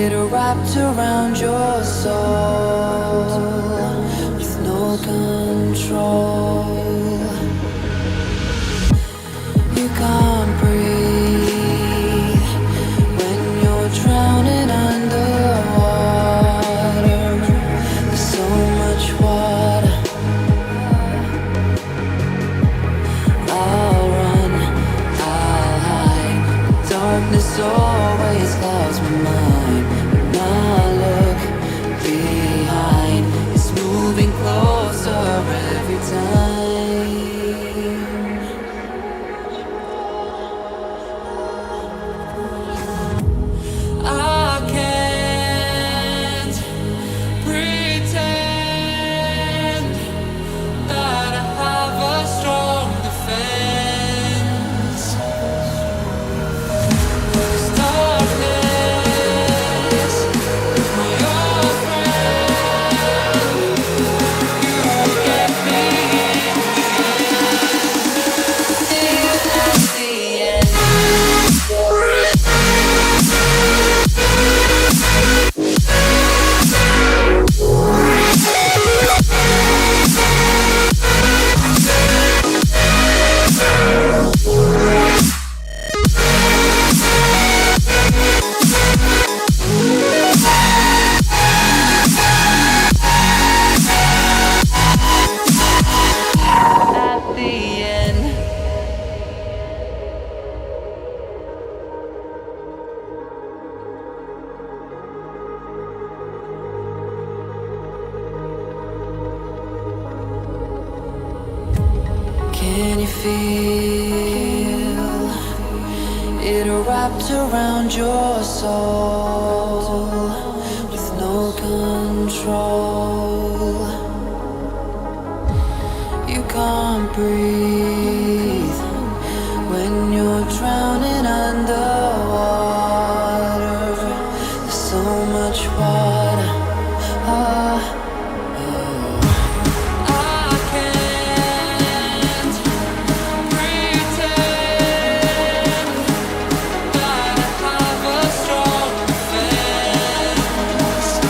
it wrapped around your soul with no control. You can't breathe when you're drowning underwater. There's so much water. I'll run, I'll hide. Darkness always clouds my mind. When I look behind, it's moving closer every time. I can't pretend that I have a strong defense. Darkness, your friend, you get me at the end. At the end. Can you feel it wrapped around your soul with no control? You can't breathe when you're drowning underwater. There's so much water. I can't pretend that I have a strong defense. Darkness, your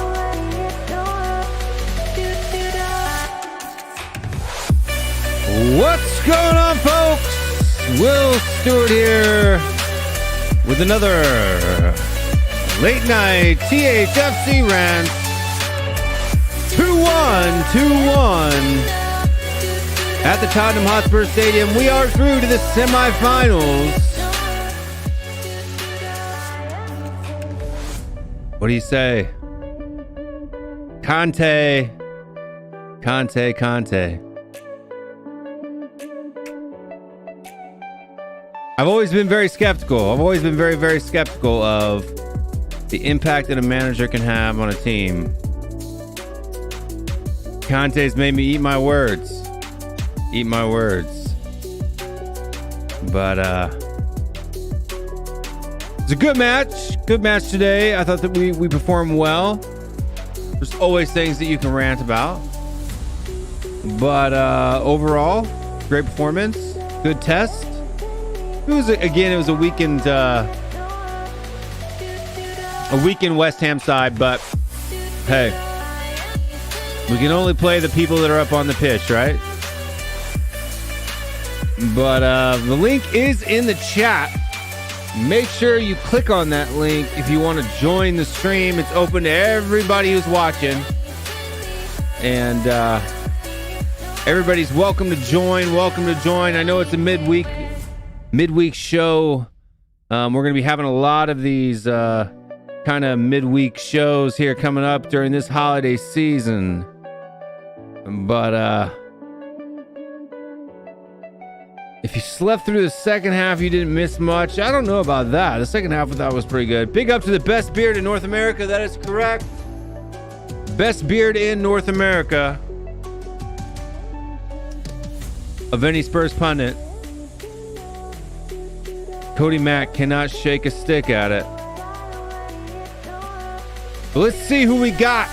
friend, you get me at the end. What's going on, folks? Will Stewart here with another late night THFC rants. 2-1 at the Tottenham Hotspur Stadium. We are through to the semifinals. What do you say? Conte. I've always been very skeptical. I've always been very, very skeptical of the impact that a manager can have on a team. Conte's made me eat my words. Eat my words. But it's a good match. Good match today. I thought that we performed well. There's always things that you can rant about. But overall, great performance. Good test. It was a weekend West Ham side, but hey, we can only play the people that are up on the pitch, right? But the link is in the chat. Make sure you click on that link if you want to join the stream. It's open to everybody who's watching, and everybody's welcome to join. Welcome to join. I know it's a midweek show. We're going to be having a lot of these kind of midweek shows here coming up during this holiday season. But if you slept through the second half, you didn't miss much. I don't know about that. The second half I thought was pretty good. Big up to the best beard in North America. That is correct. Best beard in North America of any Spurs pundit. Cody Mack cannot shake a stick at it. But let's see who we got.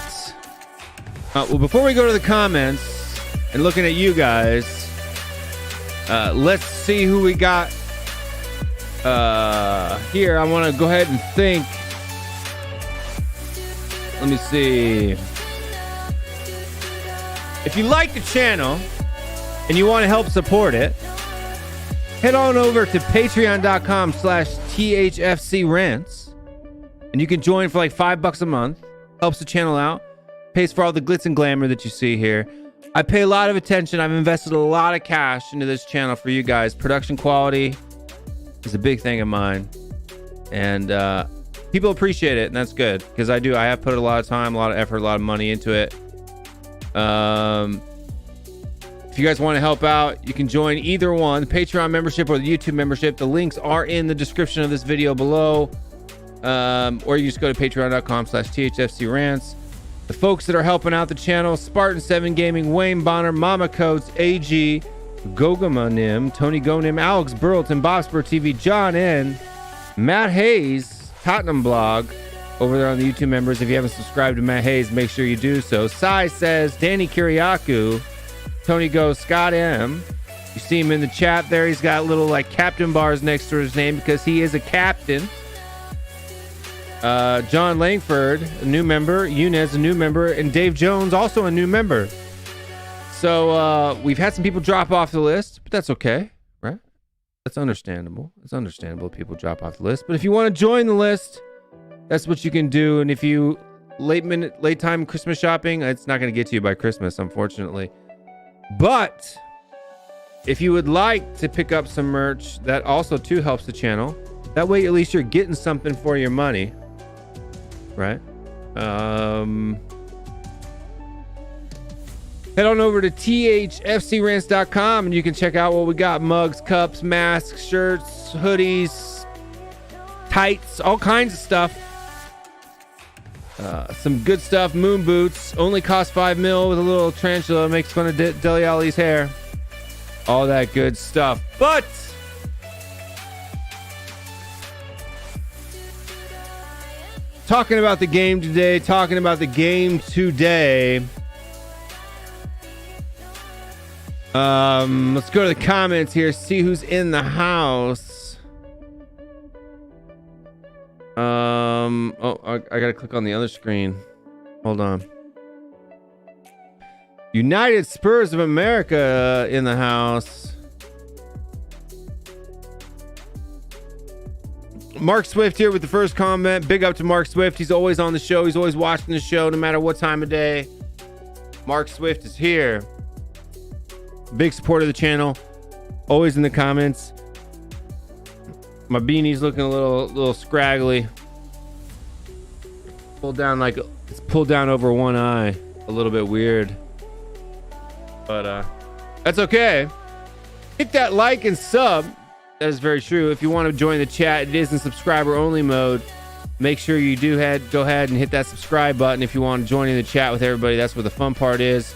Well, before we go to the comments and looking at you guys, let's see who we got here. I want to go ahead and think. Let me see. If you like the channel and you want to help support it, head on over to patreon.com/THFCRants, and you can join for like $5 a month. Helps the channel out, pays for all the glitz and glamour that you see here. I pay a lot of attention. I've invested a lot of cash into this channel for you guys. Production quality is a big thing of mine, and people appreciate it, and that's good, because I have put a lot of time, a lot of effort, a lot of money into it. If you guys want to help out, you can join either one, the Patreon membership or the YouTube membership. The links are in the description of this video below. Or you just go to patreon.com/THFCRants. The folks that are helping out the channel: Spartan7 Gaming, Wayne Bonner, Mama Coates, AG, Gogamanim, Tony Gonim, Alex Burleton, Bobspur TV, John N, Matt Hayes, Tottenham Blog, over there on the YouTube members. If you haven't subscribed to Matt Hayes, make sure you do so. Sai says, Danny Kiriakou, Tony Goes, Scott M. You see him in the chat there. He's got little like captain bars next to his name because he is a captain. John Langford, a new member. Yunez, a new member. And Dave Jones, also a new member. So we've had some people drop off the list, but that's okay, right? That's understandable. It's understandable if people drop off the list. But if you want to join the list, that's what you can do. And if you late time Christmas shopping, it's not going to get to you by Christmas, unfortunately. But if you would like to pick up some merch, that also too helps the channel. That way, at least you're getting something for your money, right? Head on over to THFCRants.com and you can check out what we got: mugs, cups, masks, shirts, hoodies, tights, all kinds of stuff. Some good stuff. Moon boots only cost $5 mil with a little tarantula, makes fun of Dele Alli's hair. All that good stuff. But talking about the game today, let's go to the comments here, see who's in the house. I gotta click on the other screen. Hold on. United Spurs of America in the house. Mark Swift here with the first comment. Big up to Mark Swift. He's always on the show. He's always watching the show no matter what time of day. Mark Swift is here. Big supporter of the channel. Always in the comments. My beanie's looking a little scraggly. Pulled down like it's pulled down over one eye. A little bit weird. But that's okay. Hit that like and sub. That is very true. If you want to join the chat, it is in subscriber only mode. Make sure you go ahead and hit that subscribe button if you want to join in the chat with everybody. That's where the fun part is.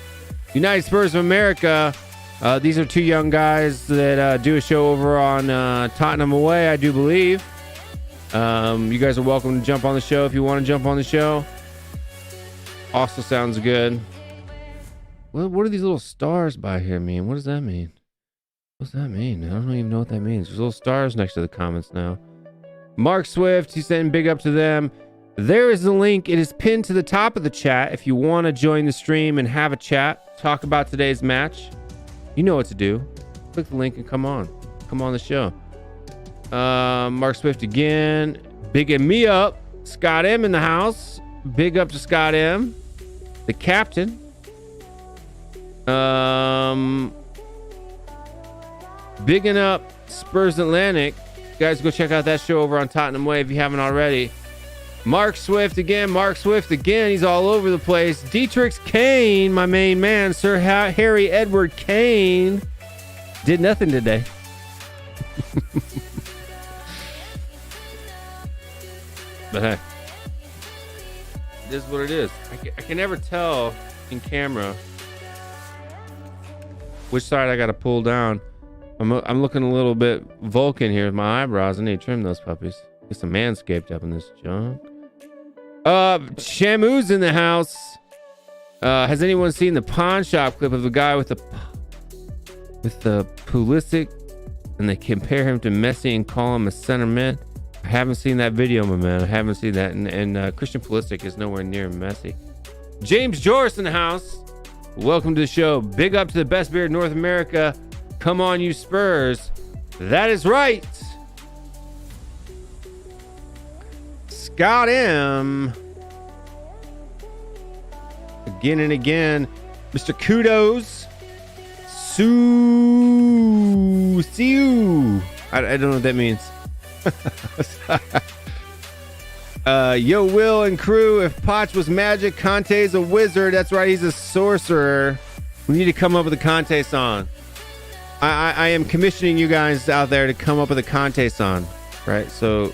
United Spurs of America. These are two young guys that do a show over on Tottenham Away, I do believe. You guys are welcome to jump on the show if you want to jump on the show. Also sounds good. What do these little stars by here mean? What does that mean? What's that mean? I don't even know what that means. There's little stars next to the comments now. Mark Swift, he's saying big up to them. There is the link. It is pinned to the top of the chat. If you want to join the stream and have a chat, talk about today's match, you know what to do. Click the link and come on the show. Mark Swift again, bigging me up. Scott M in the house. Big up to Scott M, the captain. Bigging up Spurs Atlantic. Guys, go check out that show over on Tottenham Way if you haven't already. Mark Swift again. He's all over the place. Dietrich Kane, my main man, Sir Harry Edward Kane, did nothing today. But hey, this is what it is. I can never tell in camera which side I got to pull down. I'm looking a little bit Vulcan here with my eyebrows. I need to trim those puppies. Get some manscaped up in this junk. Shamu's in the house. Has anyone seen the pawn shop clip of the guy with the Pulisic, and they compare him to Messi and call him a center mid? I haven't seen that video, my man. I haven't seen that. And Christian Pulisic is nowhere near Messi. James Joris in the house. Welcome to the show. Big up to the best beard in North America. Come on, you Spurs. That is right. Scott M. Again and again. Mr. Kudos. Siu. I don't know what that means. Yo, Will and crew. If Poch was magic, Conte's a wizard. That's right. He's a sorcerer. We need to come up with a Conte song. I am commissioning you guys out there to come up with a Conte song, right? So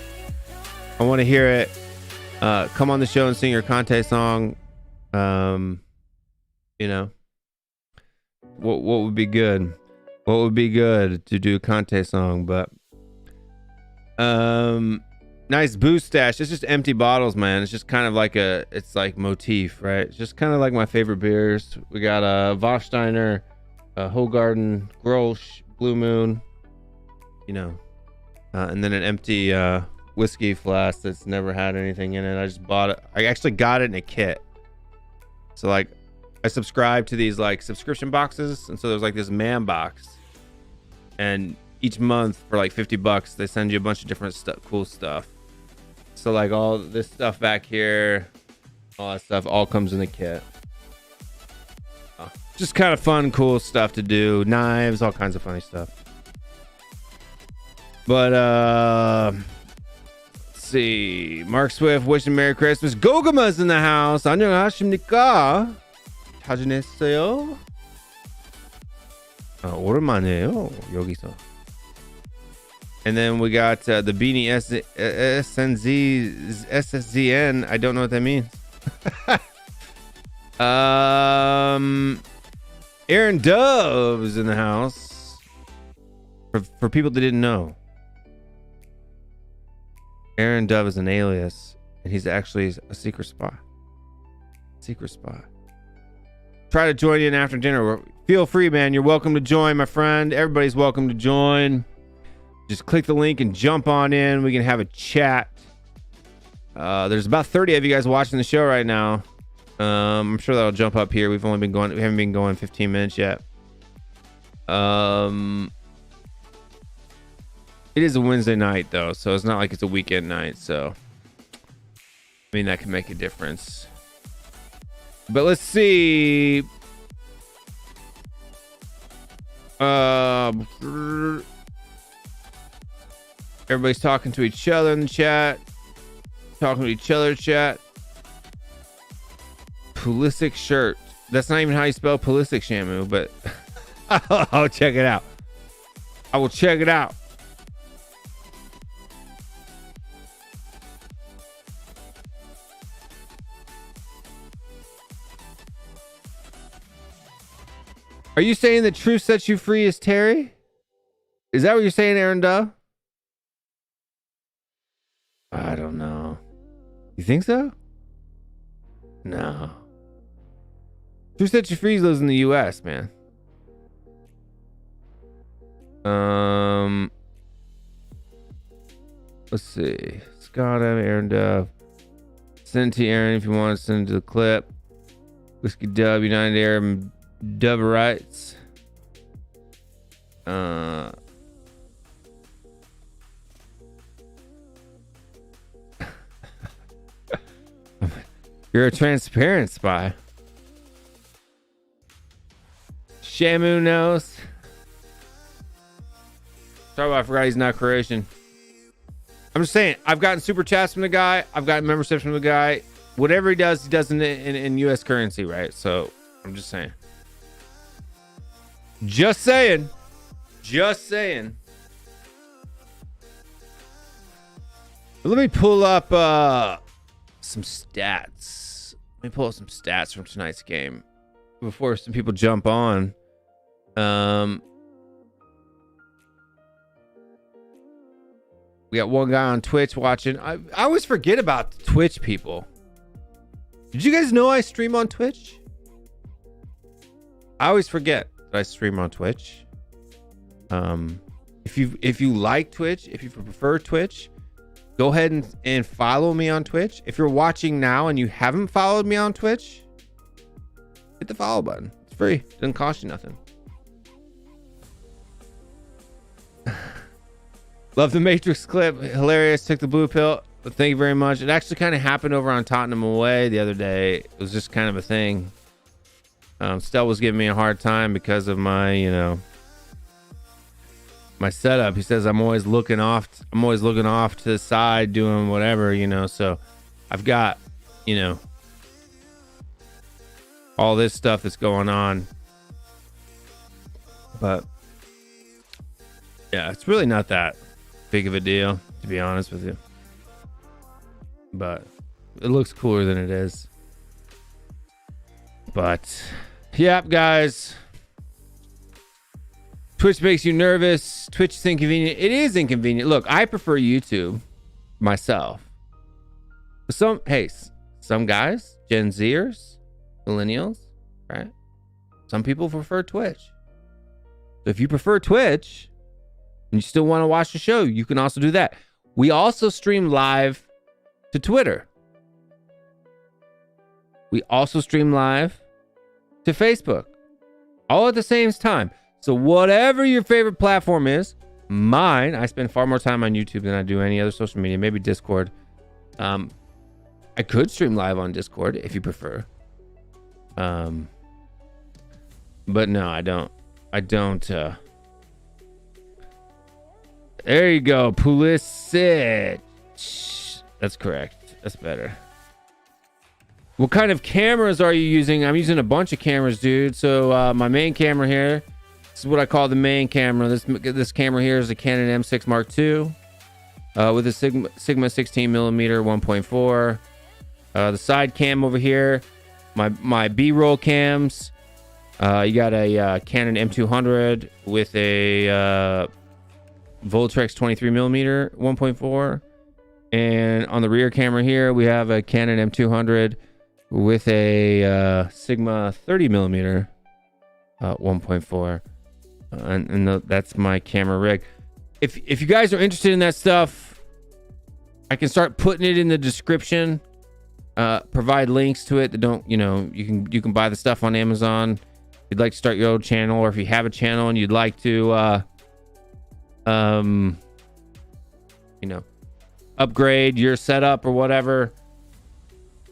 I want to hear it. Come on the show and sing your Conte song. You know, what would be good? What would be good to do a Conte song? But nice boost stash. It's just empty bottles, man. It's just kind of like it's like motif, right? It's just kind of like my favorite beers. We got a Vosteiner, Hoegaarden, Grolsch, Blue Moon, you know, and then an empty whiskey flask that's never had anything in it. I just bought it. I actually got it in a kit. So like I subscribe to these like subscription boxes, and so there's like this man box, and each month for like $50 they send you a bunch of different cool stuff. So like all this stuff back here, all that stuff all comes in the kit. Just kind of fun, cool stuff to do. Knives, all kinds of funny stuff. But let's see. Mark Swift wishing Merry Christmas. Gogama's in the house. 안녕하십니까? 찾으셨어요? 오랜만이에요 여기서. And then we got the Beanie SSZN. I don't know what that means. Aaron Dove's in the house. For people that didn't know, Aaron Dove is an alias, and he's actually a secret spy. Try to join in after dinner. Feel free, man. You're welcome to join, my friend. Everybody's welcome to join. Just click the link and jump on in. We can have a chat. There's about 30 of you guys watching the show right now. I'm sure that'll jump up here. We haven't been going 15 minutes yet. It is a Wednesday night though, so it's not like it's a weekend night. So, I mean, that can make a difference. But let's see. Everybody's talking to each other in the chat. Chat. Pulisic shirt. That's not even how you spell Pulisic, Shamu, but I'll check it out. I will check it out. Are you saying the truth sets you free is Terry? Is that what you're saying, Aaron Duh? I don't know. You think so? No. Truth sets you free lives in the U.S., man. Let's see. Scott, Aaron Dove. Send it to Aaron if you want to send it to the clip. Whiskey Dub, United Arab Dub Rights. You're a transparent spy. Shamu knows. Sorry, I forgot he's not Croatian. I'm just saying, I've gotten super chats from the guy. I've gotten memberships from the guy. Whatever he does in U.S. currency, right? So I'm just saying. Just saying. Just saying. Let me pull up some stats. Let me pull up some stats from tonight's game before some people jump on. We got one guy on Twitch watching. I always forget about the Twitch people. Did you guys know I stream on Twitch? I always forget that I stream on Twitch. If you like Twitch, if you prefer Twitch, go ahead and follow me on Twitch. If you're watching now and you haven't followed me on Twitch, hit the follow button. It's free. It doesn't cost you nothing. Love the Matrix clip. Hilarious. Took the blue pill. But thank you very much. It actually kind of happened over on Tottenham away the other day. It was just kind of a thing. Stell was giving me a hard time because of my, my setup. He says I'm always looking off to the side doing whatever, so I've got, all this stuff that's going on. But yeah, it's really not that big of a deal, to be honest with you. But it looks cooler than it is. But yep, guys. Twitch makes you nervous. Twitch is inconvenient. It is inconvenient. Look, I prefer YouTube myself. Some guys, Gen Zers, millennials, right? Some people prefer Twitch. So if you prefer Twitch and you still want to watch the show, you can also do that. We also stream live to Twitter. We also stream live to Facebook. All at the same time. So whatever your favorite platform is, mine, I spend far more time on YouTube than I do any other social media, maybe Discord. I could stream live on Discord if you prefer. But no, I don't. There you go. Pulisic. That's correct. That's better. What kind of cameras are you using? I'm using a bunch of cameras, dude. So my main camera here, this is what I call the main camera. This camera here is a Canon M6 Mark II with a Sigma 16mm 1.4. The side cam over here, my B-roll cams. You got a Canon M200 with a Voltrex 23mm 1.4. And on the rear camera here, we have a Canon M200 with a Sigma 30mm 1.4. And that's my camera rig. If you guys are interested in that stuff, I can start putting it in the description. Provide links to it that don't, you can buy the stuff on Amazon. If you'd like to start your own channel, or if you have a channel and you'd like to upgrade your setup or whatever,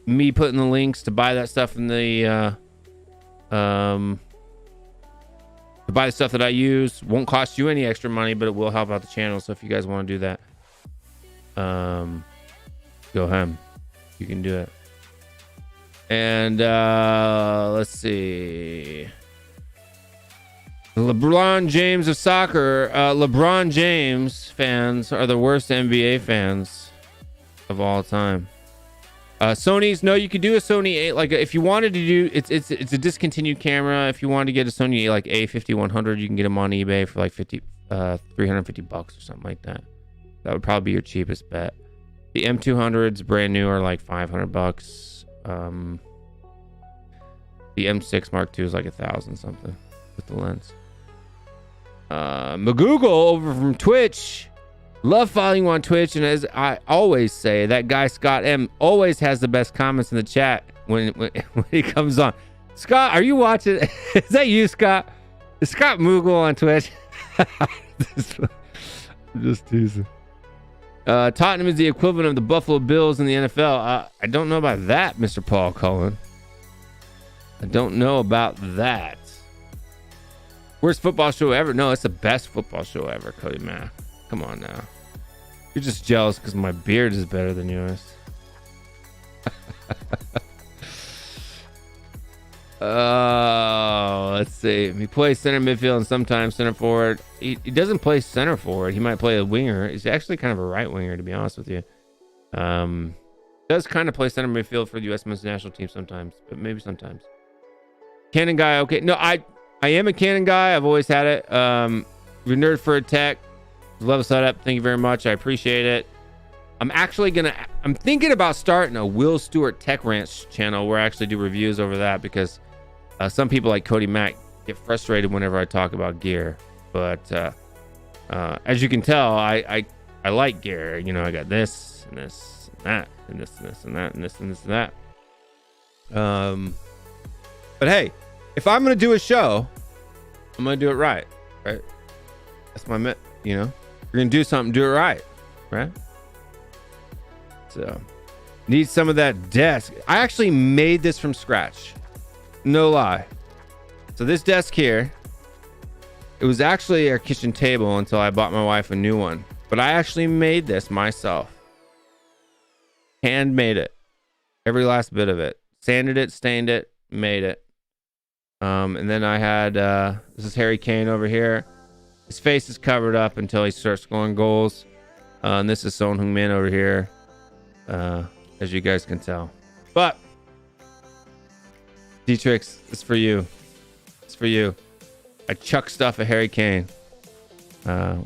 me putting the links to buy that stuff in the to buy the stuff that I use won't cost you any extra money, but it will help out the channel. So if you guys want to do that, go ahead, you can do it. And let's see, LeBron James of soccer. LeBron James fans are the worst NBA fans of all time. Sony's, no, you could do a Sony 8, like if you wanted to do, it's a discontinued camera. If you wanted to get a Sony like A5100, you can get them on eBay for like 350 bucks or something like that. That would probably be your cheapest bet. The M200s brand new are like 500 bucks. The M6 Mark II is like 1,000 something with the lens. McGoogle over from Twitch. Love following you on Twitch, and as I always say, that guy Scott M always has the best comments in the chat when he comes on. Scott, are you watching? Is that you, Scott? Is Scott Moogle on Twitch? I'm just teasing. Tottenham is the equivalent of the Buffalo Bills in the NFL. I don't know about that, Mr. Paul Cullen. I don't know about that. Worst football show ever? No, it's the best football show ever, Cody Mack. Come on now. You're just jealous because my beard is better than yours. Let's see. He plays center midfield and sometimes center forward. He doesn't play center forward. He might play a winger. He's actually kind of a right winger, to be honest with you. Does kind of play center midfield for the U.S. men's national team sometimes, but maybe sometimes. Cannon guy, okay. No, I am a Cannon guy. I've always had it. You're nerd for a tech. Love the setup. Thank you very much. I appreciate it. I'm thinking about starting a Will Stewart Tech Rants channel where I actually do reviews over that, because some people like Cody Mack get frustrated whenever I talk about gear. But as you can tell, I like gear. You know, I got this and this and that and this and this and that and this and this and that. But hey, if I'm gonna do a show, I'm gonna do it right. That's my you know. You're gonna do something, do it right. So need some of that desk. I actually made this from scratch, no lie. So this desk here, it was actually our kitchen table until I bought my wife a new one, but I actually made this myself. Handmade it, every last bit of it. Sanded it, stained it, made it. And then I had this is Harry Kane over here. His face is covered up until he starts scoring goals. And this is Son Heung-min over here, as you guys can tell. But D-Trix, it's for you. It's for you. I chuck stuff at Harry Kane. Is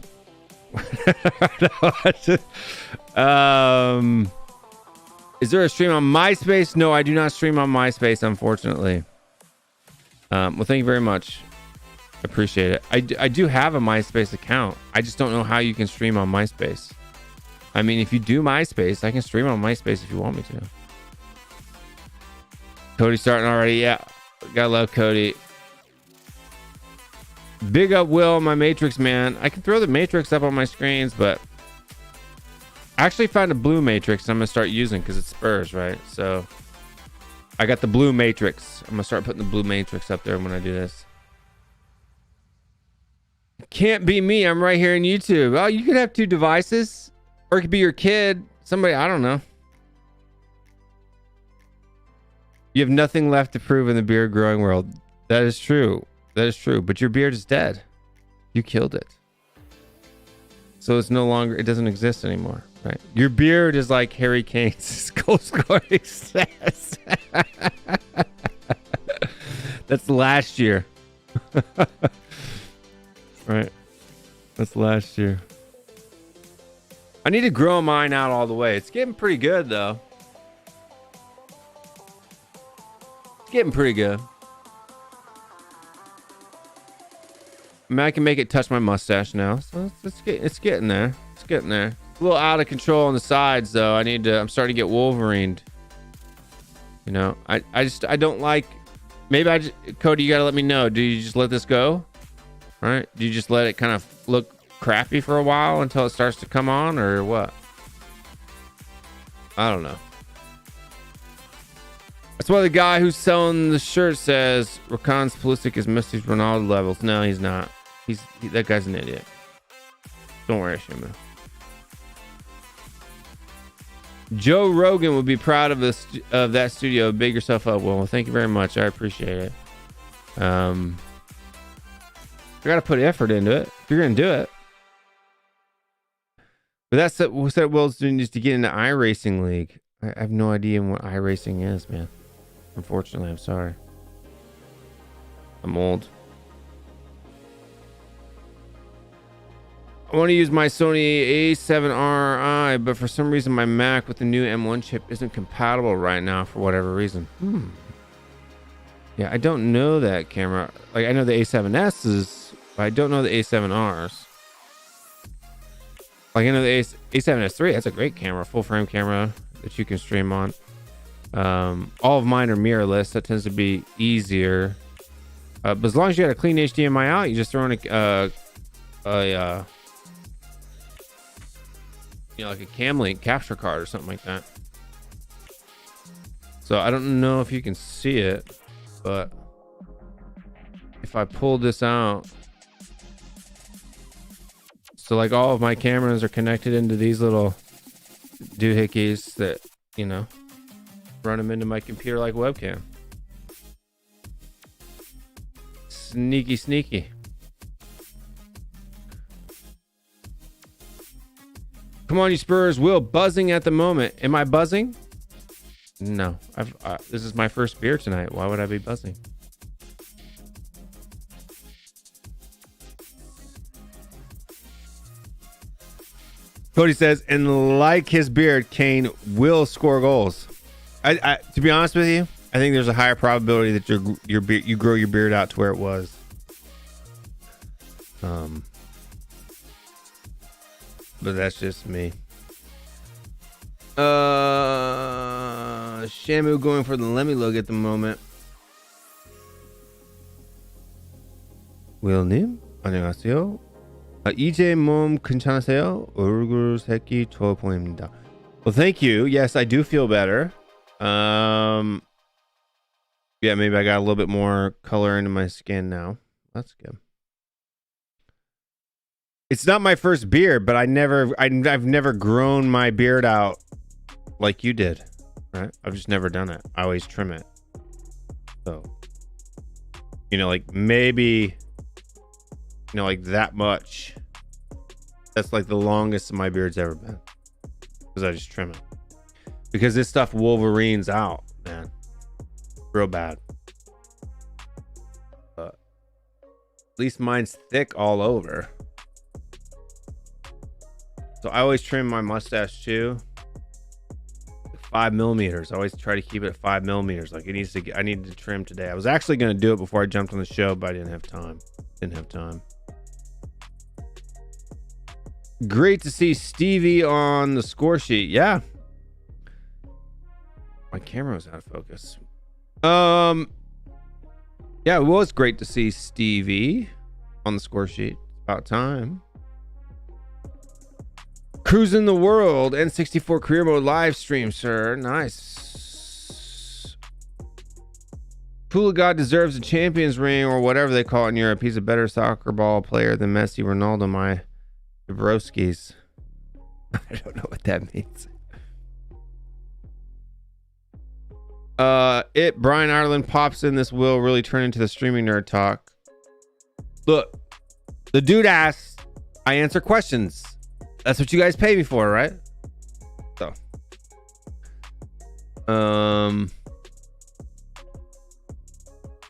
there a stream on MySpace? No, I do not stream on MySpace, unfortunately. Well, thank you very much. I appreciate it. I do have a MySpace account. I just don't know how you can stream on MySpace. I mean, if you do MySpace, I can stream on MySpace if you want me to. Cody starting already. Yeah, gotta love Cody. Big up Will, my Matrix man. I can throw the Matrix up on my screens, but I actually found a blue Matrix I'm gonna start using because it's Spurs, right? So I got the blue Matrix. I'm gonna start putting the blue Matrix up there when I do this. Can't be me. I'm right here on YouTube. Oh, you could have two devices, or it could be your kid. Somebody, I don't know. You have nothing left to prove in the beard growing world. That is true. That is true. But your beard is dead. You killed it. So it's no longer, it doesn't exist anymore, right? Your beard is like Harry Kane's goal scoring stats. That's last year. Right. That's last year. I need to grow mine out all the way. It's getting pretty good, though. It's getting pretty good. I mean, I can make it touch my mustache now. So it's getting there. It's getting there. It's a little out of control on the sides, though. I'm starting to get Wolverined. You know, I don't like, maybe Cody, you got to let me know. Do you just let this go? All right. Do you just let it kind of look crappy for a while until it starts to come on, or what? I don't know. That's why the guy who's selling the shirt says Rakan's Pulisic is Messi's Ronaldo levels. No, he's not. That guy's an idiot. Don't worry, Shima. Joe Rogan would be proud of that studio. Big yourself up. Well, thank you very much. I appreciate it. I gotta put effort into it if you're gonna do it. But that's what Will's doing, is to get into iRacing League. I have no idea what iRacing is, man. Unfortunately, I'm sorry. I'm old. I want to use my Sony A7RI, but for some reason my Mac with the new M1 chip isn't compatible right now for whatever reason. Yeah, I don't know that camera. Like, I know the A7S's, but I don't know the A7Rs. Like, I know the A7S III. That's a great camera, full frame camera that you can stream on. All of mine are mirrorless. That tends to be easier. But as long as you got a clean HDMI out, you just throw in like a cam link capture card or something like that. So I don't know if you can see it, but if I pull this out, so like all of my cameras are connected into these little doohickeys that, you know, run them into my computer like webcam. Sneaky, sneaky. Come on, you Spurs. Will, buzzing at the moment. Am I buzzing? No. This is my first beer tonight. Why would I be buzzing? Cody says, and like his beard, Kane will score goals. To be honest with you, I think there's a higher probability that you grow your beard out to where it was. But that's just me. Shamu going for the Lemmy look at the moment. Will님, 안녕하세요. 이제 몸 괜찮으세요? 얼굴 색이 좋아 보입니다. Well, thank you. Yes, I do feel better. Yeah, maybe I got a little bit more color into my skin now. That's good. It's not my first beard, but I've never grown my beard out like you did, right? I've just never done it. I always trim it. So, you know, like maybe, you know, like that much. That's like the longest my beard's ever been, because I just trim it. Because this stuff Wolverines out, man, real bad. But at least mine's thick all over. So I always trim my mustache too. 5 millimeters. I always try to keep it at 5 millimeters. Like I needed to trim today. I was actually going to do it before I jumped on the show, but I didn't have time. Great to see Stevie on the score sheet. Yeah. My camera was out of focus. Yeah, it was great to see Stevie on the score sheet. About time. Cruising the world, N64 career mode live stream, sir. Nice. Pula God deserves a champions ring or whatever they call it in Europe. He's a better soccer ball player than Messi, Ronaldo, my Dabrowskis. I don't know what that means. Brian Ireland pops in. This will really turn into the streaming nerd talk. Look, the dude asks, I answer questions. That's what you guys pay me for, right? So,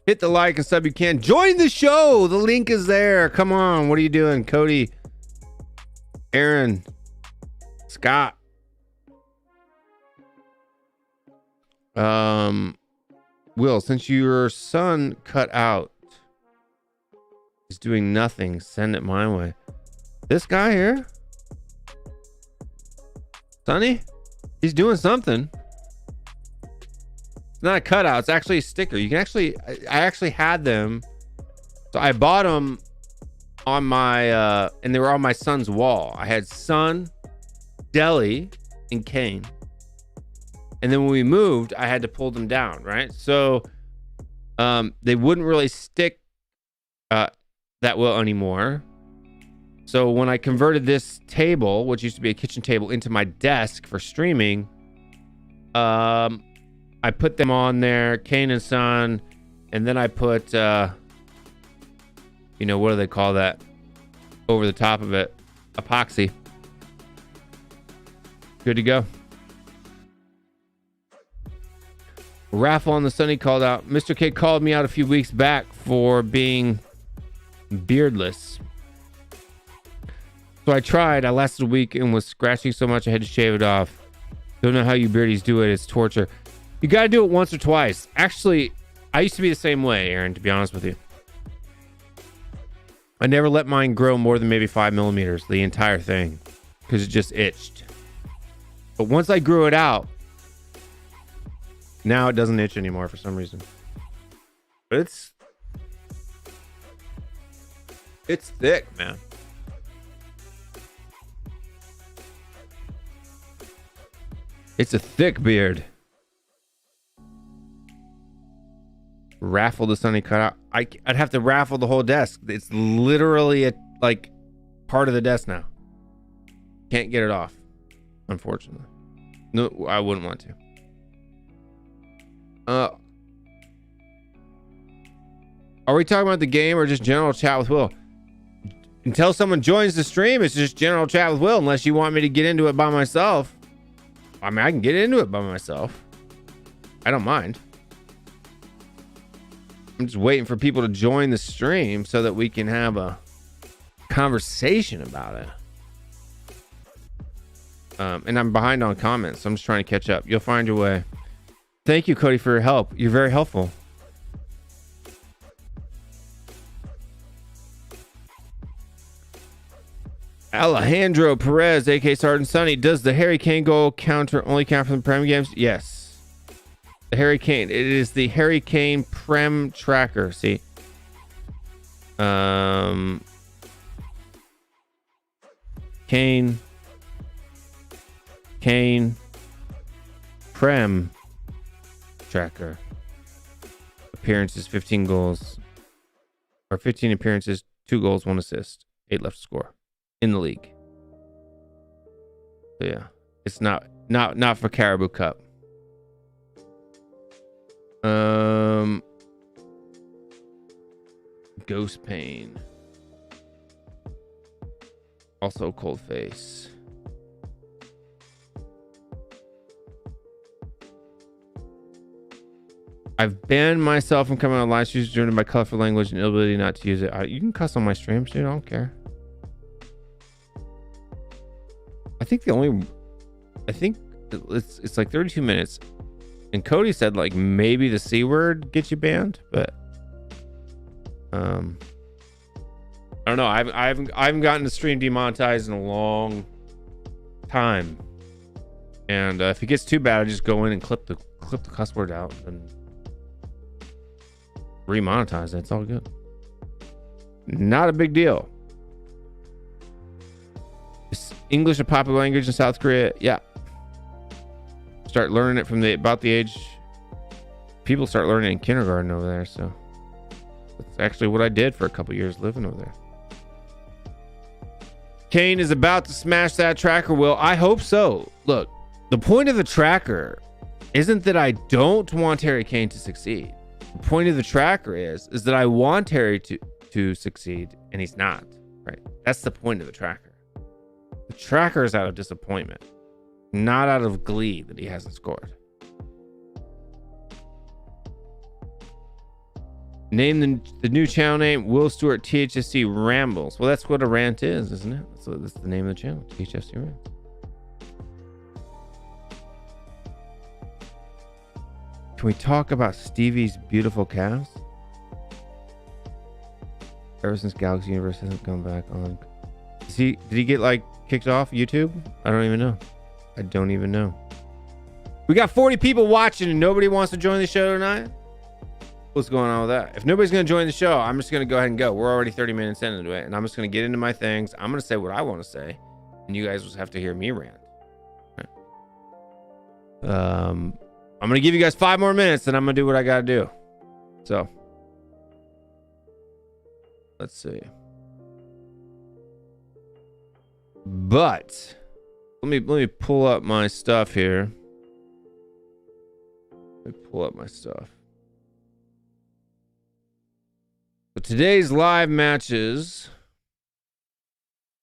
hit the like and sub. You can join the show. The link is there. Come on. What are you doing, Cody? Aaron, Scott. Will, since your son cut out, is doing nothing, send it my way. This guy here, Sonny, he's doing something. It's not a cutout, it's actually a sticker. You can actually, I actually had them. So I bought them on my, and they were on my son's wall. I had Son, Deli, and Kane. And then when we moved, I had to pull them down, right? So they wouldn't really stick that well anymore. So when I converted this table, which used to be a kitchen table, into my desk for streaming, I put them on there, Kane and Son, and then I put, you know, what do they call that? Over the top of it, epoxy. Good to go. Raffle on the Sunny called out. Mr. K called me out a few weeks back for being beardless. So I tried. I lasted a week and was scratching so much I had to shave it off. Don't know how you beardies do it. It's torture. You got to do it once or twice. Actually, I used to be the same way, Aaron, to be honest with you. I never let mine grow more than maybe 5 millimeters, the entire thing, because it just itched. But once I grew it out, now it doesn't itch anymore for some reason. But it's thick, man. It's a thick beard. Raffle the Sunny cut out. I'd have to raffle the whole desk. It's literally a like part of the desk now. Can't get it off, unfortunately. No, I wouldn't want to. Are we talking about the game or just general chat with Will? Until someone joins the stream, it's just general chat with Will, unless you want me to get into it by myself. I mean, I can get into it by myself. I don't mind. I'm just waiting for people to join the stream so that we can have a conversation about it. And I'm behind on comments, so I'm just trying to catch up. You'll find your way. Thank you, Cody, for your help. You're very helpful. Alejandro Perez, aka Sergeant Sonny, does the Harry Kane goal counter only count from the Prem games? Yes. The Harry Kane. It is the Harry Kane Prem tracker. See. Kane Prem tracker. Appearances, 15 goals. Or 15 appearances, 2 goals, 1 assist. 8 left to score. In the league. So yeah. It's not for Caribou Cup. Ghost Pain. Also Cold Face. I've banned myself from coming on live streams due to my colorful language and inability not to use it. You can cuss on my streams, dude. I don't care. I think it's like 32 minutes. And Cody said like maybe the C word gets you banned, but I don't know. I haven't gotten the stream demonetized in a long time. And if it gets too bad, I just go in and clip the cuss word out and remonetize it. It's all good. Not a big deal. Is English a popular language in South Korea? Yeah. Start learning it from about the age people start learning in kindergarten over there. So that's actually what I did for a couple years living over there. Kane is about to smash that tracker, Will. I hope so. Look, the point of the tracker isn't that I don't want Harry Kane to succeed. The point of the tracker is that I want Harry to succeed, and he's not. Right? That's the point of the tracker. The tracker is out of disappointment, not out of glee that he hasn't scored. Name the new channel name, WillStewartTHFC Rambles. Well, that's what a rant is, isn't it? So that's the name of the channel, THFC Rants. Can we talk about Stevie's beautiful calves? Ever since Galaxy Universe hasn't come back on. Did he get like kicked off YouTube? I don't even know. I don't even know. We got 40 people watching and nobody wants to join the show tonight? What's going on with that? If nobody's going to join the show, I'm just going to go ahead and go. We're already 30 minutes into it, and I'm just going to get into my things. I'm going to say what I want to say, and you guys will have to hear me rant. Right. I'm going to give you guys 5 more minutes, and I'm going to do what I got to do. So, let's see. But let me pull up my stuff here. Let me pull up my stuff. So today's live matches.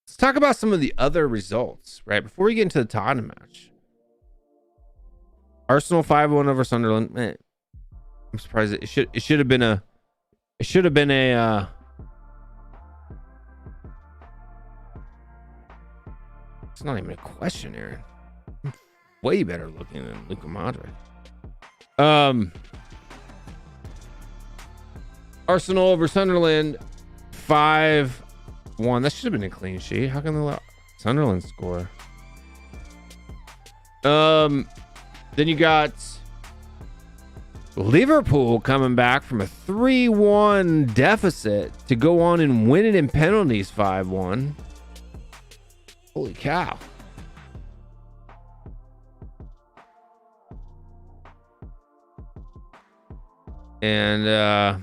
Let's talk about some of the other results, right? Before we get into the Tottenham match. Arsenal 5-1 over Sunderland. I'm surprised it should have been a it's not even a question, Aaron. I'm way better looking than Luka Modric. Arsenal over Sunderland 5-1. That should have been a clean sheet. How can the Sunderland score? Then you got Liverpool coming back from a 3-1 deficit to go on and win it in penalties 5-1. Holy cow. And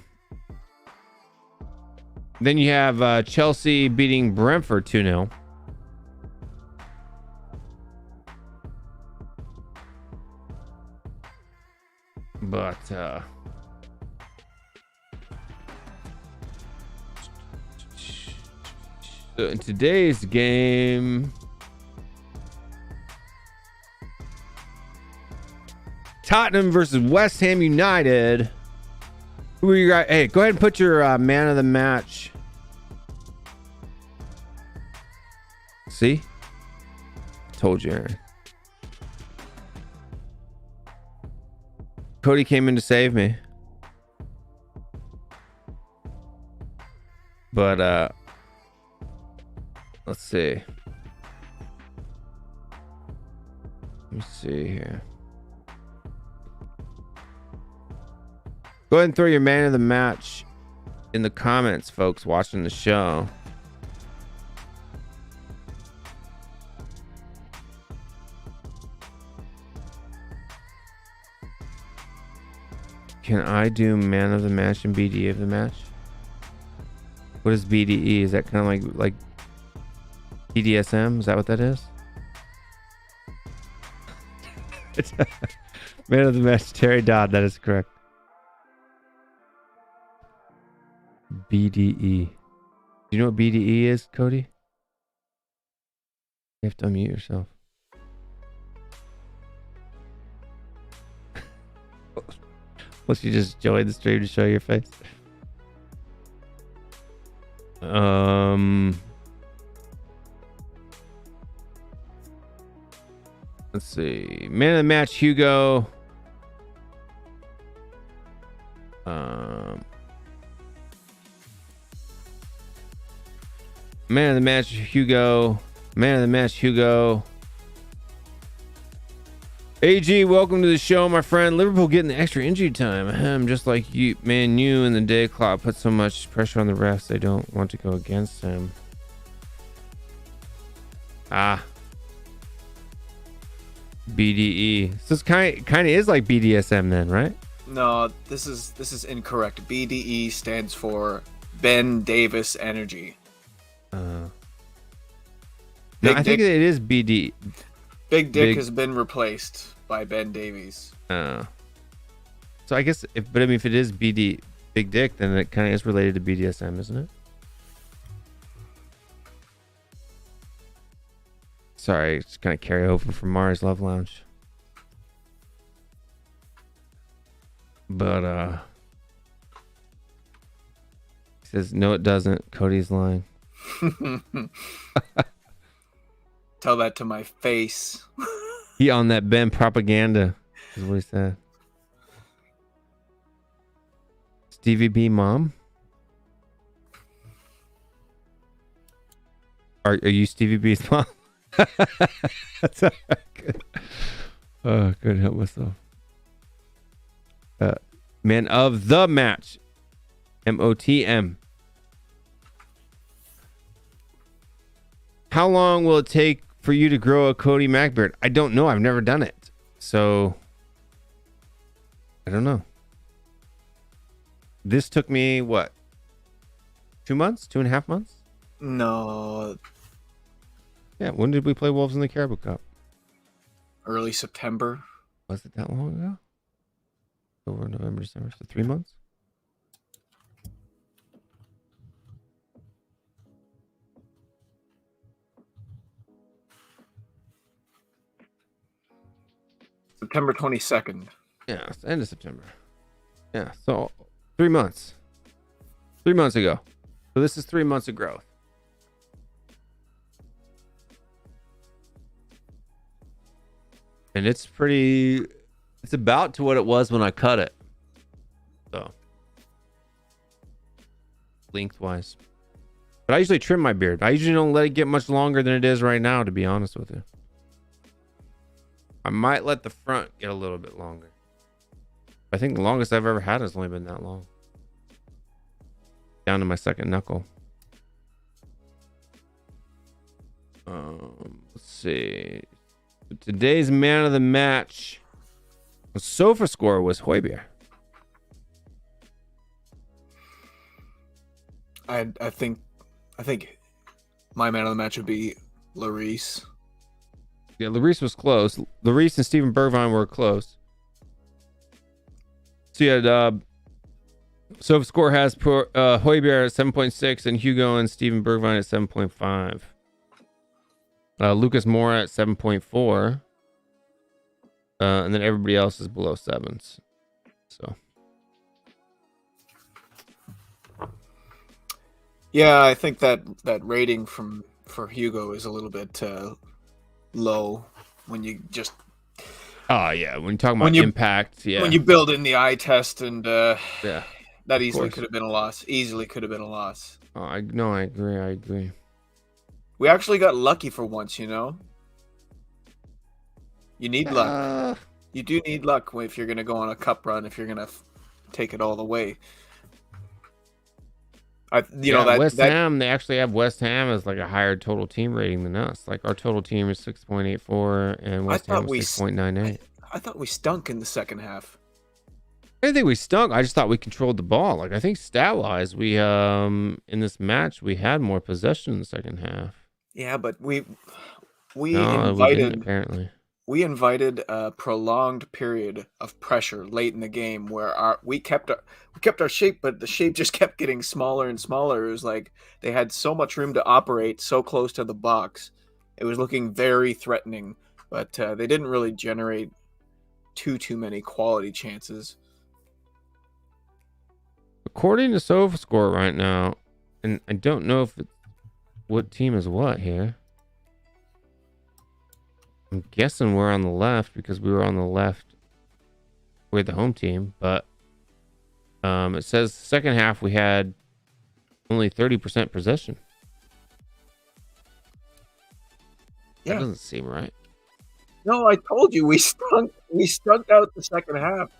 then you have Chelsea beating Brentford 2-0. But in today's game, Tottenham versus West Ham United. Who are you guys? Hey, go ahead and put your man of the match. See? Told you, Aaron. Cody came in to save me. But let's see. Let me see here. Go ahead and throw your man of the match in the comments, folks watching the show. Can I do man of the match and BDE of the match? What is BDE? Is that kind of like BDSM? Is that what that is? Man of the match, Terry Dodd. That is correct. BDE. Do you know what BDE is, Cody? You have to unmute yourself. Unless you just joined the stream to show your face. Let's see. Man of the match, Hugo. Man of the match, Hugo. Man of the match, Hugo. AG, welcome to the show, my friend. Liverpool getting the extra injury time. Just like you, man. You and the day clock put so much pressure on the refs. They don't want to go against him. BDE. So it's kind of is like BDSM then, right? No, this is incorrect. BDE stands for Ben Davis Energy. No, I think it is BD. Big Dick has been replaced by Ben Davies. So I guess if it is BD Big Dick, then it kind of is related to BDSM, isn't it? Sorry, it's kind of carry over from Mars Love Lounge. But he says no, it doesn't. Cody's lying. Tell that to my face. He on that Ben propaganda is what he said. Stevie B mom? Are you Stevie B's mom? That's all right. Good. Oh, couldn't help myself. Man of the match. MOTM. How long will it take for you to grow a Cody Macbeard? I don't know. I've never done it. So, I don't know. This took me, what? 2 months? 2.5 months? No. Yeah, when did we play Wolves in the Caribou Cup? Early September. Was it that long ago? Over November, December, so 3 months? September 22nd. Yeah, it's the end of September. Yeah, so 3 months. 3 months ago. So this is 3 months of growth. And it's about to what it was when I cut it. So lengthwise. But I usually trim my beard. I usually don't let it get much longer than it is right now, to be honest with you. I might let the front get a little bit longer. I think the longest I've ever had has only been that long. Down to my second knuckle. Let's see. Today's man of the match. The sofa score was Højbjerg. I think my man of the match would be Lloris. Yeah, Lloris was close. Lloris and Steven Bergwijn were close. So you had sofa score has Højbjerg at 7.6 and Hugo and Steven Bergwijn at 7.5. Lucas Moura at 7.4. And then everybody else is below 7s. So yeah, I think that rating for Hugo is a little bit low when you just. Oh yeah, when you're talking about impact, yeah. When you build in the eye test and yeah, that easily could have been a loss. Easily could have been a loss. Oh, I agree. We actually got lucky for once, you know. You need luck. You do need luck if you're gonna go on a cup run. If you're gonna take it all the way. West Ham, they actually have West Ham as like a higher total team rating than us. Like our total team is 6.84 and West Ham is 6.98. I thought we stunk in the second half. I didn't think we stunk. I just thought we controlled the ball. Like I think stat wise, we in this match we had more possession in the second half. Yeah, but we invited a prolonged period of pressure late in the game where we kept our shape, but the shape just kept getting smaller and smaller. It was like they had so much room to operate so close to the box. It was looking very threatening, but they didn't really generate too many quality chances. According to SofaScore right now, and I don't know if what team is what here. I'm guessing we're on the left because we were on the left. We're the home team, but it says second half we had only 30% possession. Yeah. That doesn't seem right. No, I told you we stunk out the second half.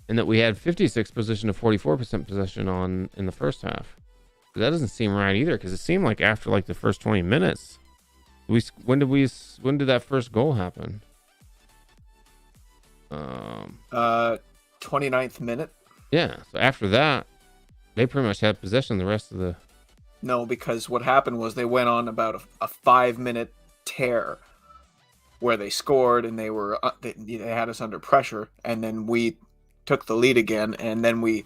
And that we had 56 possession to 44% possession in the first half. That doesn't seem right either because it seemed like after like the first 20 minutes. When did that first goal happen? 29th minute. Yeah, so after that, they pretty much had possession the rest of the. No, because what happened was they went on about a 5-minute tear where they scored and they had us under pressure, and then we took the lead again, and then we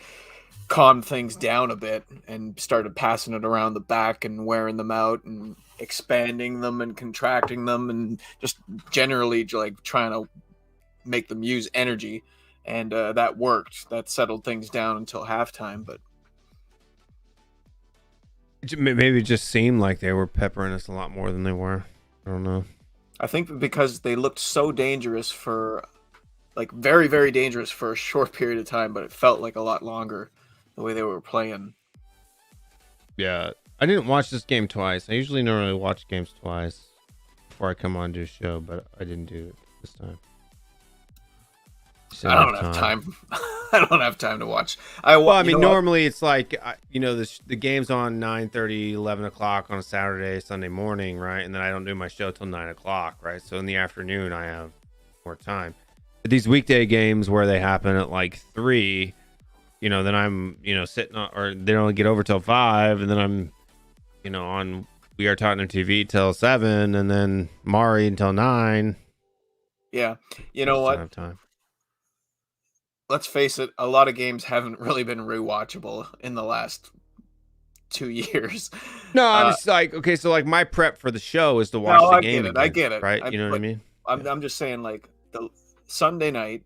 calmed things down a bit and started passing it around the back and wearing them out and expanding them and contracting them and just generally like trying to make them use energy, and that worked. That settled things down until halftime. But maybe it just seemed like they were peppering us a lot more than they were. I don't know. I think because they looked so dangerous very, very dangerous for a short period of time, but it felt like a lot longer the way they were playing. Yeah, I didn't watch this game twice. I usually normally watch games twice before I come on to a show, but I didn't do it this time. I don't have time. I don't have time to watch. Normally it's like, the game's on 9:30, 11 o'clock on a Saturday, Sunday morning, right? And then I don't do my show till 9 o'clock, right? So in the afternoon, I have more time. But these weekday games where they happen at like 3, then I'm, sitting on, or they don't get over till 5, and then I'm, on We Are Tottenham TV till 7, and then Mari until 9. Yeah. You know what? I don't have time. Let's face it, a lot of games haven't really been rewatchable in the last 2 years. No, I'm just like, okay, so like my prep for the show is to watch the game again, I get it. Right? You know what I mean? I'm just saying, like, the Sunday night,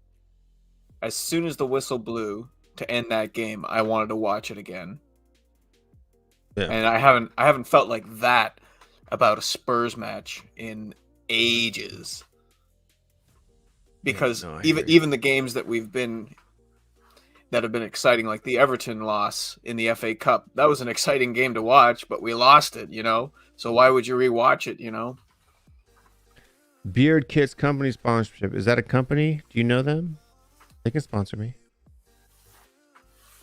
as soon as the whistle blew, to end that game, I wanted to watch it again. Yeah. And I haven't felt like that about a Spurs match in ages. Because even the games that have been exciting, like the Everton loss in the FA Cup, that was an exciting game to watch, but we lost it, you know? So why would you rewatch it, you know? Beard Kits company sponsorship. Is that a company? Do you know them? They can sponsor me.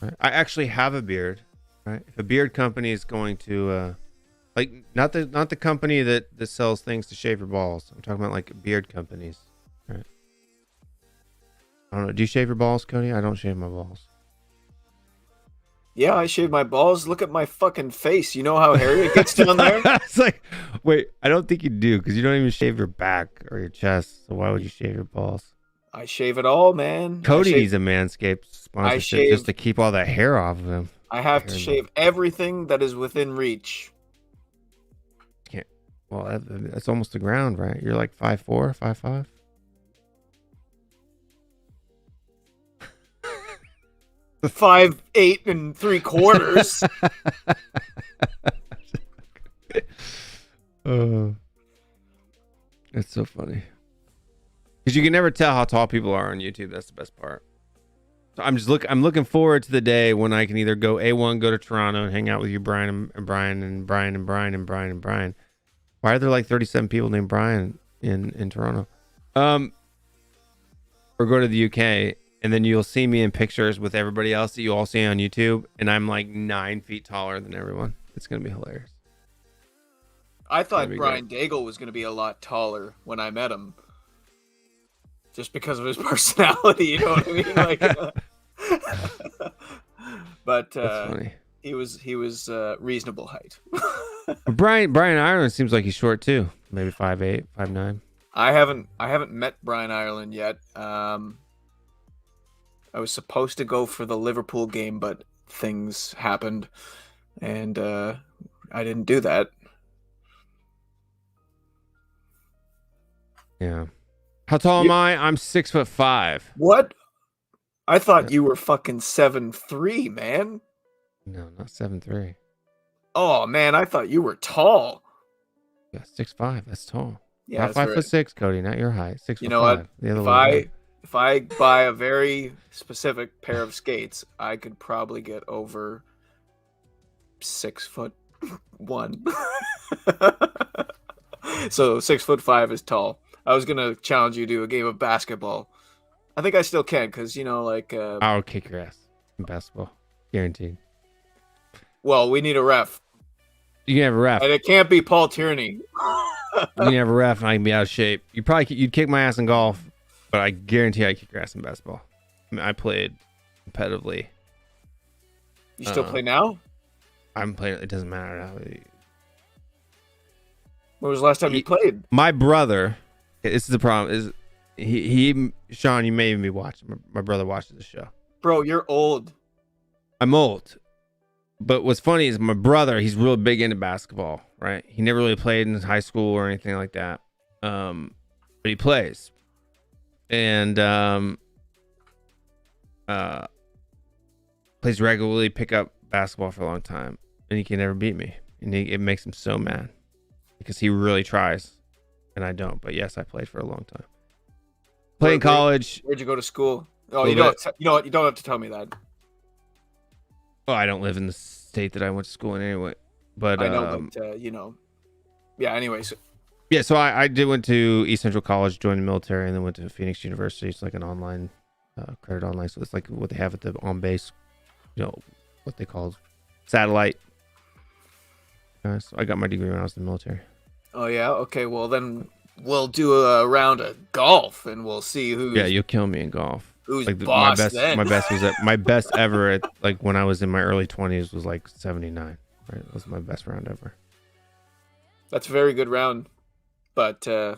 Right. I actually have a beard. Right? If a beard company is going to, like, not the company that sells things to shave your balls. I'm talking about like beard companies. Right? I don't know. Do you shave your balls, Cody? I don't shave my balls. Yeah, I shave my balls. Look at my fucking face. You know how hairy it gets down there? It's like, wait, I don't think you do, because you don't even shave your back or your chest. So why would you shave your balls? I shave it all, man. Cody needs a Manscaped sponsorship just to keep all that hair off of him. I have to shave everything that is within reach. Can't. Well, that's almost the ground, right? You're like 5'4", 5'5". 5'8" and 3/4. It's so funny because you can never tell how tall people are on YouTube. That's the best part. So I'm looking forward to the day when I can either go to Toronto and hang out with you, Brian and Brian and Brian and Brian and Brian and Brian. Why are there like 37 people named Brian in Toronto? Or go to the UK. And then you'll see me in pictures with everybody else that you all see on YouTube. And I'm like 9 feet taller than everyone. It's going to be hilarious. I thought Brian Daigle was going to be a lot taller when I met him. Just because of his personality, you know what I mean? Like, but that's funny. He was reasonable height. Brian Ireland seems like he's short too. Maybe 5'8", 5'9". I haven't met Brian Ireland yet. I was supposed to go for the Liverpool game, but things happened, and I didn't do that. Yeah. How tall am I? I'm 6'5". What? I thought you were fucking 7'3", man. No, not 7'3". Oh man, I thought you were tall. Yeah, 6'5". That's tall. Yeah, not 5'6", Cody. Not your height. 6'5". You know what? If I buy a very specific pair of skates, I could probably get over 6'1". So 6'5" is tall. I was gonna challenge you to a game of basketball. I think I still can, because like I'll kick your ass in basketball, guaranteed. Well, we need a ref. You can have a ref, and it can't be Paul Tierney. You can have a ref, and I can be out of shape. You'd kick my ass in golf. But I guarantee I kick your ass in basketball. I mean, I played competitively. You still play now? I'm playing. It doesn't matter now. When was the last time you played? My brother. This is the problem. Is he Sean? You may even be watching. My brother watches the show. Bro, you're old. I'm old. But what's funny is my brother. He's real big into basketball. Right? He never really played in high school or anything like that. But he plays. And plays regularly, pick up basketball for a long time, and he can never beat me, and it makes him so mad because he really tries, and I don't. But yes, I played for a long time. Playing college. Where'd you go to school? Oh, you don't. You know what? You don't have to tell me that. Well, I don't live in the state that I went to school in anyway. But I know, but yeah. Anyways. Yeah, so I went to East Central College, joined the military, and then went to Phoenix University. It's like an online, credit online. So it's like what they have at the on-base, what they call satellite. So I got my degree when I was in the military. Oh, yeah? Okay, well, then we'll do a round of golf, and we'll see who's... Yeah, you'll kill me in golf. Who's like boss then? My best ever at, like, when I was in my early 20s was like 79. Right? That was my best round ever. That's a very good round. But, yeah,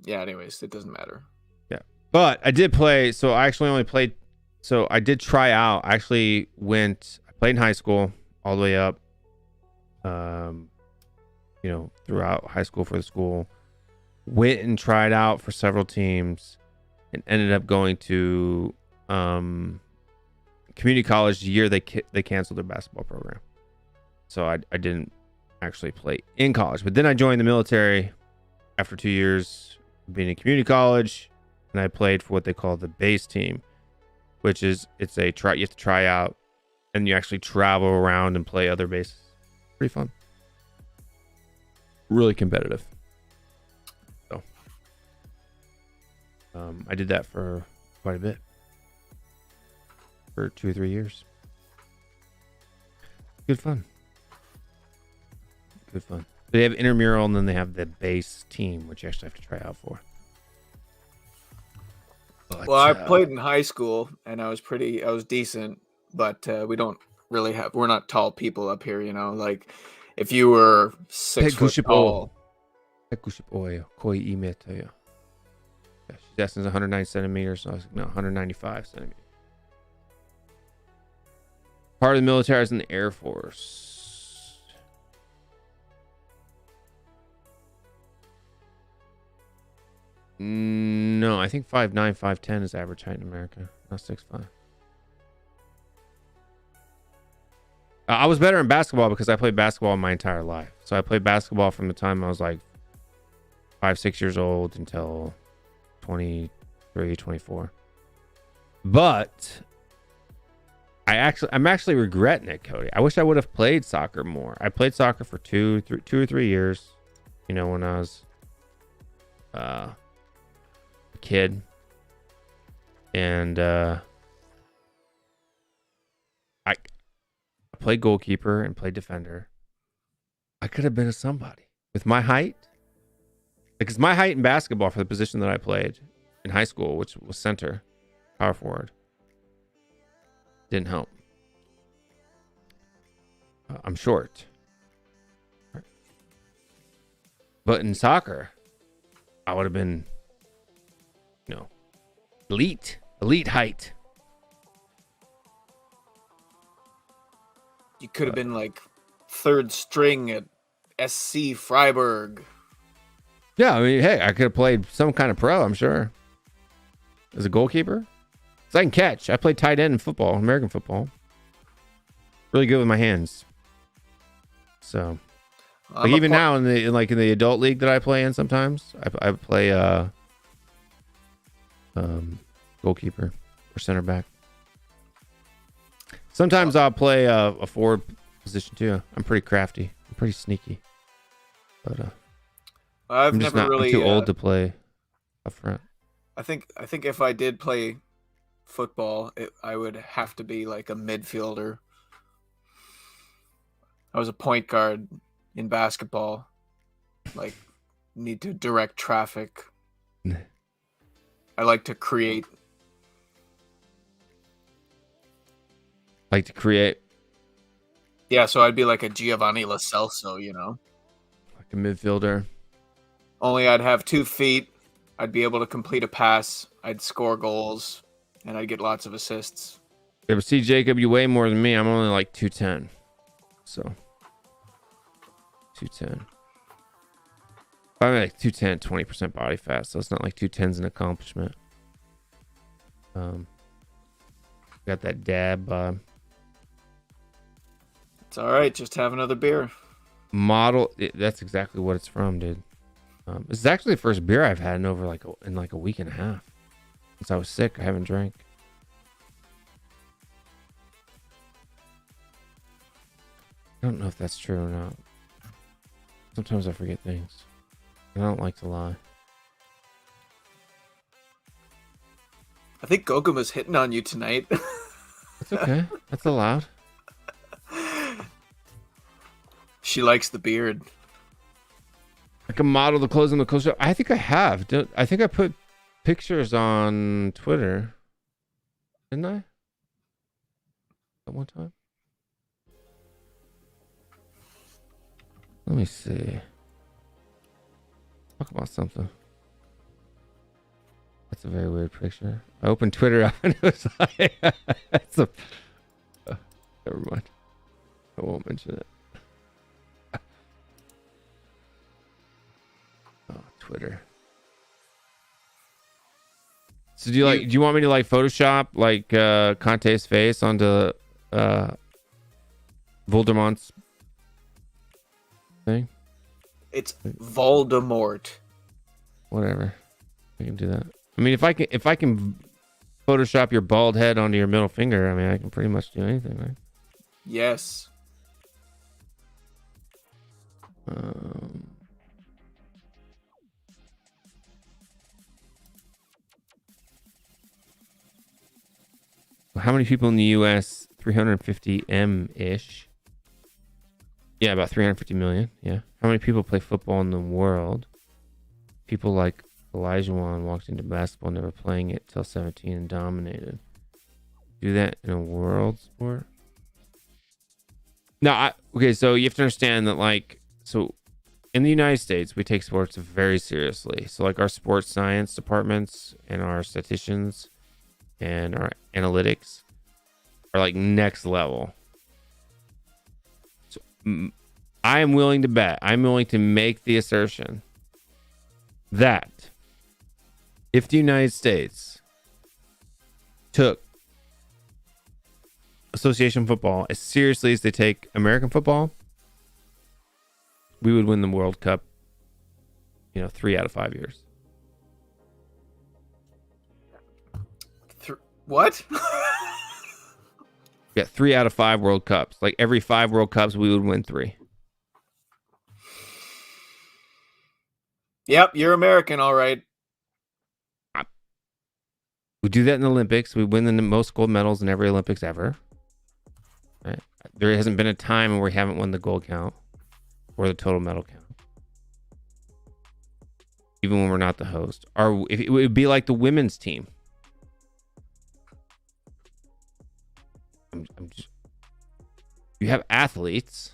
anyways, it doesn't matter. Yeah. But I did play, so I actually only played, so I did try out. I actually I played in high school all the way up, throughout high school for the school. Went and tried out for several teams and ended up going to community college the year they canceled their basketball program, so I didn't actually play in college. But then I joined the military after 2 years being in community college, and I played for what they call the base team, which is you have to try out, and you actually travel around and play other bases. Pretty fun. Really competitive. So I did that for quite a bit, for 2 or 3 years. Good fun. Good fun. They have intramural, and then they have the base team, which you actually have to try out for. But, Well, I played in high school, and I was decent, but we're not tall people up here, you know. Like, if you were 6 foot tall. She's asking 109 centimeters. So I was like, no, 195 centimeters. Part of the military, I was in the Air Force. No, I think 5'9", 5'10" is average height in America, not 6'5". I was better in basketball because I played basketball my entire life. So I played basketball from the time I was like 5, 6 years old until 23, 24. But I'm actually regretting it, Cody. I wish I would have played soccer more. I played soccer for 2 or 3 years, you know, when I was a kid. And I played goalkeeper and played defender. I could have been a somebody with my height. Because my height in basketball for the position that I played in high school, which was center, power forward, didn't help. I'm short. But in soccer, I would have been, you know, elite height. You could have been like third string at SC Freiburg. Yeah, I mean, hey, I could have played some kind of pro, I'm sure. As a goalkeeper. So I can catch. I played tight end in football, American football. Really good with my hands. So, like even now in the adult league that I play in, sometimes I play goalkeeper or center back. Sometimes I'll play a forward position too. I'm pretty crafty. I'm pretty sneaky. But I'm too old to play up front. I think if I did play football, I would have to be like a midfielder. I was a point guard in basketball. Like, need to direct traffic. I like to create. Yeah, so I'd be like a Giovanni Lo Celso, you know? Like a midfielder. Only I'd have 2 feet. I'd be able to complete a pass. I'd score goals. And I'd get lots of assists. Yeah, but see, Jacob, you weigh more than me. I'm only like 210. So, 210. I'm like 210, 20% body fat. So it's not like 210's an accomplishment. Got that dab. It's all right. Just have another beer. That's exactly what it's from, dude. This is actually the first beer I've had in over like a week and a half. Since I was sick, I haven't drank. I don't know if that's true or not. Sometimes I forget things. I don't like to lie. I think Goguma's hitting on you tonight. It's okay. That's allowed. She likes the beard. I can model the clothes on the clothes shop. I think I have. I think I put pictures on Twitter. Didn't I? At one time? Let me see. Talk about something. That's a very weird picture. I opened Twitter up and it was like, never mind. I won't mention it. Oh, Twitter. So do you want me to like Photoshop like Conte's face onto Voldemort's thing? It's Voldemort. Whatever. I can do that. I mean, if I can Photoshop your bald head onto your middle finger, I mean, I can pretty much do anything, right? Yes. How many people in the U.S.? 350 M-ish. Yeah, about 350 million. Yeah. How many people play football in the world? People like Elijah walked into basketball, never playing it till 17 and dominated. Do that in a world sport? No, okay, so you have to understand that, like, so in the United States, we take sports very seriously. So, like, our sports science departments and our statisticians and our analytics are, like, next level. So, I am willing to bet, I'm willing to make the assertion that if the United States took association football as seriously as they take American football, we would win the World Cup, 3 out of 5 years. What? Yeah, 3 out of 5 World Cups. Like every 5 World Cups, we would win 3. Yep, you're American, all right. We do that in the Olympics. We win the most gold medals in every Olympics ever. Right? There hasn't been a time where we haven't won the gold count or the total medal count, even when we're not the host. It would be like the women's team. You have athletes,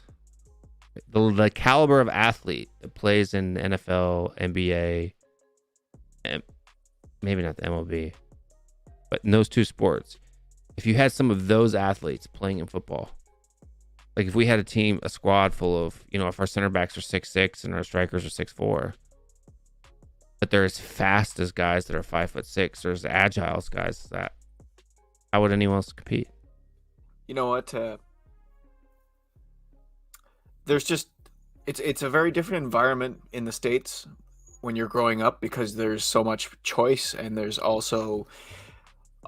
the caliber of athlete that plays in NFL, NBA, and maybe not the MLB, but in those 2 sports. If you had some of those athletes playing in football, like if we had a squad full of, if our center backs are 6'6" and our strikers are 6'4", but they're as fast as guys that are 5'6", or as agile as guys as that, how would anyone else compete? You know what? There's just it's a very different environment in the States when you're growing up because there's so much choice and there's also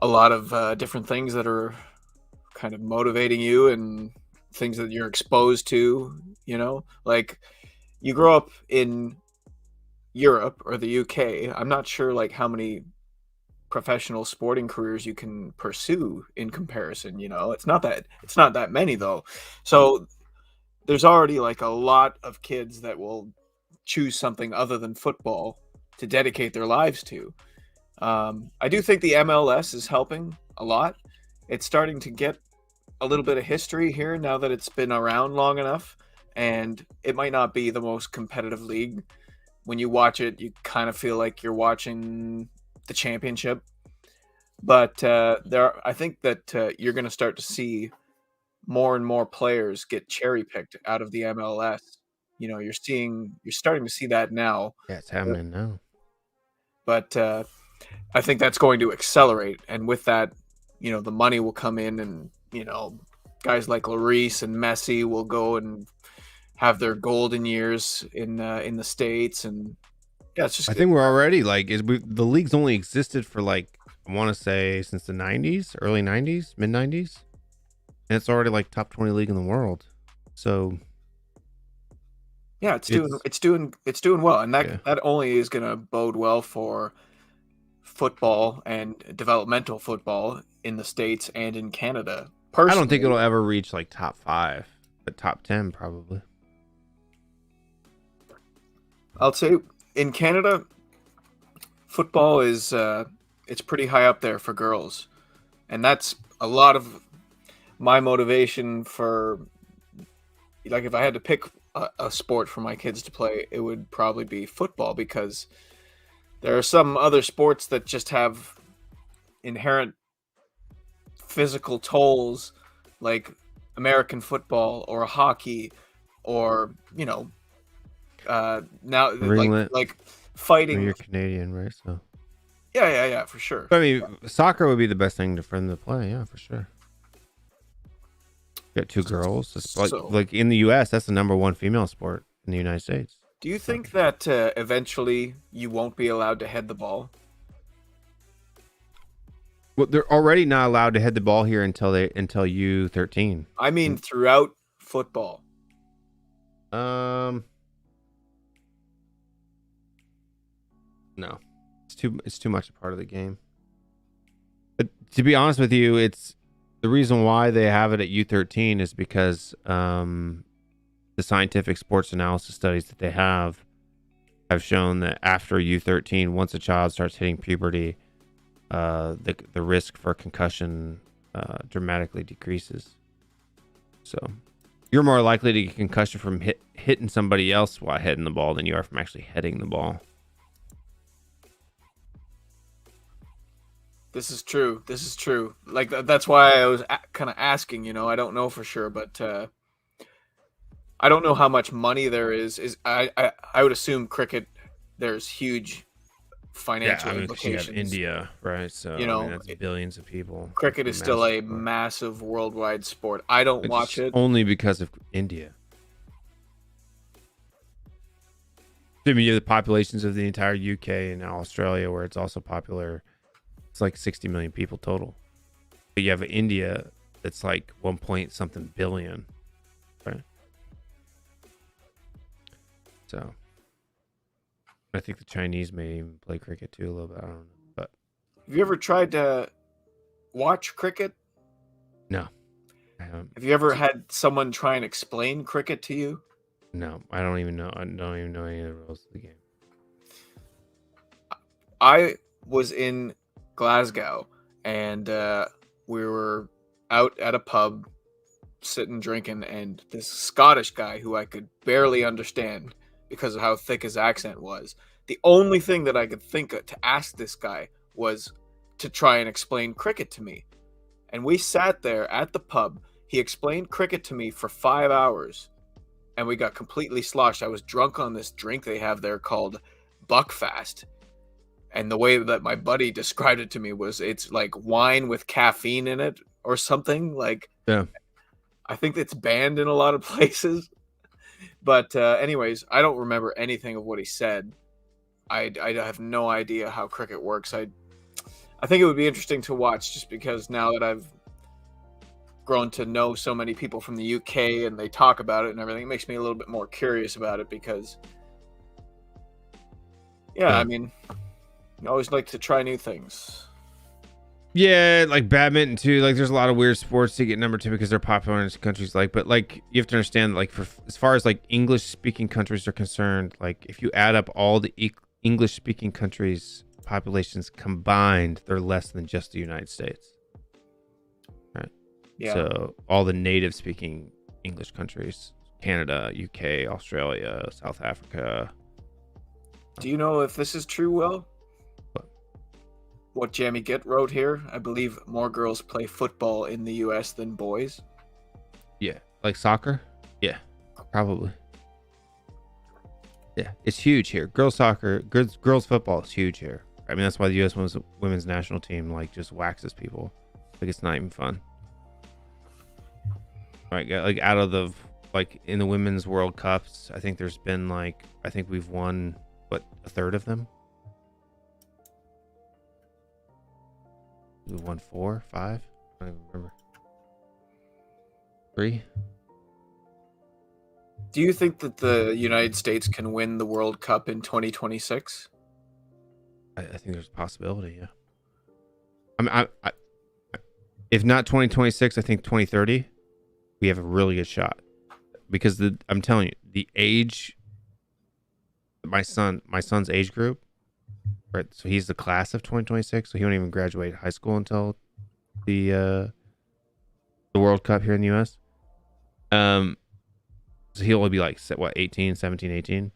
a lot of different things that are kind of motivating you and things that you're exposed to, like you grow up in Europe or the UK. I'm not sure like how many professional sporting careers you can pursue in comparison. It's not that many though. So there's already like a lot of kids that will choose something other than football to dedicate their lives to. I do think the MLS is helping a lot. It's starting to get a little bit of history here now that it's been around long enough, and it might not be the most competitive league. When you watch it, you kind of feel like you're watching the championship. But I think that you're going to start to see more and more players get cherry picked out of the MLS. You're starting to see that now. Yeah, it's happening now. But I think that's going to accelerate, and with that, the money will come in, and guys like Lloris and Messi will go and have their golden years in the States, and yeah, it's just. I think we're already the league's only existed for I want to say since the 90s, early 90s, mid 90s, and it's already top 20 league in the world. So yeah, it's doing well, and that only is going to bode well for football and developmental football in the States and in Canada. Personally, I don't think it'll ever reach top 5, but top 10 probably. I'll say in Canada, football is it's pretty high up there for girls, and that's a lot of my motivation for if I had to pick a sport for my kids to play, it would probably be football, because there are some other sports that just have inherent physical tolls, like American football or hockey, or now Ringlet. like fighting. You're Canadian, right? So Yeah, for sure. I mean, soccer would be the best thing for them to play. Yeah, for sure. Got two girls. It's like in the U.S., that's the #1 female sport in the United States. Do you think that eventually you won't be allowed to head the ball? Well, they're already not allowed to head the ball here until U13. I mean, throughout football. No, it's too much a part of the game. But to be honest with you, it's the reason why they have it at U13 is because the scientific sports analysis studies that they have shown that after U13, once a child starts hitting puberty, the risk for concussion dramatically decreases. So you're more likely to get concussion from hitting somebody else while hitting the ball than you are from actually hitting the ball. This is true. Like, that's why I was kind of asking, I don't know for sure, but I don't know how much money there is. I would assume cricket, there's huge financial implications. You have India, right? So that's billions of people. Cricket is still a massive worldwide sport. I don't watch it only because of India. I mean, you have the populations of the entire UK and Australia, where it's also popular. It's like 60 million people total. But you have India that's like 1 point something billion, right? So I think the Chinese may even play cricket too a little bit. I don't know. But have you ever tried to watch cricket? No, I haven't. Have you ever had someone try and explain cricket to you? No, I don't even know. I don't even know any of the rules of the game. I was in Glasgow, and we were out at a pub sitting drinking, and this Scottish guy who I could barely understand because of how thick his accent was, the only thing that I could think of to ask this guy was to try and explain cricket to me. And we sat there at the pub. He explained cricket to me for 5 hours, and we got completely sloshed. I was drunk on this drink they have there called Buckfast. And the way that my buddy described it to me was it's like wine with caffeine in it or something. Like, yeah, I think it's banned in a lot of places. But anyways, I don't remember anything of what he said. I have no idea how cricket works. I think it would be interesting to watch, just because now that I've grown to know so many people from the UK and they talk about it and everything, it makes me a little bit more curious about it because, I mean, I always like to try new things. Yeah, like badminton too. Like, there's a lot of weird sports to get #2 because they're popular in countries. Like, but like you have to understand, like, for as far as like English speaking countries are concerned, like if you add up all the English speaking countries populations combined, they're less than just the United States. Right. Yeah. So all the native speaking English countries: Canada, UK, Australia, South Africa. Do you know if this is true, Will? What Jamie Gitt wrote here, I believe more girls play football in the US than boys. Yeah, like soccer? Yeah, probably. Yeah, it's huge here. Girls soccer, girls football is huge here. I mean, that's why the US women's national team like just waxes people. Like, it's not even fun. Right, like out of the in the women's World Cups, I think there's been I think we've won a third of them. We won 4, 5. I don't even remember. 3. Do you think that the United States can win the World Cup in 2026? I think there's a possibility. Yeah. I mean, I if not 2026, I think 2030. We have a really good shot because I'm telling you, the age. My son's age group. Right, so he's the class of 2026, so he won't even graduate high school until the World Cup here in the US. So he'll only be 18, 17, 18.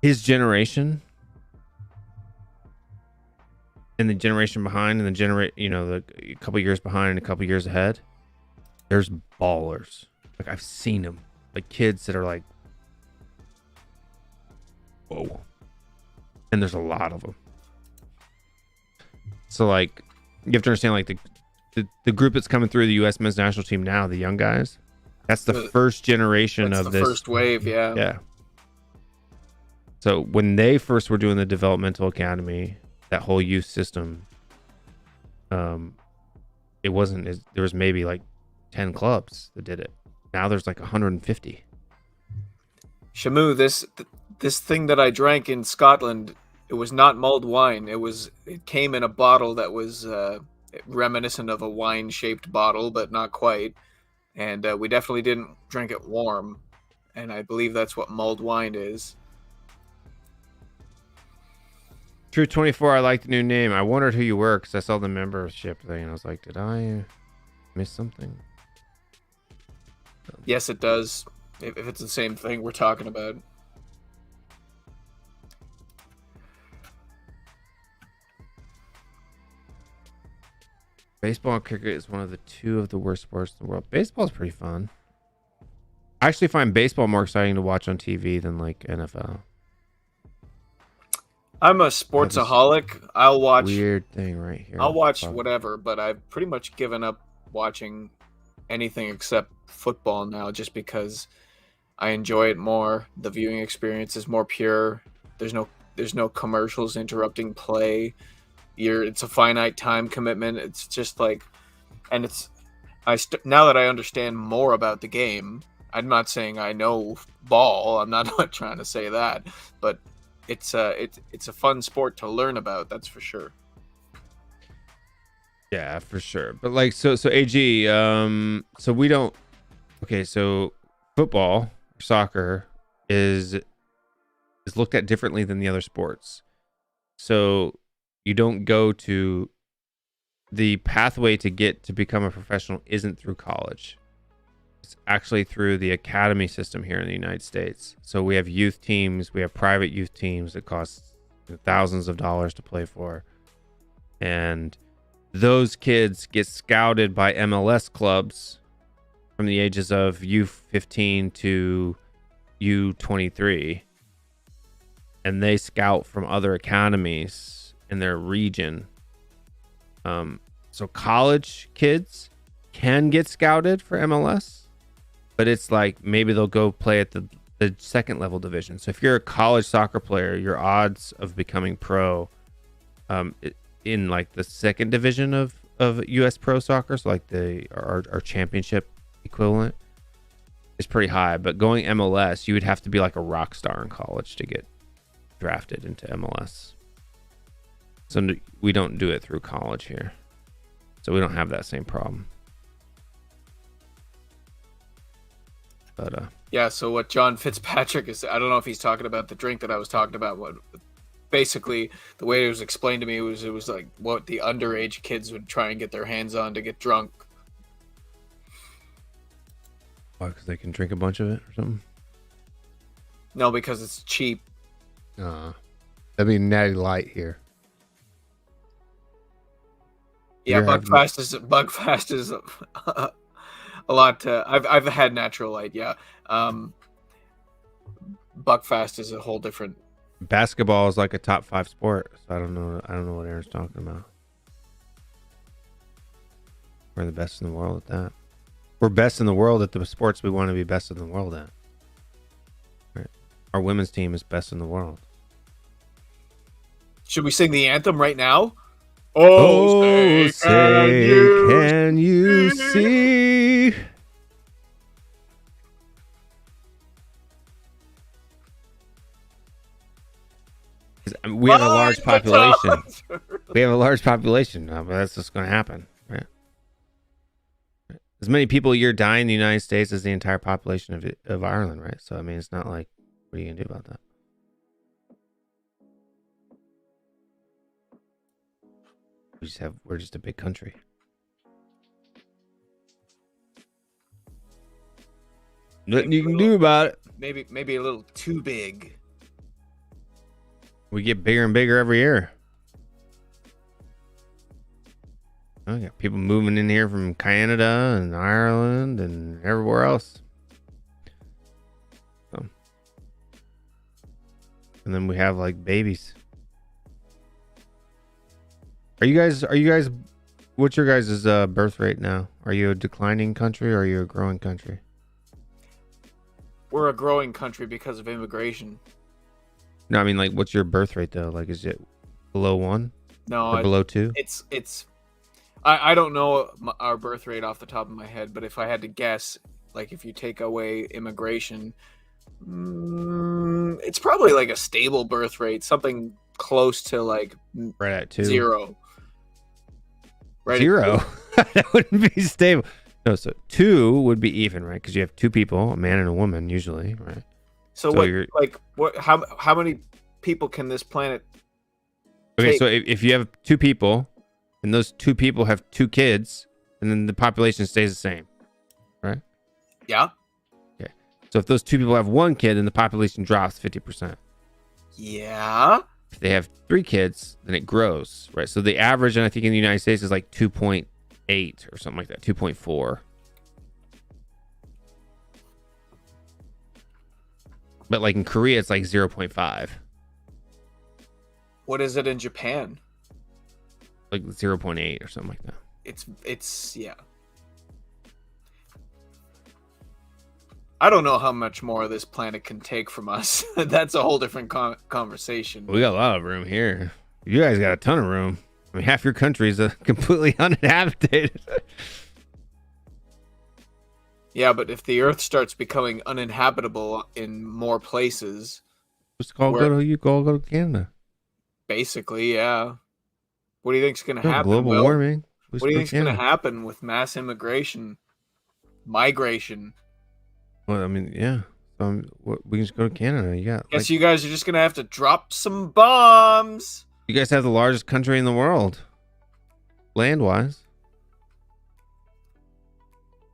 His generation and the generation behind and the a couple years behind and a couple years ahead, there's ballers. Like, I've seen them, like kids that are like, whoa. And there's a lot of them. So like, you have to understand like the group that's coming through the U.S. men's national team now, the young guys. That's the first generation of this first wave. Yeah. Yeah. So when they first were doing the developmental academy, that whole youth system, it wasn't as, there was maybe like 10 clubs that did it. Now there's like 150. Shamu, this thing that I drank in Scotland, it was not mulled wine. It came in a bottle that was reminiscent of a wine-shaped bottle, but not quite. And we definitely didn't drink it warm. And I believe that's what mulled wine is. True 24, I like the new name. I wondered who you were because I saw the membership thing. I was like, did I miss something? Yes, it does. If it's the same thing we're talking about. Baseball and cricket is one of the two of the worst sports in the world. Baseball is pretty fun. I actually find baseball more exciting to watch on TV than like NFL. I'm a sportsaholic. I'll watch weird thing right here. I'll watch whatever, but I've pretty much given up watching anything except football now, just because I enjoy it more. The viewing experience is more pure. There's no commercials interrupting play. It's a finite time commitment. It's just like, and now that I understand more about the game, I'm not saying I know ball. I'm not trying to say that, but it's a fun sport to learn about. That's for sure. Yeah, for sure. But like, so AG, so we don't. Okay, so football, soccer is looked at differently than the other sports. So you don't go to the pathway to get to become a professional isn't through college. It's actually through the academy system here in the United States. So we have youth teams, we have private youth teams that cost thousands of dollars to play for. And those kids get scouted by MLS clubs from the ages of U15 to U23. And they scout from other academies in their region. So college kids can get scouted for MLS, but it's like maybe they'll go play at the second level division. So if you're a college soccer player, your odds of becoming pro in like the second division of US pro soccer, so like our championship equivalent, is pretty high. But going MLS, you would have to be like a rock star in college to get drafted into MLS. So we don't do it through college here. So we don't have that same problem. But yeah, so what John Fitzpatrick is, I don't know if he's talking about the drink that I was talking about. What basically the way it was explained to me was, it was like what the underage kids would try and get their hands on to get drunk. why? Because they can drink a bunch of it or something? No, because it's cheap. That'd be Natty Light here. Yeah, Bugfast is a lot. I've had Natural Light. Yeah, Buckfast is a whole different. Basketball is like a top 5 sport, so I don't know what Aaron's talking about. We're the best in the world at that. We're best in the world at the sports we want to be best in the world at. Right. Our women's team is best in the world. Should we sing the anthem right now? Oh, say can you see? We have a large population. We have a large population. But that's what's going to happen, right? As many people a year die in the United States as the entire population of Ireland, right? So I mean, it's not like, what are you gonna do about that? We're just a big country. Nothing you can do about it. Maybe a little too big. We get bigger and bigger every year. I got people moving in here from Canada and Ireland and everywhere else. So. And then we have like babies. Are you guys? What's your guys' birth rate now? Are you a declining country or are you a growing country? We're a growing country because of immigration. No, I mean, like, what's your birth rate though? Like, is it below 1? No, Or below 2? It's. I don't know our birth rate off the top of my head, but if I had to guess, like if you take away immigration, it's probably like a stable birth rate, something close to like Right at 2. 0. Right. 0? That wouldn't be stable. No, so 2 would be even, right? Because you have 2 people, a man and a woman, usually, right? So what? How many people can this planet? Okay, take? so if you have 2 people, and those 2 people have 2 kids, and then the population stays the same, right? Yeah. Okay. So if those 2 people have 1 kid, then the population drops 50%. Yeah. If they have 3 kids, then it grows, right? So the average, and I think in the United States, is like 2.8 or something like that, 2.4. But like in Korea, it's like 0.5. What is it in Japan? Like 0.8 or something like that. It's yeah. I don't know how much more this planet can take from us. That's a whole different conversation. We got a lot of room here. You guys got a ton of room. I mean, half your country is completely uninhabited. Yeah, but if the Earth starts becoming uninhabitable in more places, Just go to Canada. basically, yeah. What do you think's going to happen? Global Will? warming. What do you think's going to happen with mass immigration, migration? Well, I mean, yeah. We can just go to Canada. You got. Guess you guys are just going to have to drop some bombs. You guys have the largest country in the world, land-wise.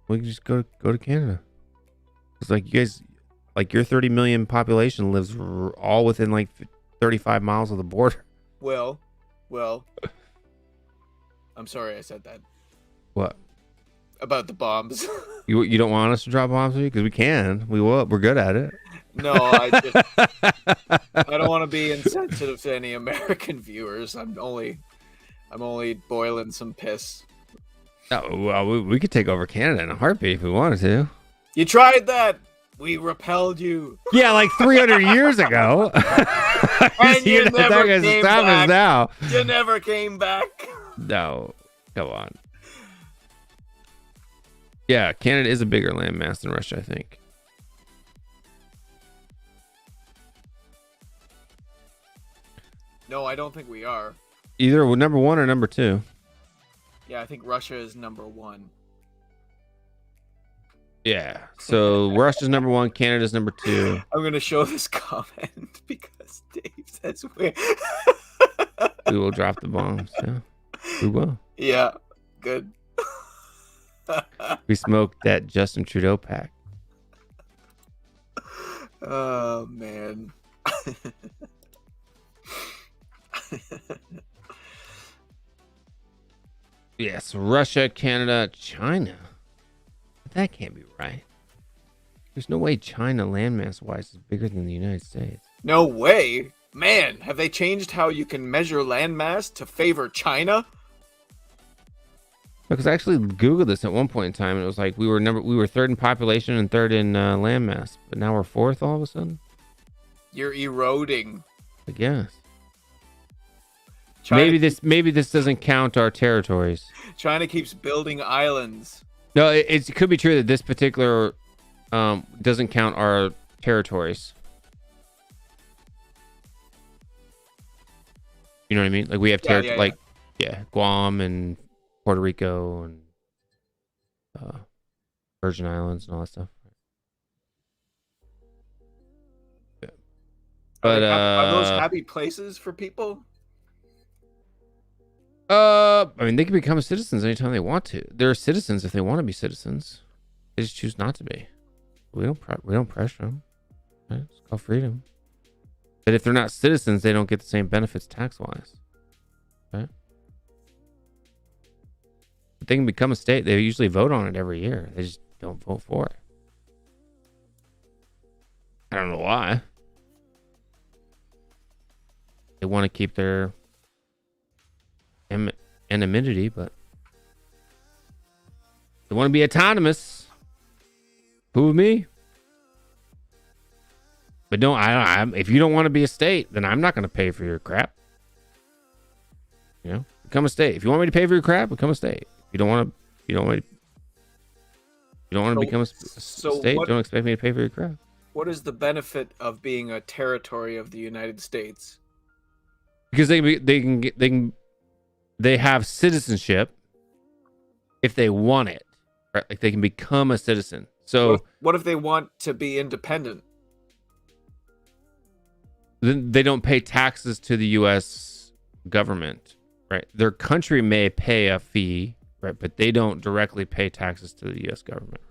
We can just go to Canada. It's like you guys, like your 30 million population lives all within like 35 miles of the border. Well, I'm sorry I said that. What? About the bombs. You don't want us to drop bombs on you? Because we can. We will. We're good at it. No, I don't want to be insensitive to any American viewers. I'm only boiling some piss. Oh, well, we could take over Canada in a heartbeat if we wanted to. You tried that. We repelled you. Yeah, like 300 years ago. And you never came back. Now. You never came back. No, come on. Yeah, Canada is a bigger landmass than Russia, I think. No, I don't think we are. Either number 1 or number 2. Yeah, I think Russia is number 1. Yeah, so Russia's number 1, Canada's number 2. I'm gonna show this comment because Dave says we. We will drop the bombs. Yeah, we will. Yeah, good. We smoked that Justin Trudeau pack. Oh man. Yes, Russia, Canada, China. That can't be right. There's no way China landmass wise is bigger than the United States. No way. Man, have they changed how you can measure landmass to favor China? Because I actually Googled this at one point in time, and it was like we were 3rd in population and 3rd in landmass, but now we're 4th all of a sudden. You're eroding. I guess. China, Maybe this doesn't count our territories. China keeps building islands. No, it could be true that this particular doesn't count our territories. You know what I mean? Like we have Guam and Puerto Rico and Virgin Islands and all that stuff. Yeah. But are those happy places for people? I mean, they can become citizens anytime they want to. They're citizens if they want to be citizens. They just choose not to be. We don't pressure them. Right? It's called freedom. But if they're not citizens, they don't get the same benefits tax-wise. Right? But they can become a state. They usually vote on it every year. They just don't vote for it. I don't know why. They want to keep their anonymity, but they want to be autonomous. Who me? But if you don't want to be a state, then I'm not going to pay for your crap. You know, become a state. If you want me to pay for your crap, become a state. If you don't want to become a state, don't expect me to pay for your crap. What is the benefit of being a territory of the United States? Because they have citizenship if they want it, right? Like they can become a citizen. So what if they want to be independent? Then they don't pay taxes to the U.S. government, right? Their country may pay a fee, right? But they don't directly pay taxes to the U.S. government.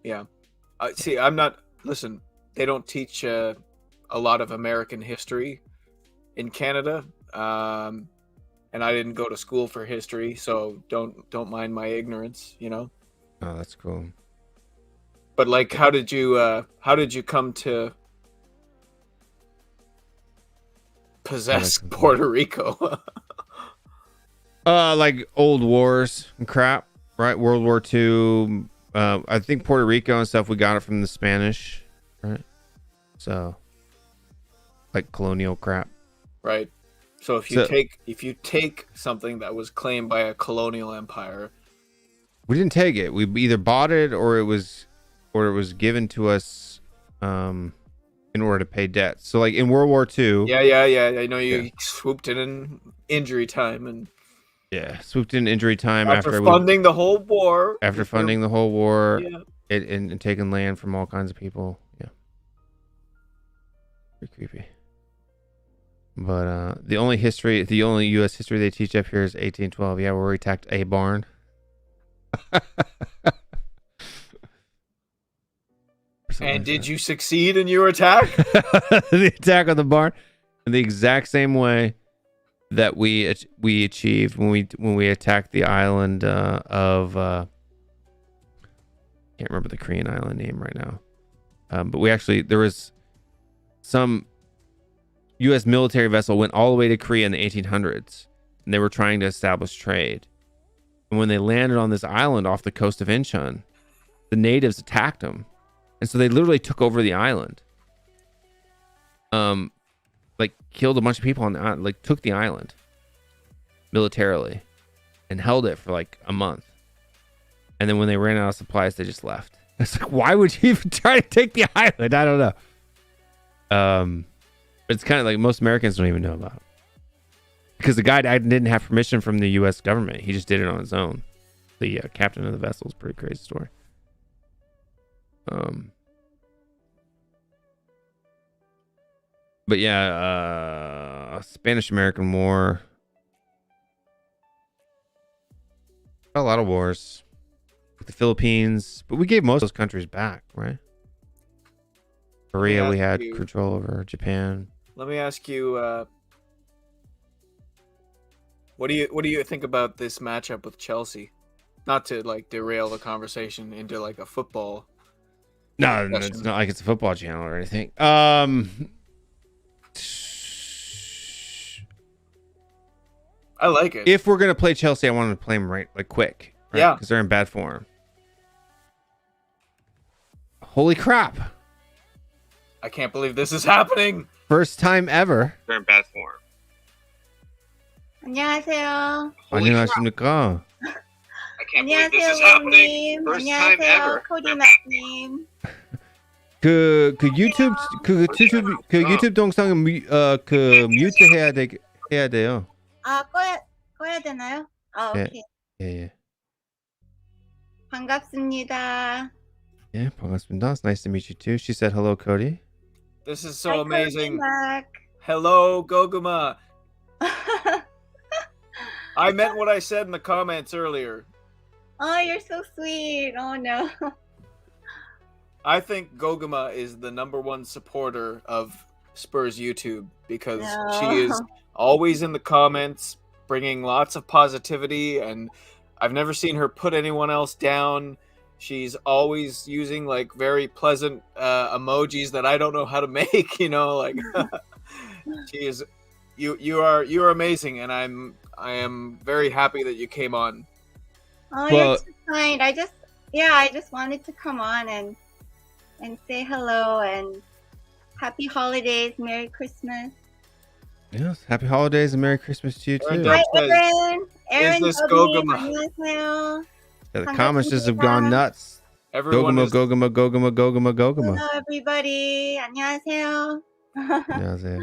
Yeah. See, listen, they don't teach a lot of American history in Canada. And I didn't go to school for history, so don't mind my ignorance, you know? Oh, that's cool. But like, how did you come to possess Puerto Rico? Like old wars and crap, right? World War II. I think Puerto Rico and stuff, we got it from the Spanish, right? So, like colonial crap, right? So if you take something that was claimed by a colonial empire, we didn't take it. We either bought it or it was given to us, in order to pay debts. So like in World War II. Yeah. I know you swooped in injury time and. Yeah, swooped in injury time after funding the whole war. After funding the whole war, and taking land from all kinds of people. Yeah, pretty creepy. But the only U.S. history they teach up here is 1812. Yeah, where we attacked a barn. And did you succeed in your attack? The attack on the barn, in the exact same way that we achieved when we attacked the island of can't remember the Korean island name right now, but there was some U.S. military vessel went all the way to Korea in the 1800s, and they were trying to establish trade. And when they landed on this island off the coast of Incheon, the natives attacked them, and so they literally took over the island. Like killed a bunch of people on the island, like took the island militarily and held it for like a month. And then when they ran out of supplies, they just left. It's like, why would you even try to take the island? I don't know. But it's kind of like most Americans don't even know about it. Because the guy didn't have permission from the U.S. government. He just did it on his own. The captain of the vessel is a pretty crazy story. But yeah, Spanish-American War. A lot of wars. With the Philippines. But we gave most of those countries back, right? Korea, we had control over. Japan. Let me ask you, what do you think about this matchup with Chelsea? Not to like derail the conversation into like a football. No, it's not like it's a football channel or anything. I like it. If we're gonna play Chelsea, I want to play them quick. Right? Yeah, because they're in bad form. Holy crap! I can't believe this is happening. First time ever. They're in bad form. 안녕하세요. 안녕하십니까? I can't believe this is happening. First time ever. 코디나님. 그 유튜브 동상은 뮤트 해야 돼요. 아, 꺼야 되나요? 아, 오케이. 예. 반갑습니다. Yeah, 반갑습니다. It's nice to meet you too. She said hello, Cody. This is so amazing. Back. Hello, Goguma. I meant what I said in the comments earlier. Oh, you're so sweet. Oh, no. I think Goguma is the #1 supporter of Spurs YouTube because she is always in the comments, bringing lots of positivity, and I've never seen her put anyone else down. She's always using like very pleasant emojis that I don't know how to make. You know, like she is. You are amazing, and am very happy that you came on. Oh, Well- you're too kind. I just wanted to come on and say hello and happy holidays, Merry Christmas. Yes. Happy holidays and Merry Christmas to you too. And, Hi, says, Aaron. Aaron, this Bobby, Gogama? 안녕하세요. Yeah, the comments just have gone nuts. Everyone Gogama, is, Gogama, Gogama, Gogama, Gogama. Hello, everybody. 안녕하세요. 안녕하세요.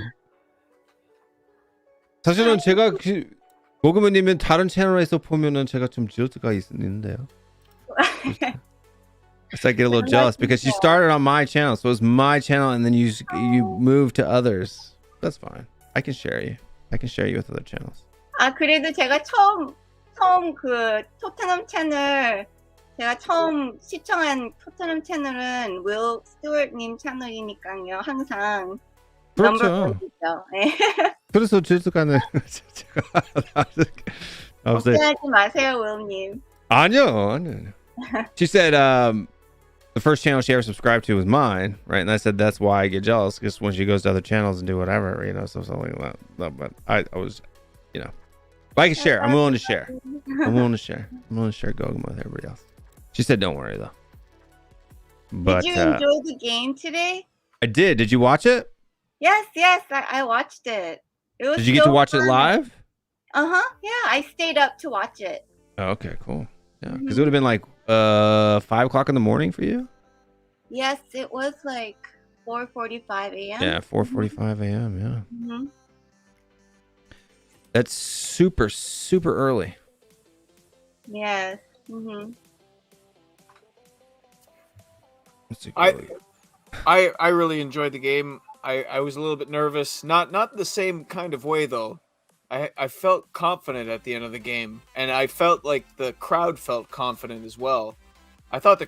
사실은 제가 고그마님은 다른 채널에서 보면은 제가 좀 질투가 있는데요. It's like I get a little jealous because you started on my channel, so it's my channel, and then you moved to others. That's fine. I can share you. I can share you with other channels. 아, 그래도 제가 처음 그 토트넘 채널 제가 처음 시청한 토트넘 채널은 윌 스튜어트님 채널이니까요. 항상 넘버 그렇죠. 원이죠. 네. 그래서 질투가는 제가 걱정하지 마세요, 윌님. 아니요. She said the first channel she ever subscribed to was mine, right? And I said that's why I get jealous, because when she goes to other channels and do whatever, you know, so something like that. But I was, you know, but I can share. I'm willing to share. I'm willing to share. I'm willing to share Gogama with everybody else. She said, "Don't worry though." But Did you enjoy the game today? I did. Did you watch it? Yes, I watched it. It was Did you get to watch it live? Uh-huh. Yeah, I stayed up to watch it. Oh, okay, cool. Yeah, because it would have been like 5:00 in the morning for you. Yes, it was like 4:45 a.m. Yeah, 4:45 a.m. Yeah, Mm-hmm. that's super early. Yes. Mm-hmm. Let's see. I really enjoyed the game. I was a little bit nervous, not the same kind of way though. I felt confident at the end of the game, and I felt like the crowd felt confident as well. I thought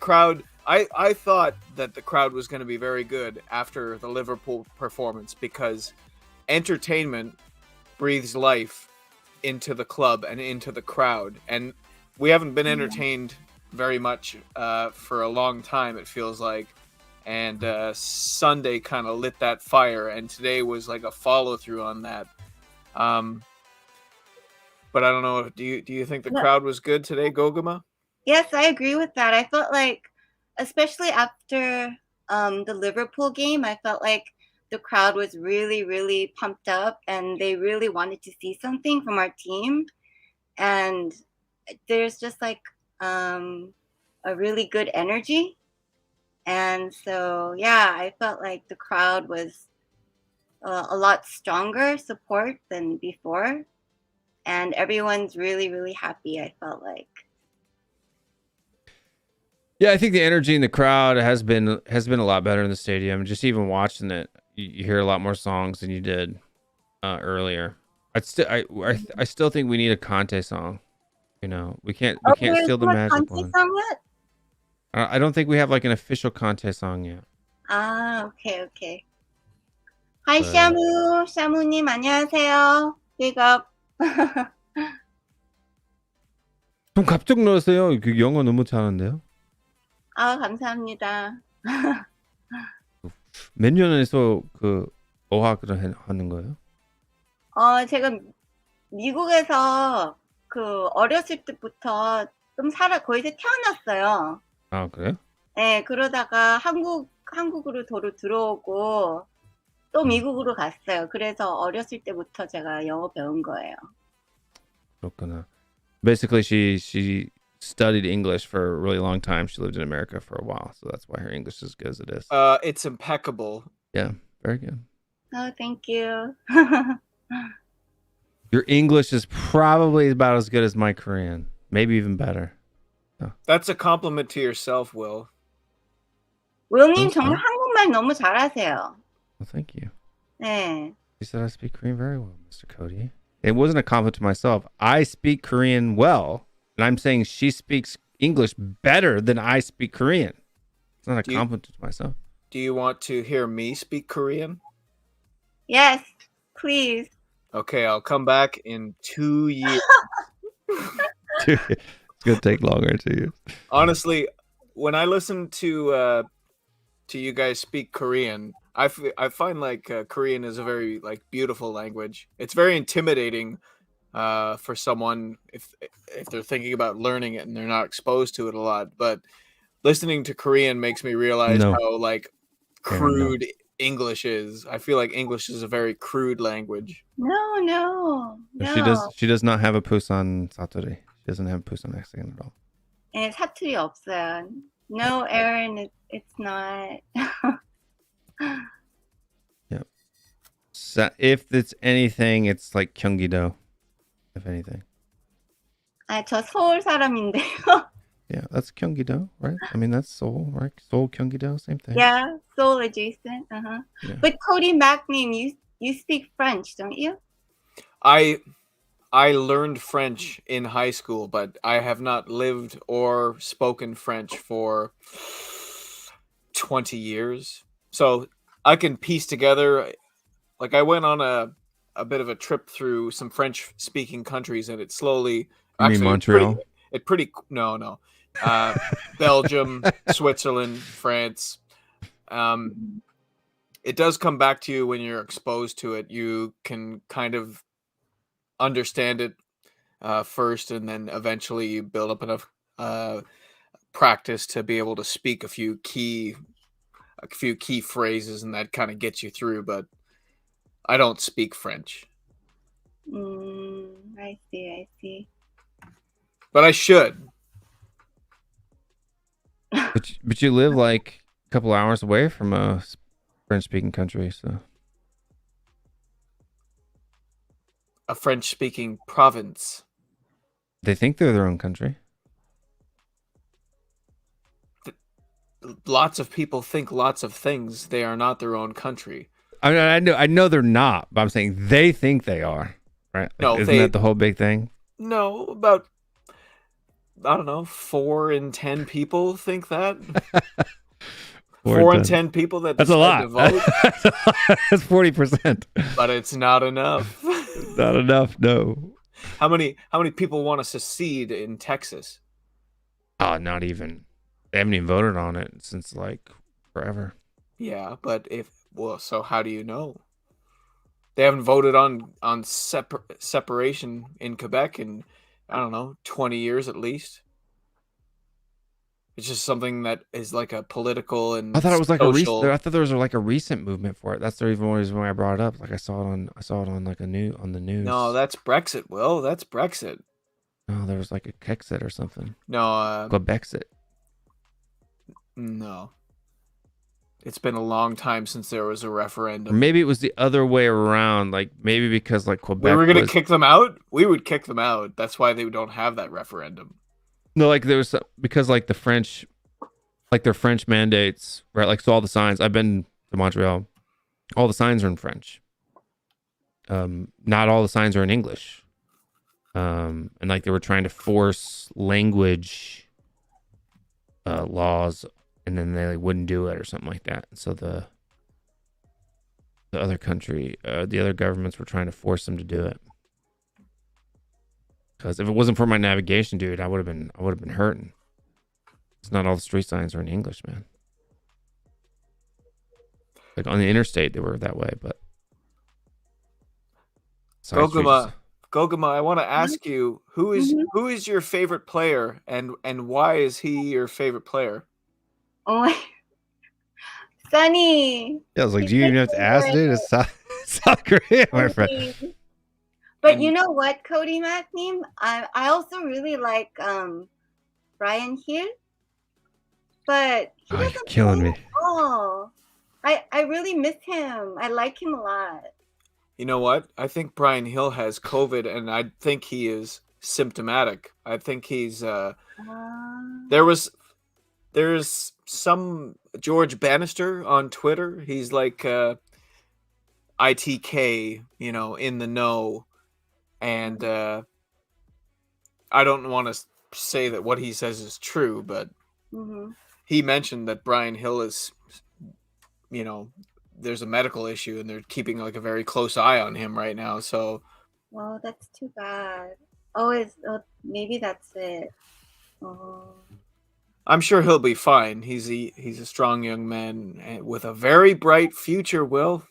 I thought that the crowd was going to be very good after the Liverpool performance, because entertainment breathes life into the club and into the crowd, and we haven't been entertained very much for a long time, it feels like. And Sunday kind of lit that fire, and today was like a follow through on that. But I don't know. Do you think the crowd was good today, Gogama? Yes, I agree with that. I felt like, especially after the Liverpool game, I felt like the crowd was really, really pumped up, and they really wanted to see something from our team. And there's just like a really good energy. And so, yeah, I felt like the crowd was a lot stronger support than before. And everyone's really, really happy, I felt like. Yeah, I think the energy in the crowd has been a lot better in the stadium. Just even watching it, you hear a lot more songs than you did earlier. I still think we need a Conte song. You know, we can't steal the magic one. Song yet? I don't think we have like an official Conte song yet. Ah, okay. Hi, But- 샤무. 샤무님, 안녕하세요. Big up. 좀 갑자기 놀랐어요. 그 영어 너무 잘하는데요. 아, 감사합니다. 몇 년에서 그 어학을 하는 거예요? 제가 미국에서 그 어렸을 때부터 좀 거기서 태어났어요. 아, 그래요? 네, 그러다가 한국으로 도로 들어오고 또 미국으로 갔어요. 그래서 어렸을 때부터 제가 영어 배운 거예요. 그렇구나. Basically, she studied English for a really long time. She lived in America for a while, so that's why her English is as good as it is. It's impeccable. Yeah, very good. Oh, thank you. Your English is probably about as good as my Korean, maybe even better. That's a compliment to yourself, Will. 윌님 그렇죠. 정말 한국말 너무 잘하세요. Well, thank you. 네. You said I speak Korean very well, Mr. Cody. It wasn't a compliment to myself. I speak Korean well, and I'm saying she speaks English better than I speak Korean. It's not a compliment to myself. Do you want to hear me speak Korean? Yes, please. Okay, I'll come back in 2 years. It's gonna take longer to you. Honestly, when I listen to you guys speak Korean, I find like Korean is a very like beautiful language. It's very intimidating for someone if they're thinking about learning it and they're not exposed to it a lot. But listening to Korean makes me realize No. how like Aaron, no. crude English is. I feel like English is a very crude language. No. She does not have a Busan Satori. She doesn't have a Busan accent at all. 예, 사투리 없어요. No, Aaron, it's not. Yep. So if it's anything, it's like 경기도. If anything. 아, 저 서울 사람인데요. Yeah, that's 경기도, right? I mean, that's Seoul, right? Seoul, 경기도, same thing. Yeah, Seoul adjacent. Yeah. But Cody McNeam, you speak French, don't you? I learned French in high school, but I have not lived or spoken French for 20 years. So I can piece together, like I went on a bit of a trip through some French speaking countries, and it slowly You mean Montreal? No. Belgium, Switzerland, France. It does come back to you when you're exposed to it. You can kind of understand it first, and then eventually you build up enough practice to be able to speak a few key phrases, and that kind of gets you through. But I don't speak French. I see. But I should. But you live like a couple hours away from a French-speaking country, so. A French-speaking province. They think they're their own country. Lots of people think lots of things. They are not their own country. I know they're not, but I'm saying they think they are, right? Like, No, isn't that the whole big thing? No, about, I don't know, 4 in 10 people think that. 4 in 10 people that That's a lot. decide to vote. That's 40%. But it's not enough. Not enough, no. How many people want to secede in Texas? Oh, not even. They haven't even voted on it since like forever. Yeah, but so how do you know? They haven't voted on separation in Quebec in, I don't know, 20 years at least. It's just something that is like a political and I thought it was like social... I thought there was like a recent movement for it. That's the reason why I brought it up. Like I saw it on like on the news. No, that's Brexit, Will. That's Brexit. No, there was like a Kexit or something. No, Quebexit. No. It's been a long time since there was a referendum. Or maybe it was the other way around. Like maybe because like Quebec. We were gonna kick them out. We would kick them out. That's why they don't have that referendum. No, like there was because like the French, like their French mandates, right? Like so all the signs. I've been to Montreal. All the signs are in French. Not all the signs are in English. And like they were trying to force language laws, and then they wouldn't do it or something like that. So the other country, the other governments were trying to force them to do it. Because if it wasn't for my navigation, dude, I would have been hurting. It's not all the street signs are in English, man. Like on the interstate, they were that way, but Goguma, I want to ask you who is your favorite player, and why is he your favorite player? Oh, Sunny. Yeah, I was like, do you even have to ask, dude? It's South Korea, my friend. But you know what, Cody McNeam? I also really like Brian Hill, but he you're doesn't killing play me. at all. I really miss him. I like him a lot. You know what? I think Brian Hill has COVID, and I think he is symptomatic. I think he's there's some George Bannister on Twitter. He's like ITK, in the know. And I don't want to say that what he says is true, but he mentioned that Brian Hill is, there's a medical issue, and they're keeping like a very close eye on him right now. So, well, that's too bad. Maybe that's it. Oh. I'm sure he'll be fine. He's a strong young man with a very bright future, Will.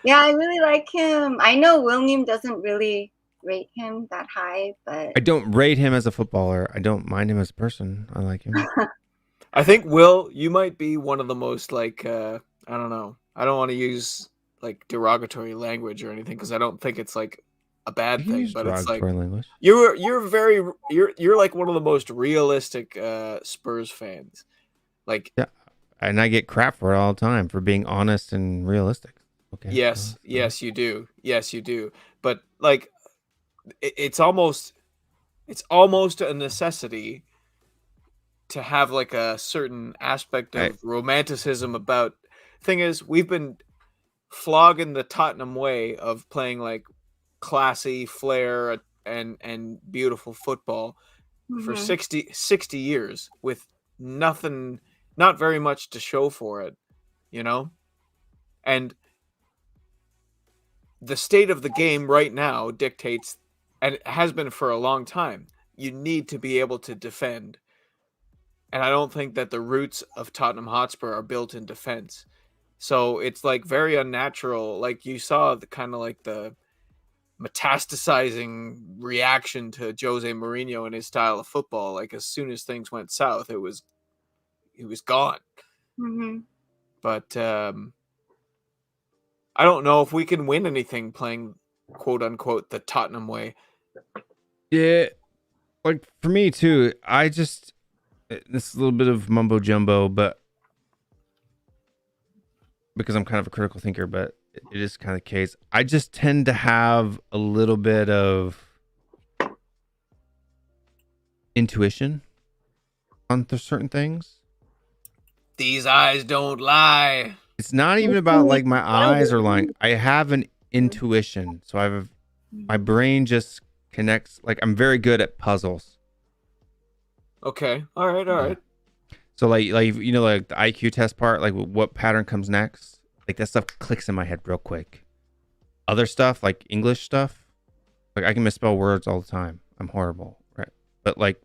Yeah, I really like him. I know William doesn't really rate him that high, but I don't rate him as a footballer. I don't mind him as a person. I like him. I think, Will, you might be one of the most like I don't know. I don't want to use like derogatory language or anything because I don't think it's like a bad You can thing, use but it's like derogatory language. you're like one of the most realistic Spurs fans. Like Yeah, and I get crap for it all the time for being honest and realistic. Okay. yes, yes you do. Yes, you do. But like it's almost a necessity to have like a certain aspect of romanticism about. Thing is, we've been flogging the Tottenham way of playing like classy flair and beautiful football for Mhm. 60 years with nothing, not very much to show for it, you know? And the state of the game right now dictates, and it has been for a long time, you need to be able to defend. And I don't think that the roots of Tottenham Hotspur are built in defense. So it's like very unnatural. Like you saw the kind of like the metastasizing reaction to Jose Mourinho and his style of football. Like as soon as things went south, he was gone. Mhm. But I don't know if we can win anything playing quote unquote the Tottenham way. Yeah, like for me too. I just this is a little bit of mumbo jumbo, but because I'm kind of a critical thinker, but it is kind of the case. I just tend to have a little bit of intuition on certain things. These eyes don't lie. It's not even about like my eyes are lying. I have an intuition, so I have my brain just connects. Like I'm very good at puzzles. Okay. All right. So like you know, like the IQ test part, like what pattern comes next, like that stuff clicks in my head real quick. Other stuff like English stuff, like I can misspell words all the time. I'm horrible, right? But like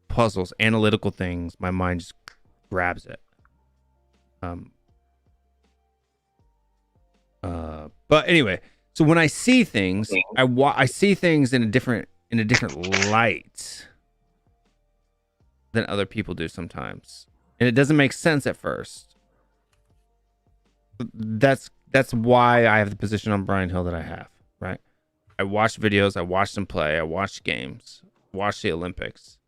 puzzles, analytical things, my mind just grabs it. But anyway, so when I see things, I see things in a different light than other people do sometimes, and it doesn't make sense at first. That's why I have the position on Brian Hill that I have, right? I watch videos, I watch them play, I watch games, watch the Olympics,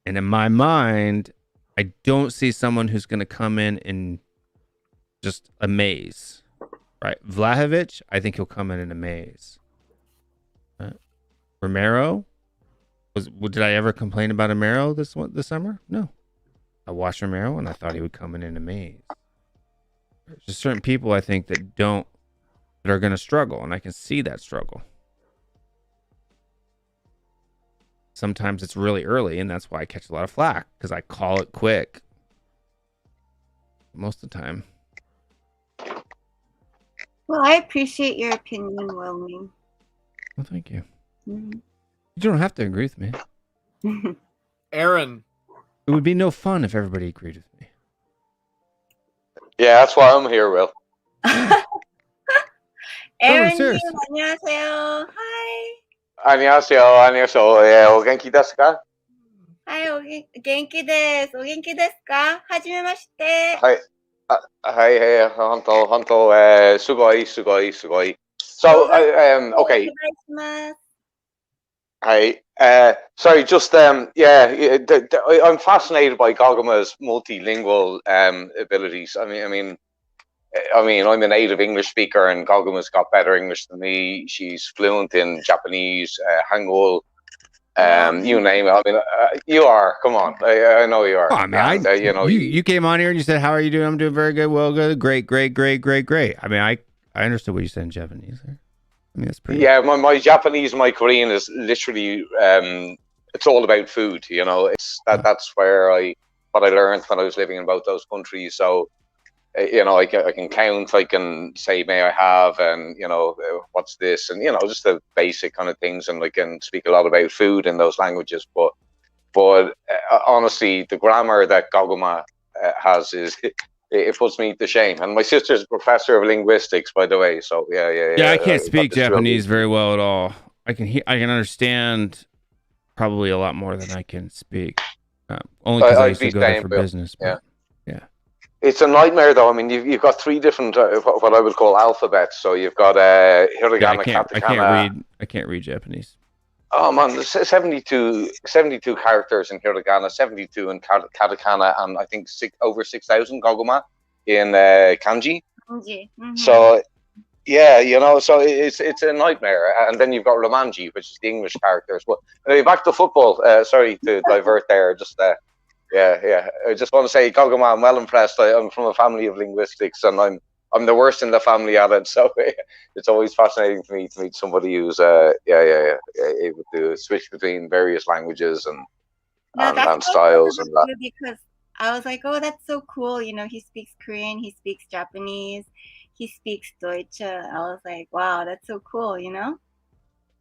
and in my mind, I don't see someone who's going to come in and just amaze, right? Vlahovic, I think he'll come in and amaze. Right? Romero, did I ever complain about Romero this summer? No. I watched Romero and I thought he would come in and amaze. There's just certain people I think that are going to struggle, and I can see that struggle. Sometimes it's really early, and that's why I catch a lot of flack, because I call it quick. Most of the time. Well, I appreciate your opinion, Wilming. Well, thank you. Mhm. You don't have to agree with me. Aaron. It would be no fun if everybody agreed with me. Yeah, that's why I'm here, Will. Aaron, serious. 안녕하세요. Hi. 안녕하세요. 예,お元気ですか? Hi, 元気です. お元気ですか? はじめまして. はい本当すごい So okay. お願いします. Hi. Sorry, just I'm fascinated by Goguma's multilingual abilities. I mean, I'm a native English speaker, and Goguma's got better English than me. She's fluent in Japanese, Hangul, you name it. I mean, you are. Come on, I know you are. Oh, I mean, you came on here and you said, "How are you doing?" I'm doing very good. Well, good, great. I mean, I understood what you said in Japanese there. I mean, that's pretty. Yeah, my Japanese, my Korean is literally it's all about food. You know, that's where what I learned when I was living in both those countries. So. I can count, I can say, may I have, and, what's this? And, just the basic kind of things. And I can speak a lot about food in those languages. But honestly, the grammar that Goguma has is it puts me to shame. And my sister's a professor of linguistics, by the way. So Yeah, I can't speak Japanese very well at all. I can understand probably a lot more than I can speak. Only because I used to go there for business. But, yeah. It's a nightmare, though. I mean, you've got three different what I would call alphabets. So you've got hiragana, katakana. I can't read Japanese. Oh man, there's 72 characters in hiragana, 72 in katakana, and I think over 6,000 goguma in kanji. Mm-hmm. So yeah, so it's a nightmare. And then you've got romanji, which is the English characters. But anyway, back to football. Sorry to divert there. Just yeah. I just want to say, goguma, I'm well impressed. I'm from a family of linguistics, and I'm the worst in the family at it, so it's always fascinating to me to meet somebody who's able to switch between various languages and styles and that. Because I was like, oh, that's so cool. He speaks Korean, he speaks Japanese, he speaks Deutsch. I was like, wow, that's so cool.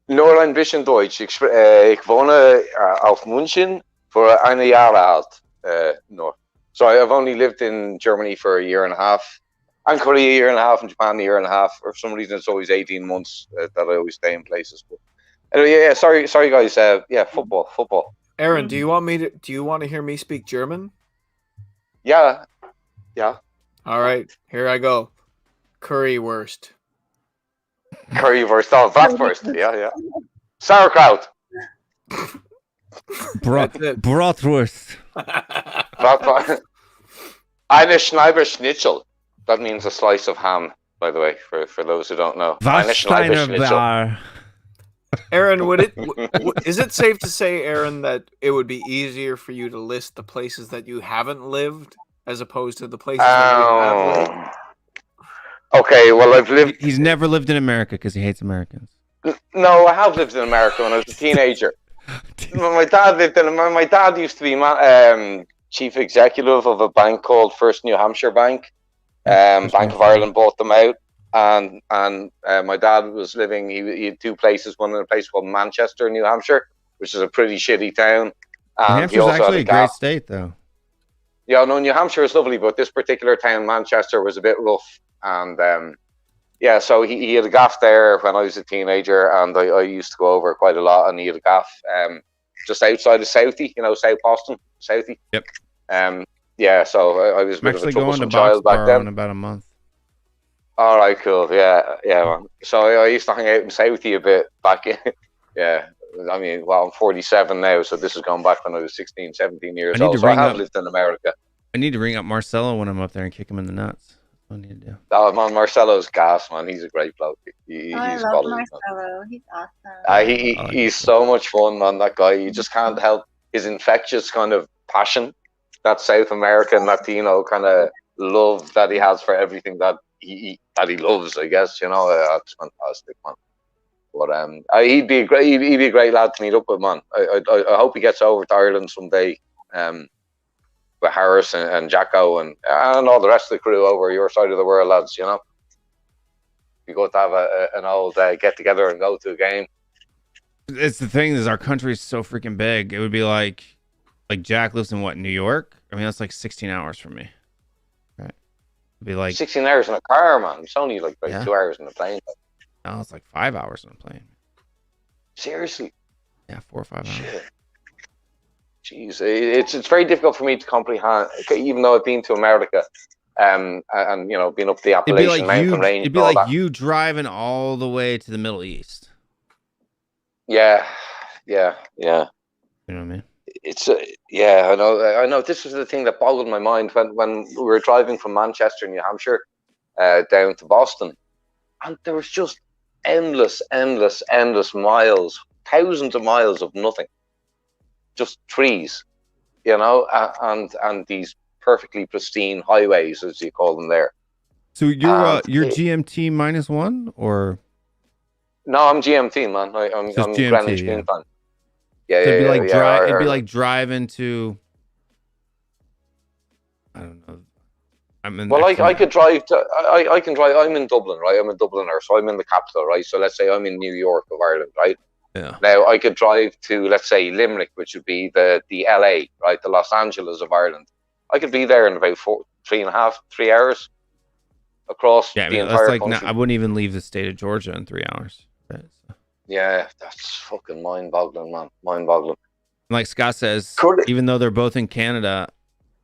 Nur ein bisschen Deutsch. Ich wohne auf München für eine Jahre alt. Nur. So I've only lived in Germany for a year and a half. And Korea a year and a half, and Japan a year and a half. For some reason, it's always 18 months that I always stay in places. But anyway, sorry, guys. Football. Aaron, do you want to hear me speak German? Yeah. All right, here I go. Currywurst. Currywurst. Oh, Bratwurst. Yeah. Sauerkraut. Bratwurst. Eine Schneider Schnitzel. That means a slice of ham, by the way, for those who don't know. Aaron, is it safe to say, Aaron, that it would be easier for you to list the places that you haven't lived as opposed to the places that you have lived? Okay, well, I've lived... He's never lived in America because he hates Americans. No, I have lived in America when I was a teenager. My dad used to be chief executive of a bank called First New Hampshire Bank. Bank of Ireland bought them out, and my dad was living. He had two places. One in a place called Manchester, New Hampshire, which is a pretty shitty town. New Hampshire's actually a great state, though. Yeah, no, New Hampshire is lovely, but this particular town, Manchester, was a bit rough. And so he had a gaff there when I was a teenager, and I used to go over quite a lot. And he had a gaff just outside of Southie, South Boston, Southie. Yep. Yeah, so I was a bit of a troublesome child back then. In about a month. All right, cool. Yeah, man. So I used to hang out in Southie a bit back in. Yeah, I mean, well, I'm 47 now, so this is going back when I was 16, 17 years old. So I have lived in America. I need to ring up Marcelo when I'm up there and kick him in the nuts. That's what I need to do. Oh, man, Marcelo's gas, man. He's a great bloke. I love Marcelo. He's awesome. He's so much fun, man, that guy. You just can't help his infectious kind of passion. That South American Latino kind of love that he has for everything that he loves, I guess. It's fantastic, man. But he'd be a great lad to meet up with, man. I hope he gets over to Ireland someday. With Harris and Jacko and all the rest of the crew over your side of the world, lads. Be good to have an old get together and go to a game. It's the thing is our country is so freaking big. It would be like Jack lives in New York? I mean, that's like 16 hours from me. Right. It'd be like 16 hours in a car, man. It's only like 2 hours in a plane. No, it's like 5 hours in a plane. Seriously? Yeah, 4 or 5 hours. Shit. Jeez, it's very difficult for me to comprehend, even though I've been to America, and been up the Appalachian mountain range. It'd be like you driving all the way to the Middle East. Yeah. You know what I mean? It's I know. This was the thing that boggled my mind when we were driving from Manchester, New Hampshire, down to Boston, and there was just endless miles, thousands of miles of nothing, just trees, and these perfectly pristine highways, as you call them there. So you're GMT -1 or? No, I'm GMT, man. I'm GMT, Greenwich Mean Time. Yeah, so it'd be like driving to. I don't know. I could drive to. I can drive. I'm in Dublin, right? I'm a Dubliner, so I'm in the capital, right? So let's say I'm in New York of Ireland, right? Yeah. Now I could drive to, let's say, Limerick, which would be the LA, right? The Los Angeles of Ireland. I could be there in about 3 hours across Yeah, I the mean, entire that's like country. I wouldn't even leave the state of Georgia in 3 hours. Right, so. Yeah, that's fucking mind-boggling, man. Mind-boggling. Like Scott says, Could it- even though they're both in Canada,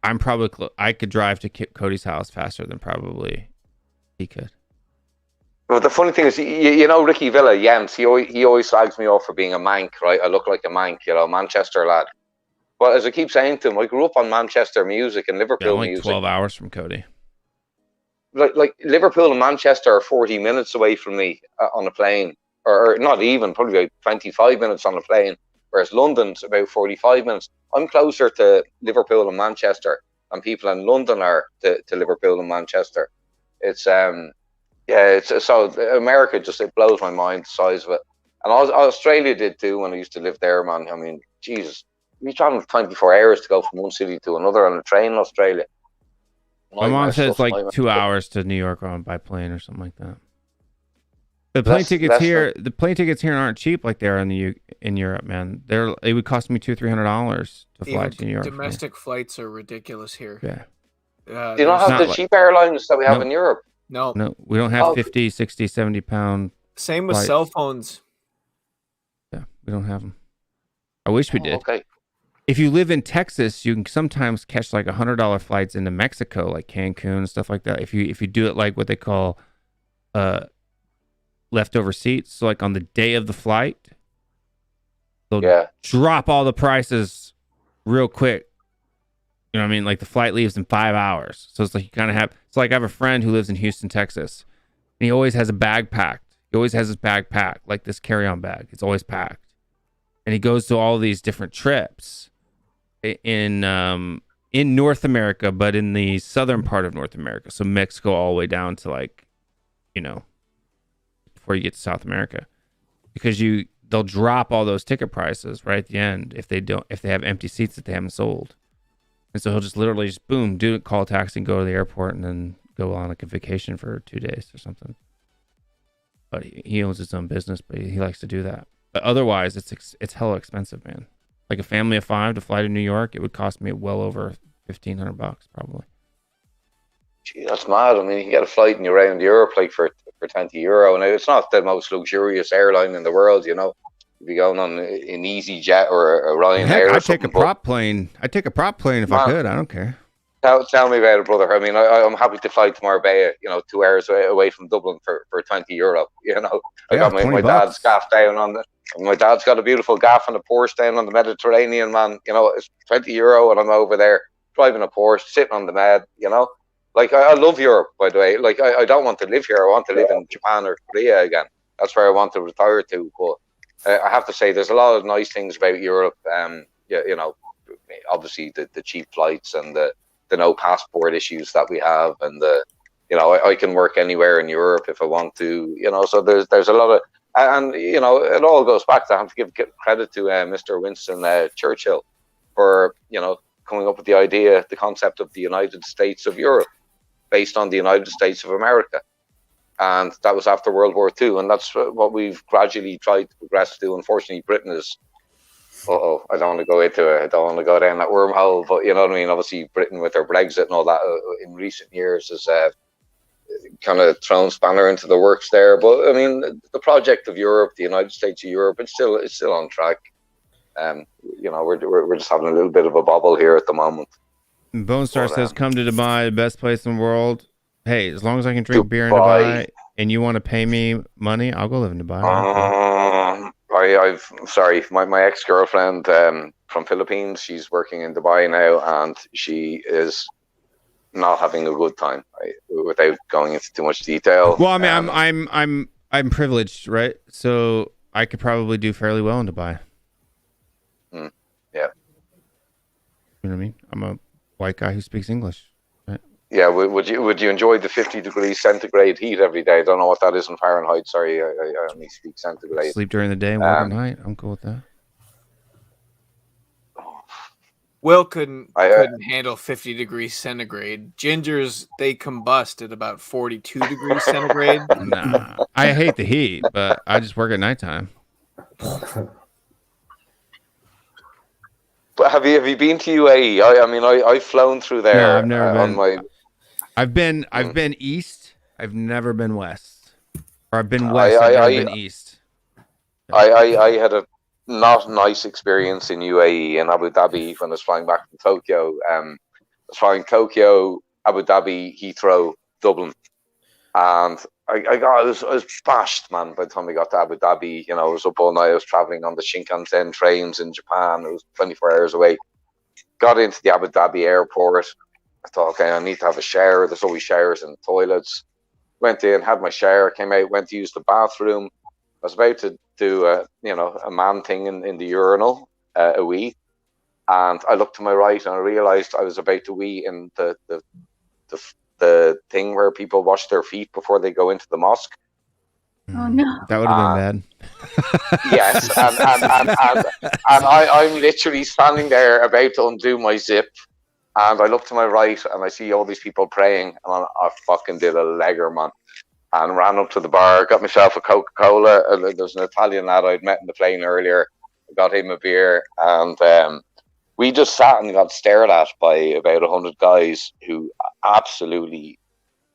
I'm probably I could drive to Cody's house faster than probably he could. But the funny thing is, you know, Ricky Villa, Jens, he always slags me off for being a mank, right? I look like a mank, you know, Manchester lad. But as I keep saying to him, I grew up on Manchester music and Yeah, Liverpool I'm like music. 12 hours from Cody. Like Liverpool and Manchester are 40 minutes away from me on a plane, or not even, probably about 25 minutes on a plane, whereas London's about 45 minutes. I'm closer to Liverpool and Manchester than people in London are to Liverpool and Manchester. It's it's so America just, it blows my mind, the size of it. And Australia did too when I used to live there, man. I mean, Jesus, you're traveling 24 hours to go from one city to another on a train in Australia. My mom said it's like Nightmare 2 stuff. hours to New York on by plane or something like that. The plane Less tickets here aren't cheap like they are in Europe, man. It would cost me $200-$300 to fly Even to New York. domestic flights are ridiculous here. Yeah. Do you not have not the like- cheap airlines that we have No. in Europe? No. No, we don't have Oh. 50, 60, 70 pound. Same with Flights. cell phones. Yeah, we don't have them. I wish we did. Okay. If you live in Texas, you can sometimes catch like $100 flights into Mexico, like Cancun and stuff like that. If you do it like what they call leftover seats, so like on the day of the flight, they'll drop all the prices real quick. You know what I mean? Like the flight leaves in 5 hours, so it's like you kind of have. It's like I have a friend who lives in Houston, Texas, and he always has a bag packed. He always has his bag packed, like this carry-on bag. It's always packed, and he goes to all these different trips in North America, but in the southern part of North America, so Mexico all the way down to like, you know, before you get to South America, because they'll drop all those ticket prices right at the end if they have empty seats that they haven't sold, and so he'll just literally just boom, call a taxi and go to the airport and then go on like a vacation for 2 days or something. But he owns his own business, but he likes to do that. But otherwise, it's hella expensive, man. Like a family of 5 to fly to New York, it would cost me well over $1,500 probably. Gee, that's mad. I mean, you can get a flight and you're around Europe like for €20. Now, it's not the most luxurious airline in the world, you know. You'd be going on an EasyJet or a Ryanair. Heck, or I'd take something, a prop plane. I'd take a prop plane if I could. I don't care. Tell me about it, brother. I mean, I'm happy to fly to Marbella, you know, 2 hours away from Dublin for €20. You know, I got my dad's gaff down on my dad's got a beautiful gaff and a Porsche down on the Mediterranean, man. You know, it's €20 and I'm over there driving a Porsche, sitting on the med, you know. Like, I love Europe, by the way. Like, I don't want to live here. I want to live in Japan or Korea again. That's where I want to retire to. But I have to say, there's a lot of nice things about Europe. You know, obviously the cheap flights and the no passport issues that we have, and you know, I can work anywhere in Europe if I want to. You know, so there's a lot of, and you know, it all goes back to, I have to give credit to Mr. Winston Churchill for, you know, coming up with the concept of the United States of Europe, based on the United States of America. And that was after World War II. And that's what we've gradually tried to progress to. Unfortunately, Britain is, I don't want to go into it. I don't want to go down that wormhole. But, you know what I mean? Obviously, Britain with their Brexit and all that in recent years has kind of thrown spanner into the works there. But, I mean, the project of Europe, the United States of Europe, it's still on track. You know, we're just having a little bit of a bobble here at the moment. Bone Star says, come to Dubai, the best place in the world. Hey, as long as I can drink beer in Dubai and you want to pay me money, I'll go live in Dubai. I'm sorry, my ex-girlfriend from Philippines, she's working in Dubai now, and she is not having a good time, right? Without going into too much detail. Well, I mean, I'm privileged, right? So I could probably do fairly well in Dubai. Yeah. You know what I mean? I'm a white guy who speaks English. Right? Yeah, would you enjoy the 50 degrees centigrade heat every day? I don't know what that is in Fahrenheit. Sorry, I only speak centigrade. Sleep during the day and work at night. I'm cool with that. Will couldn't handle 50 degrees centigrade. Gingers, they combust at about 42 degrees centigrade. Nah, I hate the heat, but I just work at nighttime. But have you been to UAE? I mean, I've flown through there. No, I've never been. I've been east. I've never been west. Or I've been west. I've never been east. I had a not nice experience in UAE and Abu Dhabi when I was flying back from Tokyo. I was flying Tokyo, Abu Dhabi, Heathrow, Dublin, and I was bashed, man. By the time I got to Abu Dhabi, I was up all night. I was traveling on the Shinkansen trains in Japan. It was 24 hours away. Got into the Abu Dhabi airport. I thought, okay, I need to have a shower. There's always showers in the toilets. Went in, had my shower, came out, went to use the bathroom. I was about to do a man thing in the urinal, a wee, and I looked to my right and I realized I was about to wee in the thing where people wash their feet before they go into the mosque. Oh no. That would have been bad. Yes, and I'm literally standing there about to undo my zip, and I look to my right and I see all these people praying, and I fucking did a legger, man, and ran up to the bar, got myself a Coca-Cola. There's an Italian lad I'd met in the plane earlier. I got him a beer, and we just sat and got stared at by about 100 guys who absolutely,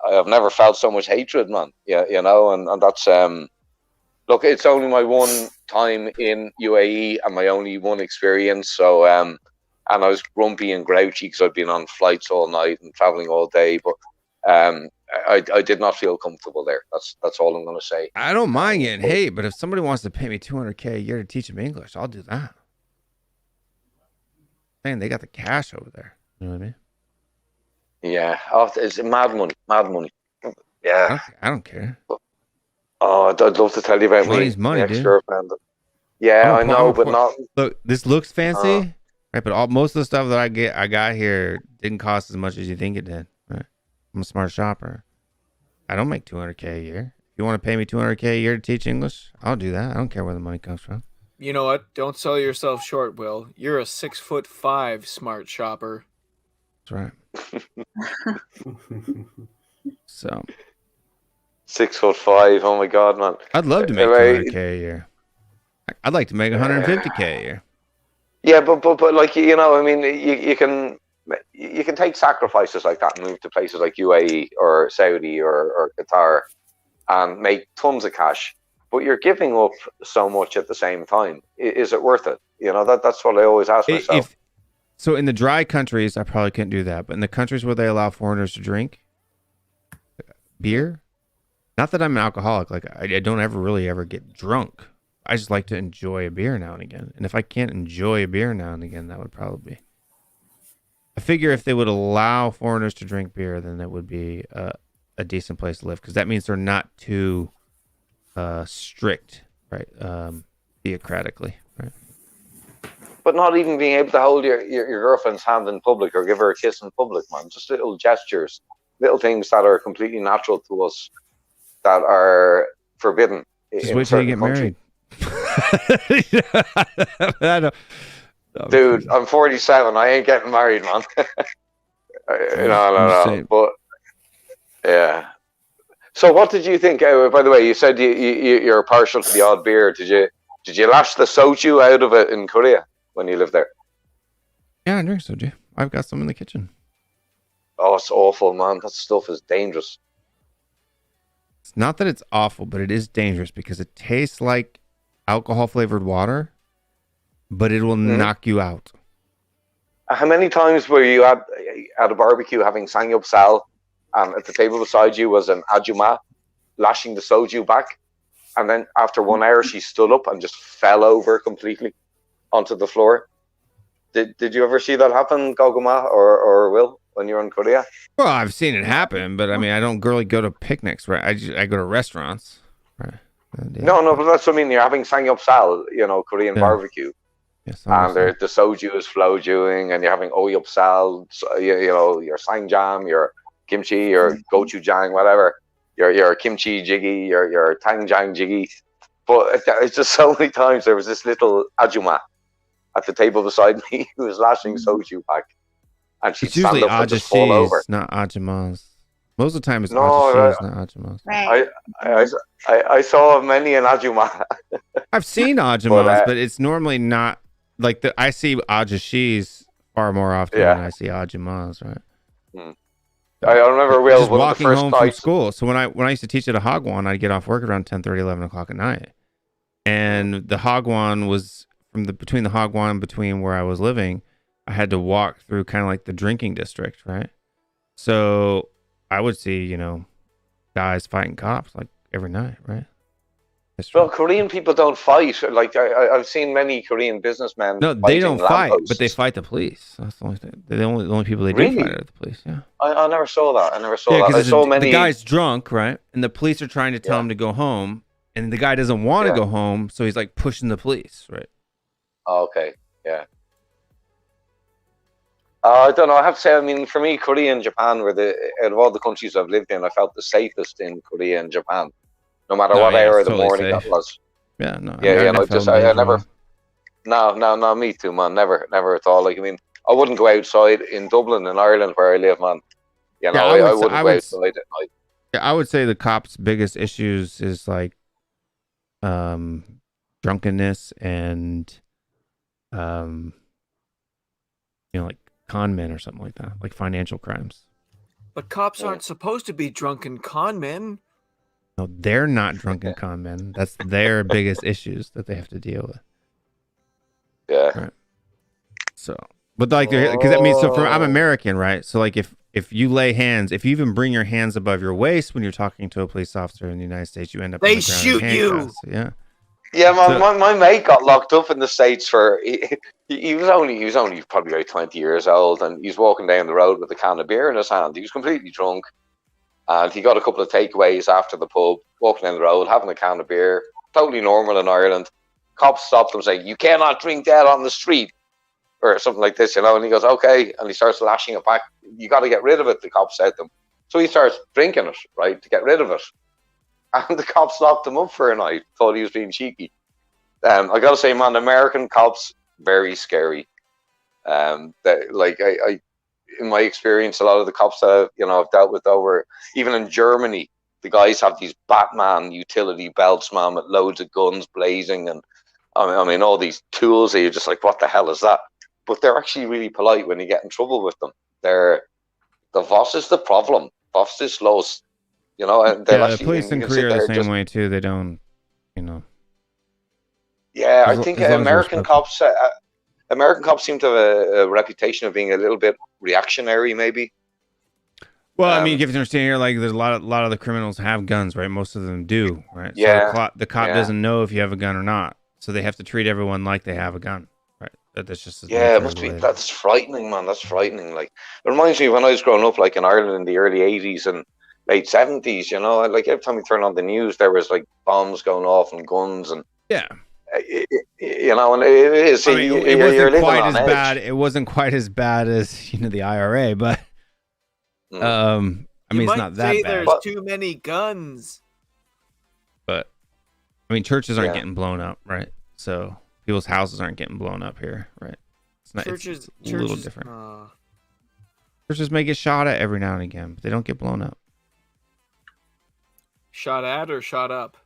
I've never felt so much hatred, man. Yeah, and that's look, it's only my one time in UAE and my only one experience. So and I was grumpy and grouchy because I'd been on flights all night and traveling all day, but I did not feel comfortable there. That's all I'm going to say. I don't mind getting hate, but if somebody wants to pay me $200K a year to teach them English, I'll do that. Man, they got the cash over there. You know what I mean? Yeah. Oh, it's mad money. Yeah. I don't care. Oh, I'd love to tell you about Money's my money, dude. ex-girlfriend. Yeah, I know, but not. Look, this looks fancy, right? But most of the stuff that I got here didn't cost as much as you think it did. Right? I'm a smart shopper. I don't make $200K a year. If you want to pay me $200K a year to teach English, I'll do that. I don't care where the money comes from. You know what? Don't sell yourself short, Will. You're a 6'5" smart shopper. That's right. So 6'5". Oh my God, man! I'd love to make $200K a year. I'd like to make $150K a year. Yeah, but like I mean, you can take sacrifices like that and move to places like UAE or Saudi or Qatar and make tons of cash. But you're giving up so much at the same time. Is it worth it? That's what I always ask myself. So in the dry countries, I probably couldn't do that. But in the countries where they allow foreigners to drink beer, not that I'm an alcoholic. Like I don't ever get drunk. I just like to enjoy a beer now and again. And if I can't enjoy a beer now and again, that would probably be. I figure if they would allow foreigners to drink beer, then that would be a decent place to live, because that means they're not too strict, right? Theocratically, right? But not even being able to hold your girlfriend's hand in public or give her a kiss in public, man. Just little gestures, little things that are completely natural to us that are forbidden. Just wait till you get married. Dude, I'm 47. I ain't getting married, man. No. But yeah. So, what did you think? By the way, you said you're partial to the odd beer. Did you lash the soju out of it in Korea when you lived there? Yeah, I drink soju. I've got some in the kitchen. Oh, it's awful, man. That stuff is dangerous. It's not that it's awful, but it is dangerous because it tastes like alcohol flavored water, but it will knock you out. How many times were you at a barbecue having samgyeopsal, and at the table beside you was an ajumma lashing the soju back, and then after 1 hour she stood up and just fell over completely onto the floor? Did you ever see that happen, Goguma or Will, when you were in Korea? Well, I've seen it happen, but I mean, I don't really go to picnics, right? I go to restaurants, right? Yeah. No, but that's what I mean. You're having samgyeopsal, Korean barbecue. Yes, and the soju is flojuing, and you're having oyopsal, your sangjam, your kimchi, your gochujang, whatever, your kimchi jiggy, your tangjang jiggy. But it's just so many times there was this little ajumma at the table beside me who was lashing soju back, and she'd stand up and just fall over. Not ajumas. Most of the time it's ajishis, not ajumas. Right. I saw many an ajuma. I've seen ajumas, but it's normally not like I see ajishis far more often than I see ajumas, right? I remember Will Just one of the walking first home from nights. school. So when I used to teach at a Hagwon, I'd get off work around 10:30, 11 o'clock at night. And the Hagwon was between the Hagwon between where I was living, I had to walk through kind of like the drinking district, right? So I would see, you know, guys fighting cops like every night, right? Well, Korean people don't fight. Like I've seen many Korean businessmen. No, they don't fight, lampposts. but they fight the police. That's the only thing. They're the only people they Really? do fight are the police. Yeah. I never saw that. I never saw Yeah, that. I because saw many. the guy's drunk, right? And the police are trying to tell him to go home, and the guy doesn't want to go home, so he's like pushing the police, right? Oh, okay, yeah. I don't know. I have to say, I mean, for me, Korea and Japan were out of all the countries I've lived in, I felt the safest in Korea and Japan, no matter what hour of the morning that was. Yeah, no. Yeah, no, I never. No, me too, man. Never at all. Like, I mean, I wouldn't go outside in Dublin, in Ireland, where I live, man. You know, I wouldn't go outside at night. Yeah, I would say the cops' biggest issues is like, drunkenness and, you know, like con men or something like that, like financial crimes. But cops aren't supposed to be drunken con men. No, they're not drunken con men. That's their biggest issues that they have to deal with. Yeah. Right. So, but like, because I mean, I'm American, right? So like, if you lay hands, if you even bring your hands above your waist when you're talking to a police officer in the United States, you end up. They shoot you. Yeah. Yeah, my mate got locked up in the States for he was only probably like 20 years old, and he's walking down the road with a can of beer in his hand. He was completely drunk, and he got a couple of takeaways after the pub, walking down the road, having a can of beer, totally normal in Ireland. Cops stopped him saying, "You cannot drink that on the street," or something like this, you know. And he goes, "Okay," and he starts lashing it back. "You got to get rid of it," the cops said to him. So he starts drinking it, right, to get rid of it. And the cops locked him up for a night. Thought he was being cheeky. I gotta say, man, American cops, very scary. I in my experience, a lot of the cops that I've dealt with over, even in Germany, the guys have these Batman utility belts, man, with loads of guns blazing, and I mean all these tools. That you're just like, what the hell is that? But they're actually really polite when you get in trouble with them. The boss is the problem. Boss is los. You know, and the police in Korea are the same way too. They don't, Yeah, I think American cops seem to have a reputation of being a little bit reactionary, maybe. Well, I mean, you have to understand here, like, there's a lot of the criminals have guns, right? Most of them do, right? Yeah. So the cop doesn't know if you have a gun or not, so they have to treat everyone like they have a gun, right? That's just it must be. That's frightening, man. That's frightening. Like, it reminds me when I was growing up, like in Ireland in the early '80s and late '70s. You know, like every time you turn on the news, there was like bombs going off and guns and and it is. I mean, it wasn't quite as bad. It wasn't quite as bad as the IRA, but I mean, it's not that bad. There's too many guns. But I mean, churches aren't getting blown up, right? So people's houses aren't getting blown up here, right? It's not. Churches, it's a little different. Churches may get shot at every now and again, but they don't get blown up. Shot at or shot up?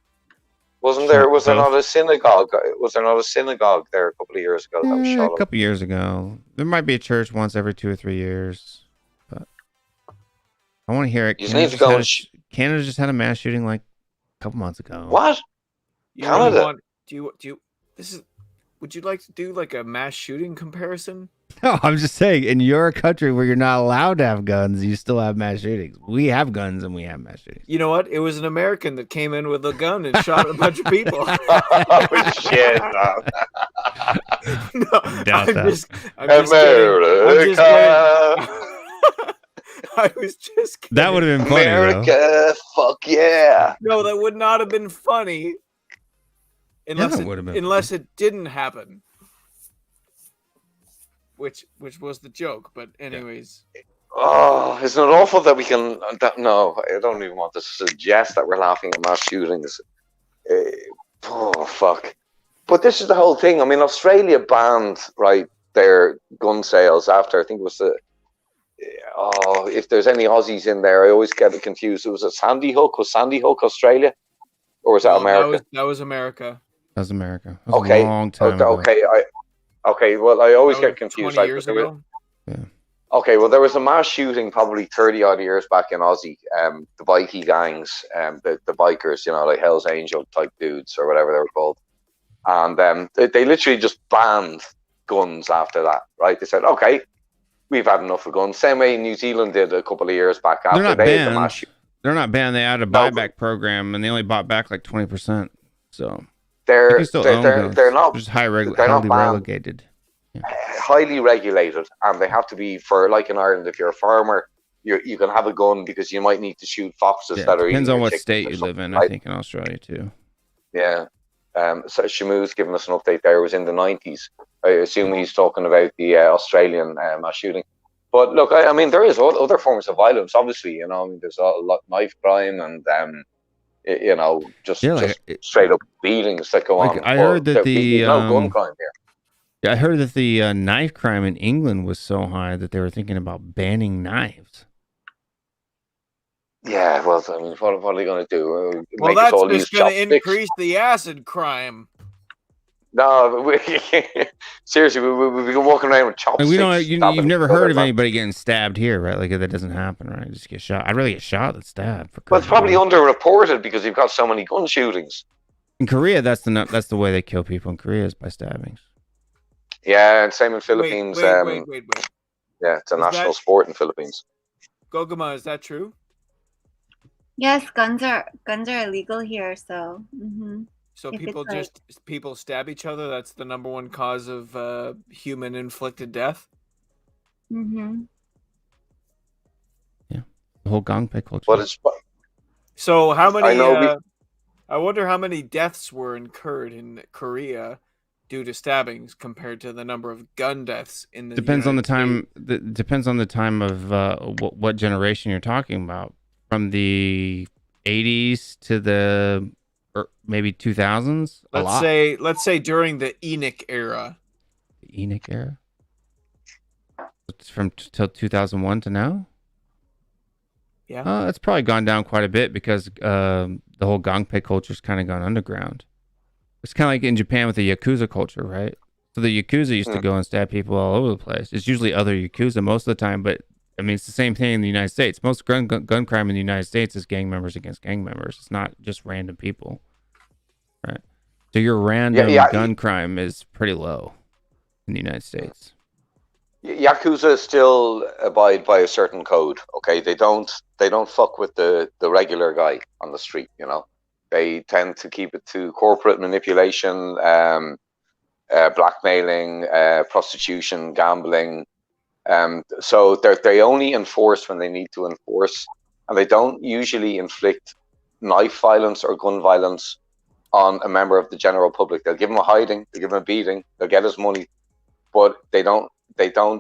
Was there not a synagogue? Was there not a synagogue there a couple of years ago that was shot up? A couple of years ago. There might be a church once every 2 or 3 years, but I want to hear it. Canada just had a mass shooting like a couple months ago. What? Canada? Would you like to do like a mass shooting comparison? No, I'm just saying, in your country where you're not allowed to have guns, you still have mass shootings. We have guns and we have mass shootings. You know what? It was an American that came in with a gun and shot a bunch of people. Oh, shit. No, I'm just America. I was just kidding. That would have been funny, America, though. fuck yeah. No, that would not have been funny. Unless it didn't happen. Which was the joke, but anyways. Oh, isn't it awful that we can... No, I don't even want to suggest that we're laughing at mass shootings. Oh, fuck. But this is the whole thing. I mean, Australia banned, right, their gun sales after, I think it was if there's any Aussies in there, I always get it confused. It was Sandy Hook. Was Sandy Hook Australia? Or was that America? That was America. That was America. That was a long time ago. Okay, well, I always get confused. 20 years ago? Yeah. Okay, well, there was a mass shooting probably 30 odd years back in Aussie. The bikey gangs, the bikers, like Hell's Angel type dudes or whatever they were called. And they literally just banned guns after that, right? They said, okay, we've had enough of guns. Same way New Zealand did a couple of years back after They're not they had the banned. mass shooting. They're not banned. They had a No, buyback program, and they only bought back like 20%. So you They're can still own guns. they're not just they're not highly banned. relegated. Highly regulated, and they have to be for, like in Ireland, if you're a farmer, you can have a gun because you might need to shoot foxes Yeah, that are depends eating on your what chickens state or you live something, in. I right? think in Australia too. Yeah. So Shamu's giving us an update there. It was in the 90s. I assume he's talking about the Australian mass shooting. But look, I mean, there is other forms of violence, obviously. I mean, there's a lot of knife crime and, just straight up beatings that go on. I heard that there's no gun crime here. Yeah, I heard that the knife crime in England was so high that they were thinking about banning knives. Yeah, well, I mean, what are they going to do? Well, Make us that's all just use going to chopsticks? increase the acid crime. No, seriously, we've been walking around with chopsticks. You've never heard of anybody getting stabbed here, right? Like that doesn't happen, right? Just get shot. I'd rather get shot than stabbed. Well, it's probably underreported because you've got so many gun shootings. In Korea, that's the way they kill people in Korea is by stabbings. Yeah, and same in Philippines. Wait. Yeah, it's a national sport in Philippines. Gogama, is that true? Yes, guns are illegal here, so. So If people it's people stab each other. That's the number one cause of human inflicted death. Yeah, the whole gangpei culture. But it's So how many? I know I wonder how many deaths were incurred in Korea due to stabbings compared to the number of gun deaths in the depends on the United time. Depends on the time of what generation you're talking about. From the 80s to the maybe 2000s. Let's say during the Enoch era. The Enoch era. It's from till 2001 to now. Yeah. It's probably gone down quite a bit because the whole gangpei culture's kind of gone underground. It's kind of like in Japan with the Yakuza culture, right? So the Yakuza used to go and stab people all over the place. It's usually other Yakuza most of the time, but I mean, it's the same thing in the United States. Most gun crime in the United States is gang members against gang members. It's not just random people, right? So your random gun crime is pretty low in the United States. Yakuza still abide by a certain code. Okay, they don't fuck with the regular guy on the street. They tend to keep it to corporate manipulation, blackmailing, prostitution, gambling. So they only enforce when they need to enforce, and they don't usually inflict knife violence or gun violence on a member of the general public. They'll give him a hiding, they'll give him a beating, they'll get his money, but they don't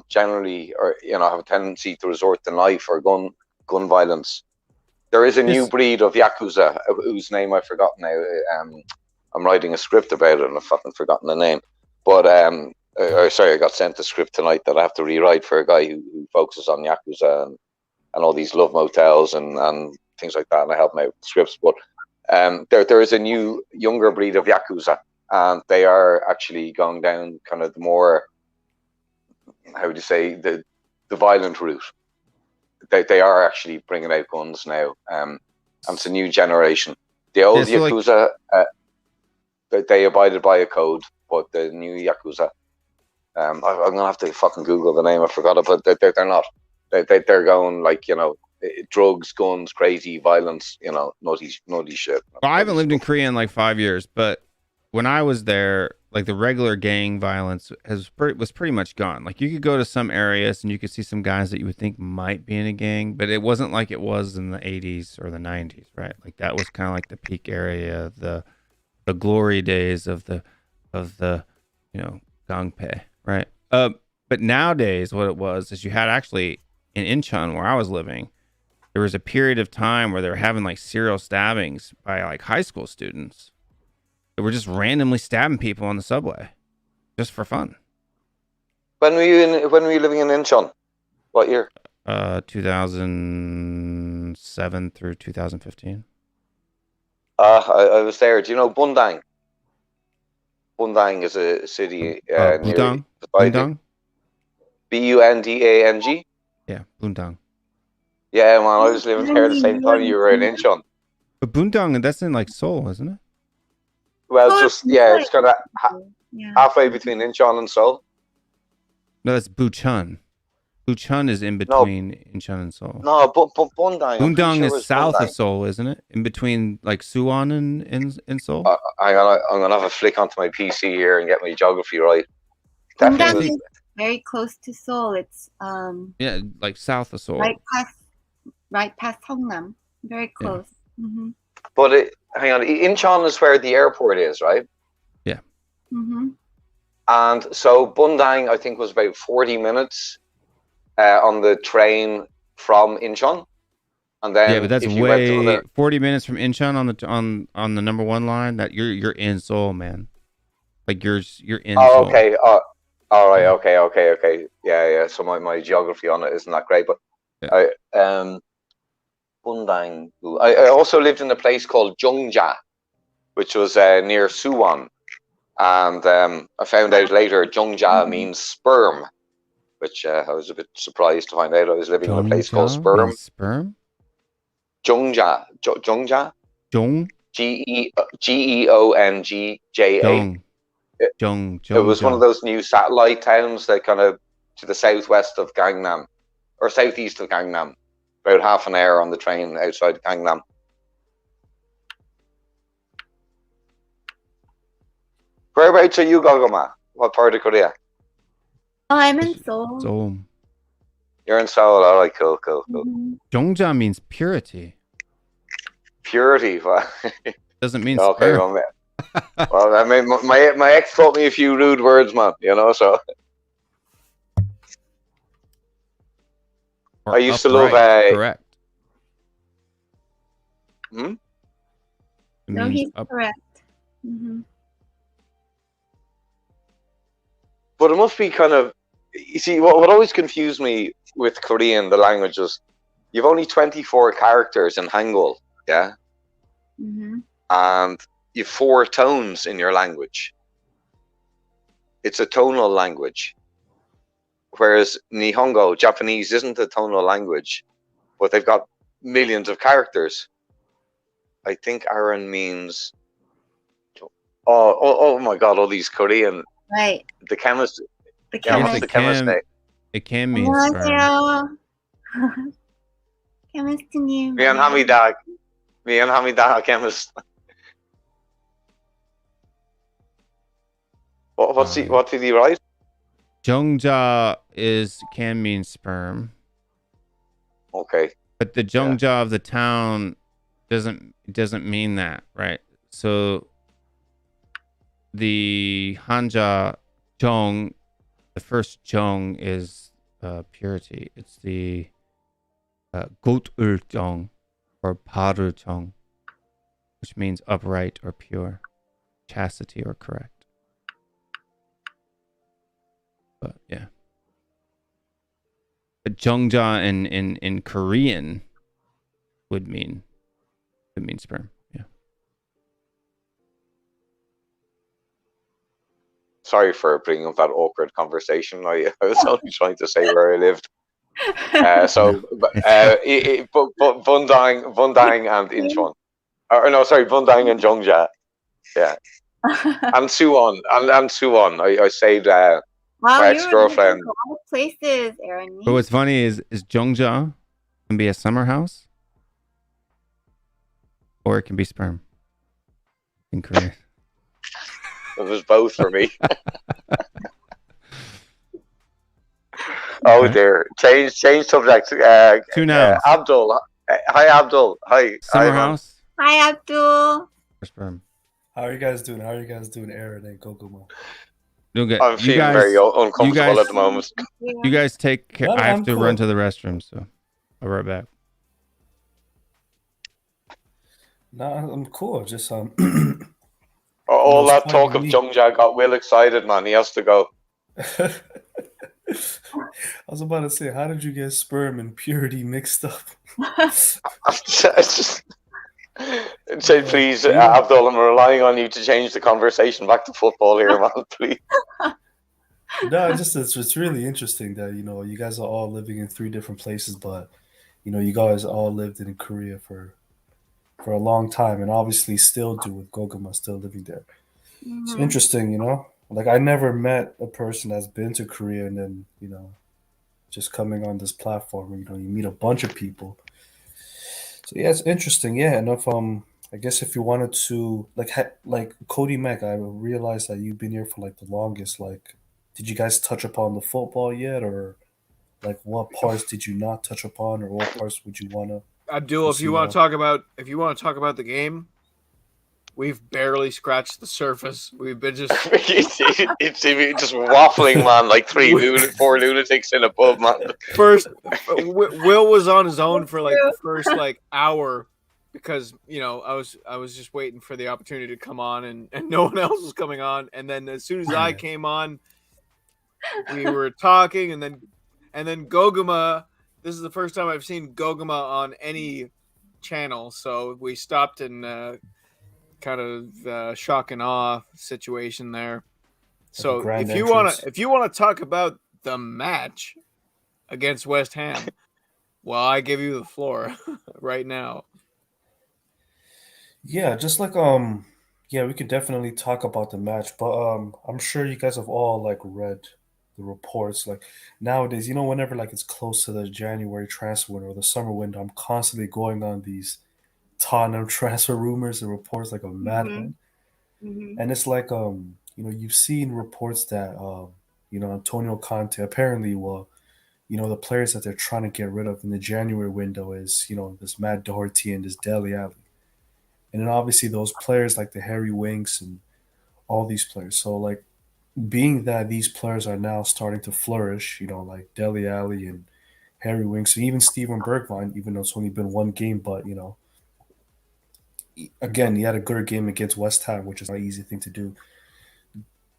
generally have a tendency to resort to knife or gun violence. There is a new breed of Yakuza whose name I've forgotten now. I'm writing a script about it and I've fucking forgotten the name. But sorry, I got sent a script tonight that I have to rewrite for a guy who focuses on Yakuza and all these love motels and things like that, and I help him out with the scripts. But there is a new, younger breed of Yakuza, and they are actually going down kind of the more, how would you say, the violent route. They are actually bringing out guns now, and it's a new generation. The old Yakuza, they abided by a code, but the new Yakuza, I'm gonna have to fucking Google the name. I forgot it, but they're not. They're going like drugs, guns, crazy violence. Nutty shit. Well, I haven't lived in Korea in like 5 years, but when I was there, like the regular gang violence was pretty much gone. Like you could go to some areas and you could see some guys that you would think might be in a gang, but it wasn't like it was in the 80s or the 90s, right? Like that was kind of like the peak area, the glory days of the gangpei, right? But nowadays what it was is you had actually in Incheon where I was living, there was a period of time where they were having like serial stabbings by like high school students. They were just randomly stabbing people on the subway, just for fun. When were you living in Incheon? What year? 2007 through 2015. I was there. Do you know Bundang? Bundang is a city near Bundang? Bundang. Bundang. Yeah, Bundang. Yeah, man, I was living there the same time you were in Incheon. But Bundang, that's in like Seoul, isn't it? Well, Oh, just yeah, it's kind of Yeah. halfway between Incheon and Seoul. No, that's Bucheon. Bucheon is in between Incheon and Seoul. No, but Bundang. I'm pretty Bundang sure it is was south Bundang. of Seoul, isn't it? In between like Suwon and Seoul. I'm gonna have a flick onto my PC here and get my geography right. Bundang Definitely. is very close to Seoul. It's Yeah, like south of Seoul. right past Hongnam. Very close. Mm-hmm. But hang on, Incheon is where the airport is, right? Mm-hmm. And so Bundang, I think, was about 40 minutes on the train from Incheon. And then Yeah, but that's if you went to way other... 40 minutes from Incheon on the number one line. That you're in Seoul, man. Like you're in Oh, Seoul. okay. All right. Okay. Yeah. So my geography on it isn't that great, but Bundang. I also lived in a place called Jungja, which was near Suwon, and I found out later Jungja means sperm, which I was a bit surprised to find out. I was living in a place called Jongja means sperm. Jungja. Jong. Geonggja. Jong. It was one of those new satellite towns that kind of to the southwest of Gangnam, or southeast of Gangnam, about half an hour on the train outside Gangnam. Whereabouts are you, Gogoma? What part of Korea? Oh, I'm in Seoul. Seoul. You're in Seoul. All right, cool. Mm-hmm. Jongja means purity. Purity. Doesn't mean okay, sperm. well, I mean, my ex taught me a few rude words, man. You know, so Or I used to love. correct. Hmm? It No, means he's correct. Mm-hmm. But it must be kind of. You see, what always confused me with Korean, the language, was you've only 24 characters in Hangul, yeah, Mm-hmm. and you've 4 tones in your language. It's a tonal language. Whereas Nihongo, Japanese, isn't a tonal language, but they've got millions of characters. I think Aaron means... Oh my God, all these Korean... Right. The chemist... The Yeah, what's chemist. the chemist name? It can mean sperm. 안녕하세요. 케미스트님. 미안합니다, chemist. What did he write? Jongja can mean sperm, Okay. but the Jongja of the town doesn't mean that, right? So the Hanja Jong, the first Jong is purity. It's the Gotul Jong or Paru Jong, which means upright or pure, chastity or correct. But yeah. But Jongja in Korean would mean sperm. Yeah. Sorry for bringing up that awkward conversation. I was only trying to say where I lived. Bundang and Incheon. Bundang and Jongja. Yeah. And Suwon. And Suwon. I saved Wow, my you ex-girlfriend. were a lot of places, Aaron. But what's funny is Jongja can be a summer house, or it can be sperm in Korea. It was both for me. Oh dear. Change subject. 2 nouns. Abdul. Hi, Abdul. Hi. Summer man. house Hi, Abdul. or sperm. How are you guys doing? Aaron and Kokomo? Doing good. I'm feeling very uncomfortable at the moment. You guys take care. No, I have I'm to cool. run to the restroom, so I'll be right back. Nah, I'm cool. Just All Most that talk of finally. Jungja got Will excited, man. He has to go. I was about to say, how did you get sperm and purity mixed up? Say, please, Abdul, I'm relying on you to change the conversation back to football here, man. Please. No, it's really interesting that you guys are all living in three different places, but you guys all lived in Korea for a long time, and obviously still do with Goguma still living there. It's Mhm. interesting. Like I never met a person that's been to Korea and then just coming on this platform. You meet a bunch of people. So yeah, it's interesting. Yeah, and if I guess if you wanted to like Cody Mack, I realized that you've been here for like the longest. Like, did you guys touch upon the football yet, or like what parts did you not touch upon, or what parts would you wanna Abdul, if you proceed want to on? talk about the game, we've barely scratched the surface. We've been just it's just waffling, man, like four lunatics in a pub, man. first. Will was on his own for like True. the first like hour because I was just waiting for the opportunity to come on and no one else was coming on. And then as soon as I Yeah. came on, we were talking, and then Goguma. This is the first time I've seen Goguma on any channel, so we stopped and kind of shock and awe situation there. Like a So grand entrance. if you wanna talk about the match against West Ham, well, I give you the floor right now. Yeah, just like yeah, we could definitely talk about the match, but I'm sure you guys have all like read the reports. Like nowadays, whenever like it's close to the January transfer window or the summer window, I'm constantly going on these Tottenham transfer rumors and reports like a Mhm. madman. Mhm. And it's like you've seen reports that Antonio Conte apparently the players that they're trying to get rid of in the January window is, this Matt Doherty and this Dele Alli. And then obviously those players like the Harry Winks and all these players. So like being that these players are now starting to flourish, like Dele Alli and Harry Winks, and even Steven Bergwijn, even though it's only been one game, but again, he had a good game against West Ham, which is not an easy thing to do.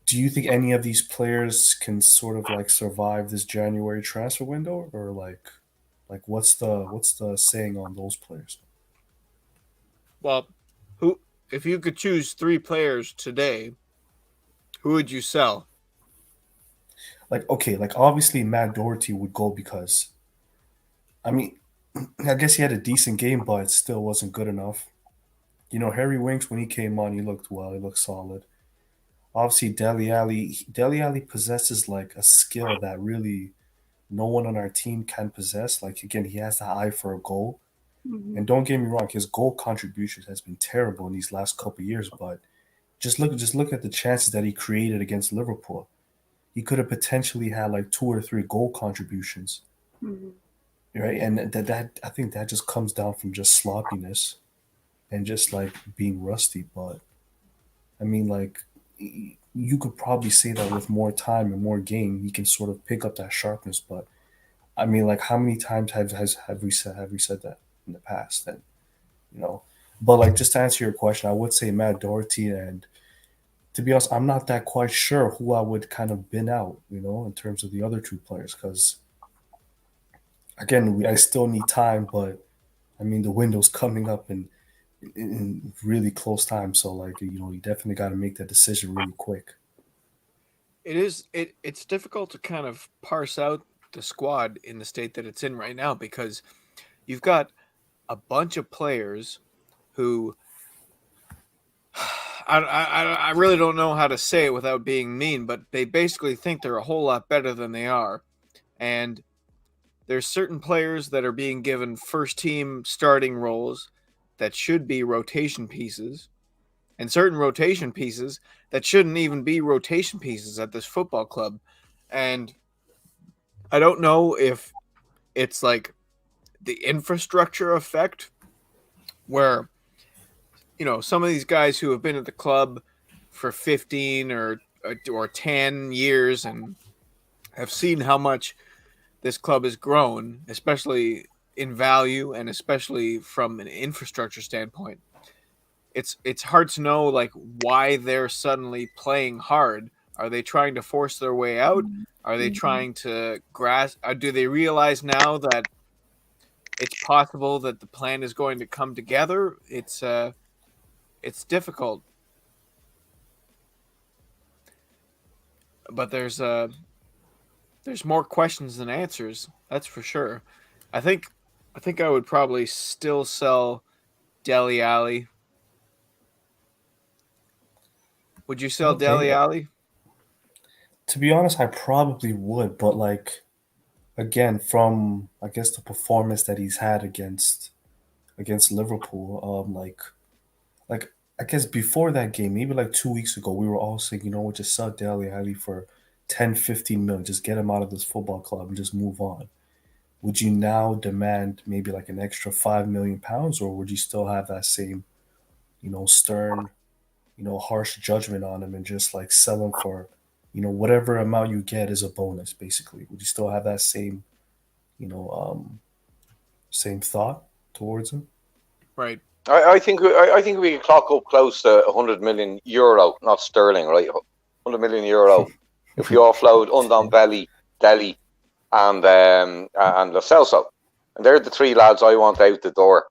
Do you think any of these players can sort of like survive this January transfer window, or like what's the saying on those players? Well, who if you could choose three players today, who would you sell? Like okay, like obviously Matt Doherty would go because I mean I guess he had a decent game, but it still wasn't good enough. Harry Winks when he came on, he looked well, he looked solid. Obviously, Dele Alli possesses like a skill that really no one on our team can possess. Like again, he has the eye for a goal. And Mhm. don't get me wrong, his goal contributions has been terrible in these last couple of years. But just look at the chances that he created against Liverpool. He could have potentially had like two or three goal contributions, Mhm. right? And that I think that just comes down from just sloppiness and just like being rusty. But I mean, like you could probably say that with more time and more game, he can sort of pick up that sharpness. But I mean, like how many times have we said that in the past? And you know, but like just to answer your question, I would say Matt Doherty, and to be honest, I'm not that quite sure who I would kind of bin out, in terms of the other two players, because again, I still need time, but I mean the window's coming up in really close time, so like you definitely got to make that decision really quick. It's difficult to kind of parse out the squad in the state that it's in right now because you've got a bunch of players who I really don't know how to say it without being mean, but they basically think they're a whole lot better than they are. And there's certain players that are being given first team starting roles that should be rotation pieces, and certain rotation pieces that shouldn't even be rotation pieces at this football club. And I don't know if it's like the infrastructure effect where some of these guys who have been at the club for 15 or 10 years and have seen how much this club has grown, especially in value and especially from an infrastructure standpoint. It's hard to know like why they're suddenly playing hard. Are they trying to force their way out? Are they Mhm. trying to grasp? Do they realize now that it's possible that the plan is going to come together? It's difficult. but there's more questions than answers. That's for sure. I think I would probably still sell Dele Alli. Would you sell Okay. Dele Alli? To be honest, I probably would, but like again, from I guess the performance that he's had against Liverpool, like I guess before that game, maybe like 2 weeks ago, we were all saying, you know what, just sell Dele Alli for 10, 15 million, just get him out of this football club and just move on. Would you now demand maybe like an extra £5 million, or would you still have that same, stern, harsh judgment on him and just like sell him for, whatever amount you get is a bonus, basically? Would you still have that same, you know, same thought towards him? Right. I think we can clock up close to €100 million, not sterling, right? €100 million if we offload Undon Deli, and Lo Celso, and they're the three lads I want out the door.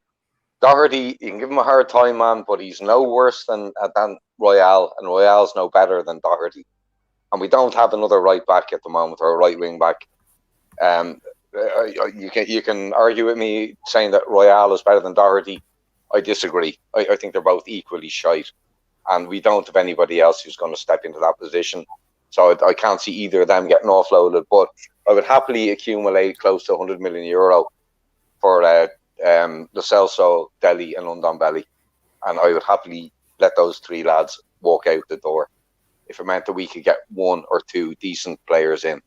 Doherty, you can give him a hard time, man, but he's no worse than Royale, and Royale's no better than Doherty. And we don't have another right back at the moment, or a right wing back. You can argue with me saying that Royale is better than Doherty. I disagree. I think they're both equally shite, and we don't have anybody else who's going to step into that position. So I can't see either of them getting offloaded. But I would happily accumulate close to €100 million for Lo Celso, Dele, and Undon, and I would happily let those three lads walk out the door if it meant that we could get one or two decent players in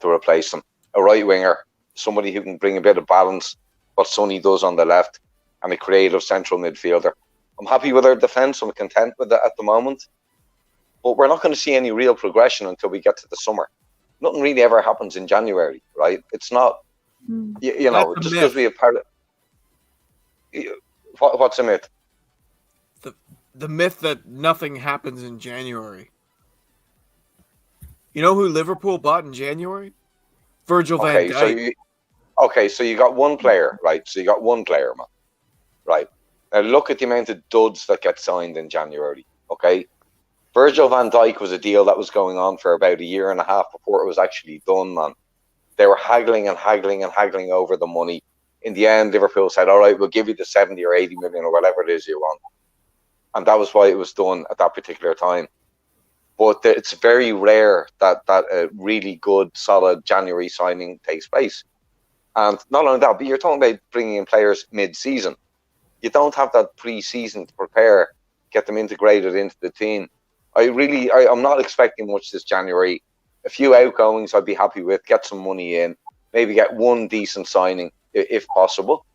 to replace them. A right winger, somebody who can bring a bit of balance, what Sonny does on the left, and a creative central midfielder. I'm happy with our defence. I'm content with it at the moment. But we're not going to see any real progression until we get to the summer. Nothing really ever happens in January, right? It's not, you know, just because we have part of... What's a myth? The myth that nothing happens in January. You know who Liverpool bought in January? Virgil Van Dyke. So you got one player, right? So you got one player, man. Right. Now look at the amount of duds that get signed in January, okay? Virgil Van Dyke was a deal that was going on for about a year and a half before it was actually done, man. They were haggling over the money. In the end, Liverpool said, all right, we'll give you the 70 or 80 million or whatever it is you want. And that was why it was done at that particular time. But it's very rare that a really good, solid January signing takes place. And not only that, but you're talking about bringing in players mid-season. You don't have that pre-season to prepare, get them integrated into the team. I'm not expecting much this January. A few outgoings I'd be happy with, get some money in, maybe get one decent signing if possible,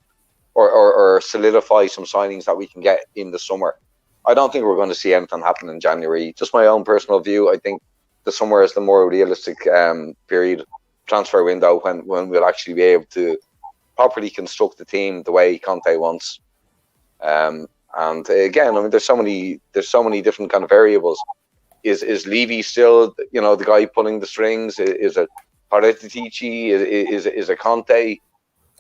or solidify some signings that we can get in the summer. I don't think we're going to see anything happen in January. Just my own personal view. I think the summer is the more realistic period, transfer window, when we'll actually be able to properly construct the team the way Conte wants. And again, I mean, there's so many different kind of variables. Is Levy still, the guy pulling the strings? Is it Paratici? Is it Conte?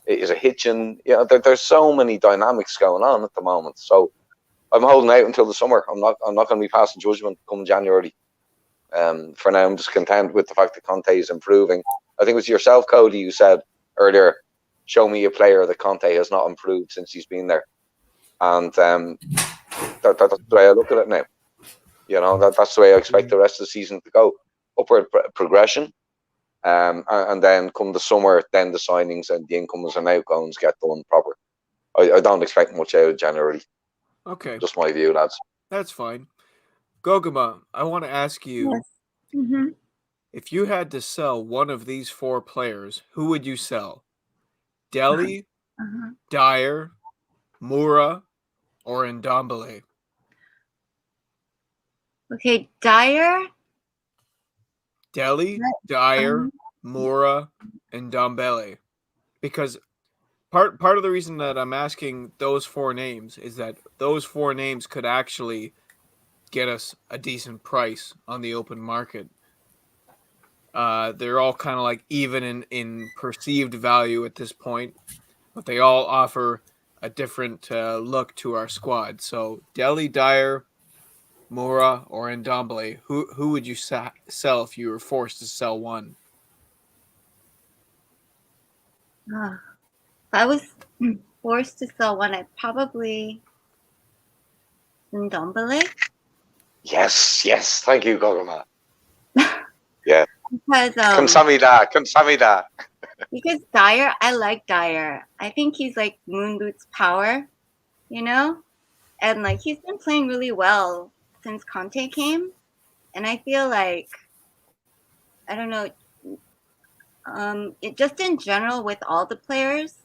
Is it Hitchin? There's so many dynamics going on at the moment. So I'm holding out until the summer. I'm not going to be passing judgment come January. For now, I'm just content with the fact that Conte is improving. I think it was yourself, Cody, who said earlier, show me a player that Conte has not improved since he's been there. And that's the way I look at it now. That's the way I expect the rest of the season to go. Upward progression. And then come the summer, then the signings and the incomings and outgoings get done proper. I don't expect much out of January. Okay. Just my view, lads. That's fine. Gogama, I want to ask you, Yes. Mm-hmm. if you had to sell one of these four players, who would you sell? Dele, Dyer, Moura, or Ndombele? Okay, Dyer. Dele, Dyer, Moura, and Ndombele. Because part of the reason that I'm asking those four names is that those four names could actually get us a decent price on the open market. They're all kind of like even in perceived value at this point, but they all offer a different look to our squad. So Dele, Dyer, Moura or Ndombele, who would you sell if you were forced to sell one? If I was forced to sell one, I'd probably Ndombele. Yes, thank you, Gogama. Yeah. Because Kamsamida. because Dyer, I like Dyer. I think he's like Moon Boots power, you know? And like he's been playing really well since Conte came. And I feel like I don't know, it just in general with all the players,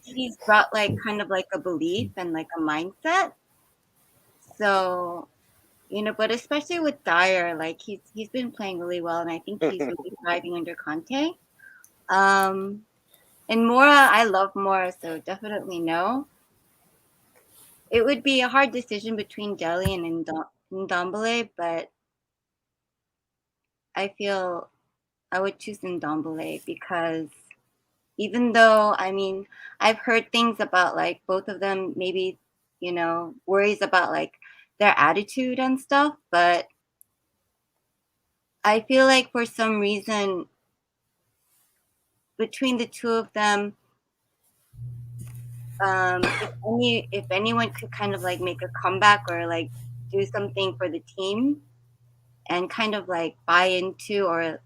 he's brought like kind of like a belief and like a mindset. So, you know, but especially with Dyer, like he's been playing really well, and I think he's really thriving under Conte. And Moura, I love Moura, so definitely no. It would be a hard decision between Dele and Ndombele, but I feel I would choose Ndombele because even though, I mean, I've heard things about like both of them, maybe, you know, worries about like their attitude and stuff, but I feel like for some reason between the two of them, if anyone could kind of like make a comeback or like do something for the team and kind of like buy into or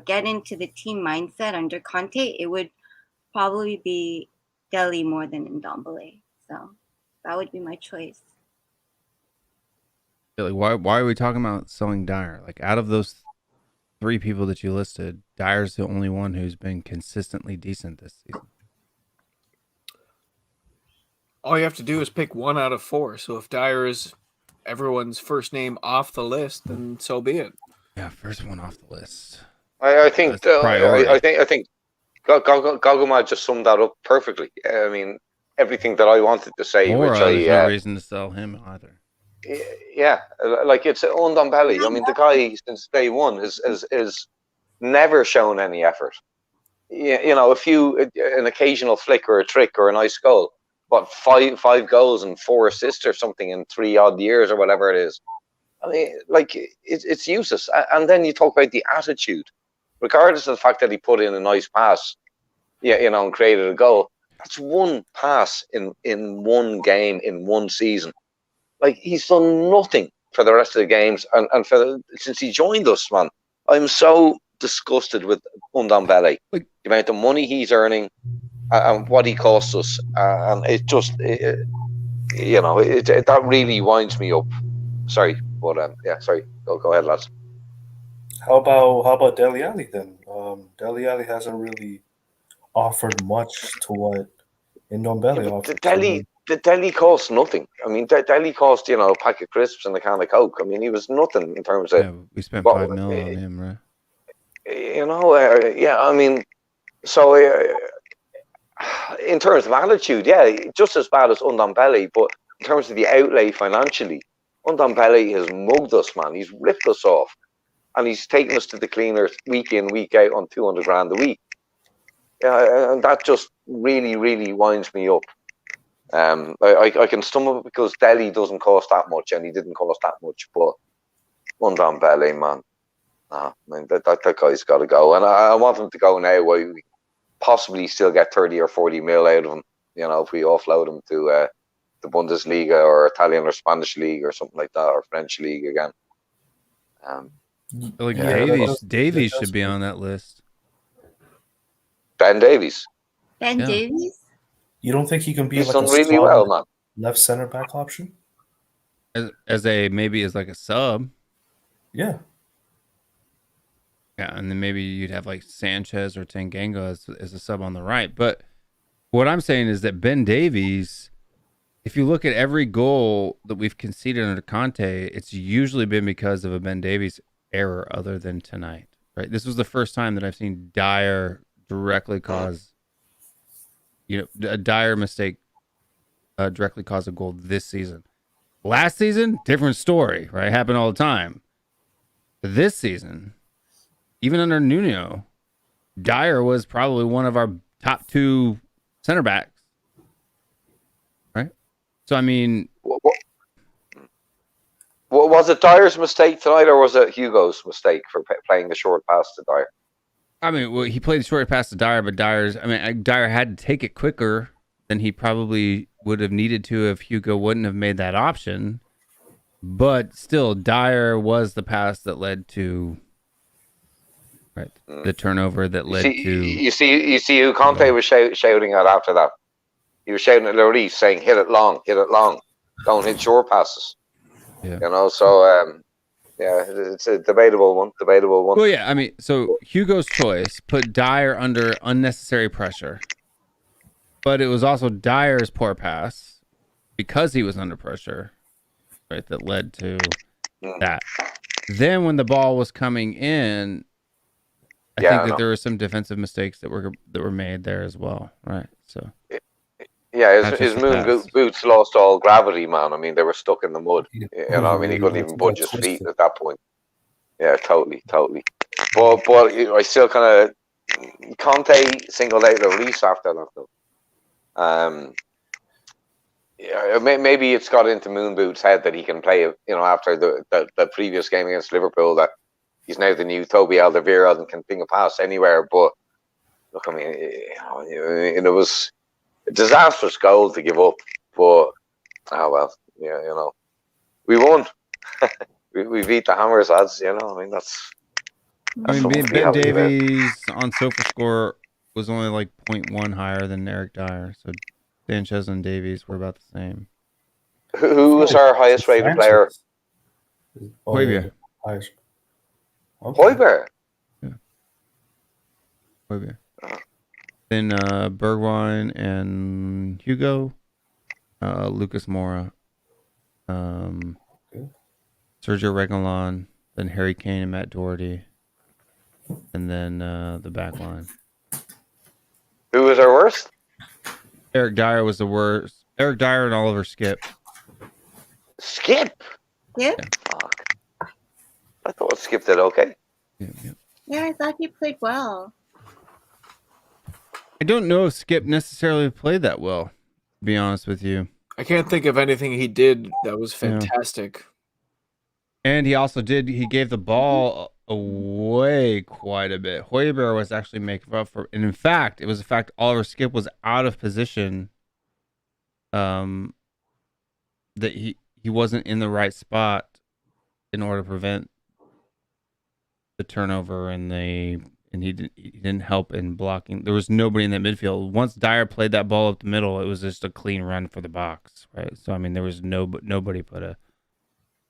get into the team mindset under Conte, it would probably be Dele more than Ndombele. So that would be my choice. Like, why are we talking about selling Dyer? Like, out of those three people that you listed, Dyer's the only one who's been consistently decent this season. All you have to do is pick 1 out of 4. So if Dyer is everyone's first name off the list, then so be it. Yeah, first one off the list. I think Gogama just summed that up perfectly. I mean, everything that I wanted to say, There's no reason to sell him either. Yeah, like it's Ndombele. I mean, the guy since day one is never shown any effort. You know, an occasional flick or a trick or a nice goal, but five goals and 4 assists or something in 3 odd years or whatever it is. I mean, like it's useless. And then you talk about the attitude, regardless of the fact that he put in a nice pass, you know, and created a goal. That's one pass in one game in one season. Like, he's done nothing for the rest of the games, and since he joined us, man, I'm so disgusted with Ndombele. The amount of money he's earning and what he costs us, and it just, you know, that really winds me up. Sorry, but yeah, sorry. Go ahead, lads. How about Dele Alli then? Dele Alli hasn't really offered much to what Ndombele offered. The Dele cost nothing. I mean, Dele cost, you know, a pack of crisps and a can of Coke. I mean, he was nothing in terms of. Yeah, we spent $5 million on him, right? You know, yeah. I mean, so in terms of attitude, yeah, just as bad as Ndombele. But in terms of the outlay financially, Ndombele has mugged us, man. He's ripped us off, and he's taken us to the cleaners week in, week out on 200 grand a week. Yeah, and that just really, really winds me up. I can stomach it because Dele doesn't cost that much, and he didn't cost that much. But Ndombele, man, nah, man, that guy's got to go, and I want him to go now. Where we possibly still get 30 or 40 mil out of him. You know, if we offload him to the Bundesliga or Italian or Spanish league or something like that, or French league again. Like, Yeah, Davies should be on that list. Ben Davies. Ben Yeah. Davies? You don't think he can be He's like done a really solid well, man. left center back option? As like a sub. Yeah. Yeah, and then maybe you'd have like Sanchez or Tanganga as a sub on the right. But what I'm saying is that Ben Davies, if you look at every goal that we've conceded under Conte, it's usually been because of a Ben Davies error other than tonight, right? This was the first time that I've seen Dyer directly cause, you know, a Dyer mistake directly cause a goal this season. Last season, different story, right? Happened all the time. But this season, even under Nuno, Dyer was probably one of our top 2 center backs, right? So, I mean, Was it Dyer's mistake tonight, or was it Hugo's mistake for playing the short pass to Dyer? I mean, well, he played the short pass to Dyer, but Dyer had to take it quicker than he probably would have needed to if Hugo wouldn't have made that option. But still, Dyer was the pass that led to the turnover that led to. You see who Conte was shouting at after that. He was shouting at Lloris, saying, "Hit it long, don't hit short passes." Yeah. You know, so it's a debatable one. Well, yeah, I mean, so Hugo's choice put Dyer under unnecessary pressure, but it was also Dyer's poor pass because he was under pressure, right? That led to that. Then when the ball was coming in, I think that there were some defensive mistakes that were made there as well, right? So. Yeah, his moon boots lost all gravity, man. I mean, they were stuck in the mud. You know, I mean, he couldn't even budge his feet at that point. Yeah, totally. But I still kind of Conte singled out Lloris after that though. Yeah, maybe it's got into Moon Boots' head that he can play. You know, after the previous game against Liverpool, that he's now the new Toby Alderweireld and can ping a pass anywhere. But look, I mean, it was a disastrous goal to give up, but we won. we beat the Hammers, lads. You know, I mean that's I mean, Ben Davies on SofaScore was only like 0.1 higher than Eric Dyer, so Sanchez and Davies were about the same. Who was our highest rated player? Højbjerg. Okay. Højbjerg. Yeah. Højbjerg. Then Bergwijn and Hugo, Lucas Moura, Sergio Reguilon, then Harry Kane and Matt Doherty, and then the back line. Who was our worst? Eric Dyer was the worst. Eric Dyer and Oliver Skip. Skip? Yeah. Fuck. I thought Skip did okay. Yeah, I thought he played well. I don't know if Skip necessarily played that well, to be honest with you. I can't think of anything he did that was fantastic. And he also he gave the ball away quite a bit. Højbjerg was actually making up for, and in fact, it was a fact Oliver Skip was out of position. That he wasn't in the right spot in order to prevent the turnover and he didn't help in blocking. There was nobody in that midfield. Once Dyer played that ball up the middle, it was just a clean run for the box, right? So I mean, there was nobody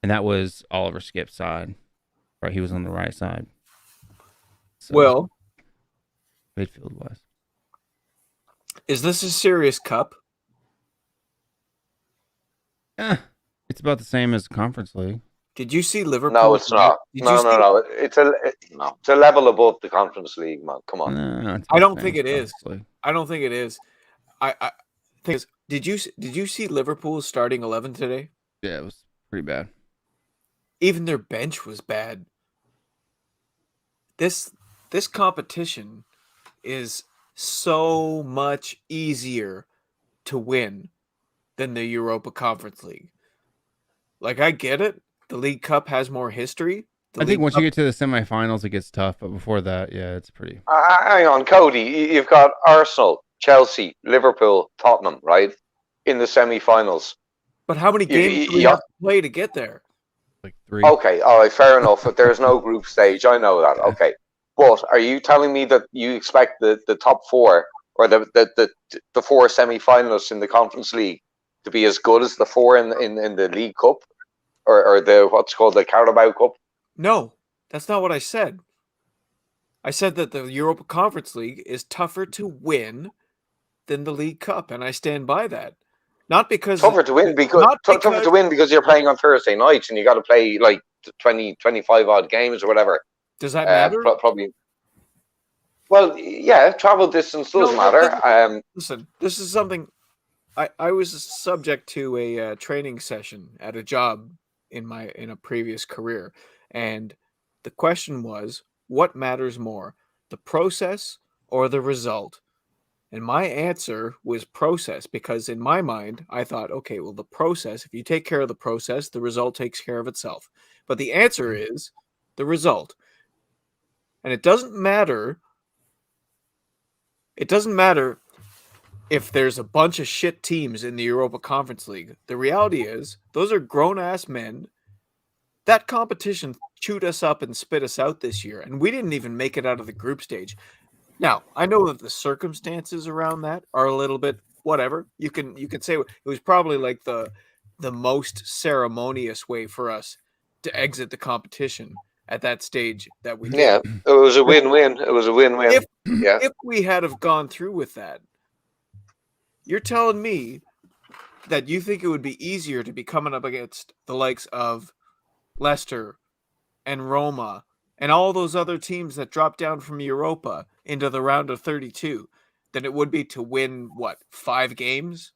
and that was Oliver Skip's side, right? He was on the right side. So, Well, midfield wise, is this a serious cup? it's about the same as the Conference League. Did you see Liverpool? No, it's not. No. It's a level above the Conference League, man. Come on. No, I don't think it is. I don't think it is. I think. Did you see Liverpool's starting 11 today? Yeah, it was pretty bad. Even their bench was bad. This competition is so much easier to win than the Europa Conference League. Like, I get it. The League Cup has more history. I think once you get to the semifinals, it gets tough. But before that, yeah, it's pretty. Hang on, Cody. You've got Arsenal, Chelsea, Liverpool, Tottenham, right, in the semifinals. But how many games do we have to play to get there? Like 3. Okay, all right, fair enough. But there's no group stage. I know that. Okay, but are you telling me that you expect the top 4 or the 4 semifinalists in the Conference League to be as good as the 4 in the League Cup? Or the what's called the Carabao Cup? No, that's not what I said. I said that the Europa Conference League is tougher to win than the League Cup, and I stand by that. Not because tougher to win because you're playing on Thursday nights and you got to play like 20, 25 odd games or whatever. Does that matter? Probably. Well, yeah, travel distance does matter. Listen, this is something. I was subject to a training session at a job in a previous career, and the question was, what matters more, the process or the result? And my answer was process, because in my mind, I thought, okay, well, the process, if you take care of the process, the result takes care of itself. But the answer is the result. And it doesn't matter. It doesn't matter if there's a bunch of shit teams in the Europa Conference League. The reality is, those are grown-ass men. That competition chewed us up and spit us out this year, and we didn't even make it out of the group stage. Now, I know that the circumstances around that are a little bit whatever. You can say it was probably like the most ceremonious way for us to exit the competition at that stage that we did. Yeah, it was a win-win. It was a win-win. If we had have gone through with that, you're telling me that you think it would be easier to be coming up against the likes of Leicester and Roma and all those other teams that dropped down from Europa into the round of 32 than it would be to win, 5 games?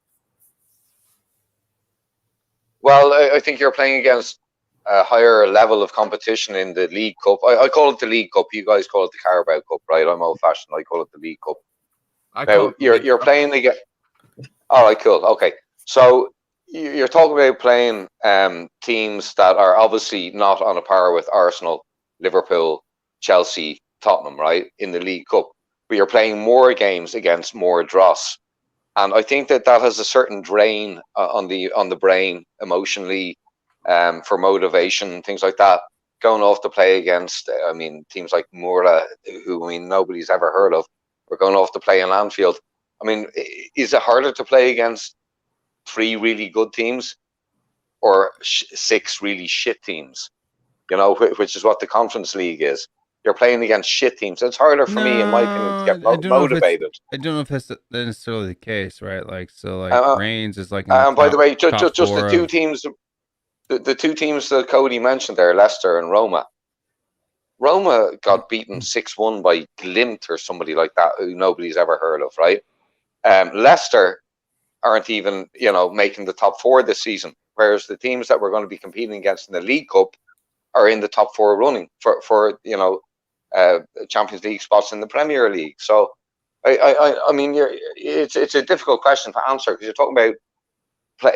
Well, I think you're playing against a higher level of competition in the League Cup. I call it the League Cup. You guys call it the Carabao Cup, right? I'm old-fashioned. I call it the League Cup. You're playing against... All right, cool. Okay. So you're talking about playing teams that are obviously not on a par with Arsenal, Liverpool, Chelsea, Tottenham, right, in the League Cup. But you're playing more games against more dross. And I think that has a certain drain on the brain emotionally, for motivation, things like that. Going off to play against, teams like Mura, who nobody's ever heard of. We're going off to play in Anfield. Is it harder to play against 3 really good teams or 6 really shit teams? Which is what the Conference League is. You're playing against shit teams. It's harder for me, in my opinion, to get motivated. I don't know if that's necessarily the case, right? Reigns is like. And by the way, just the two teams, the 2 teams that Cody mentioned there, Leicester and Roma. Roma got beaten 6-1 by Glimt or somebody like that, who nobody's ever heard of, right? Leicester aren't even, making the top 4 this season, whereas the teams that we're going to be competing against in the League Cup are in the top 4 running for Champions League spots in the Premier League. So, it's a difficult question to answer, because you're talking about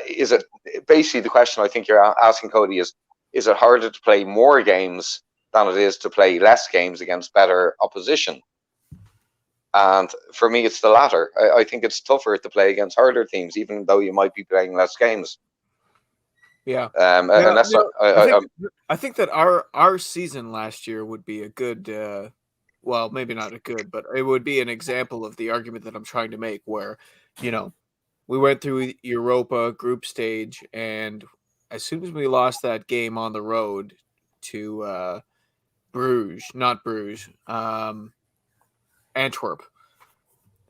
is it basically the question I think you're asking, Cody, is it harder to play more games than it is to play less games against better opposition? And for me, it's the latter. I think it's tougher to play against harder teams, even though you might be playing less games. Yeah. I think that our season last year would be a good, well, maybe not a good, but it would be an example of the argument that I'm trying to make, where, we went through Europa group stage, and as soon as we lost that game on the road to Antwerp,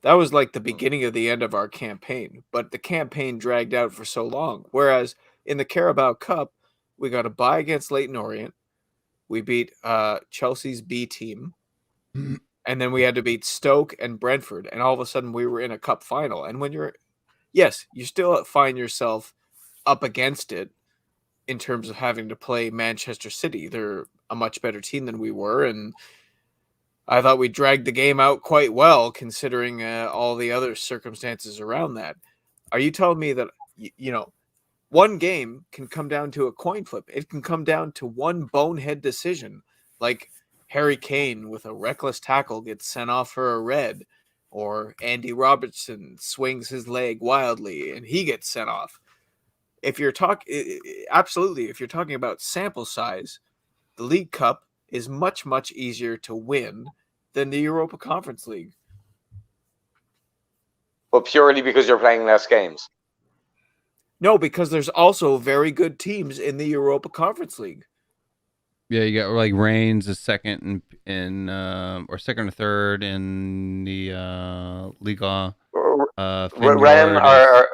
that was like the beginning of the end of our campaign. But the campaign dragged out for so long. Whereas in the Carabao Cup, we got a bye against Leyton Orient. We beat Chelsea's B team. And then we had to beat Stoke and Brentford. And all of a sudden we were in a cup final. And when you still find yourself up against it in terms of having to play Manchester City. They're a much better team than we were. And I thought we dragged the game out quite well, considering all the other circumstances around that. Are you telling me that, one game can come down to a coin flip? It can come down to one bonehead decision, like Harry Kane with a reckless tackle gets sent off for a red, or Andy Robertson swings his leg wildly and he gets sent off. If you're talking about sample size, the League Cup is much, much easier to win than the Europa Conference League. But purely because you're playing less games. No, because there's also very good teams in the Europa Conference League. Yeah, you got like Reigns is second in or second or third in the Liga. Ren are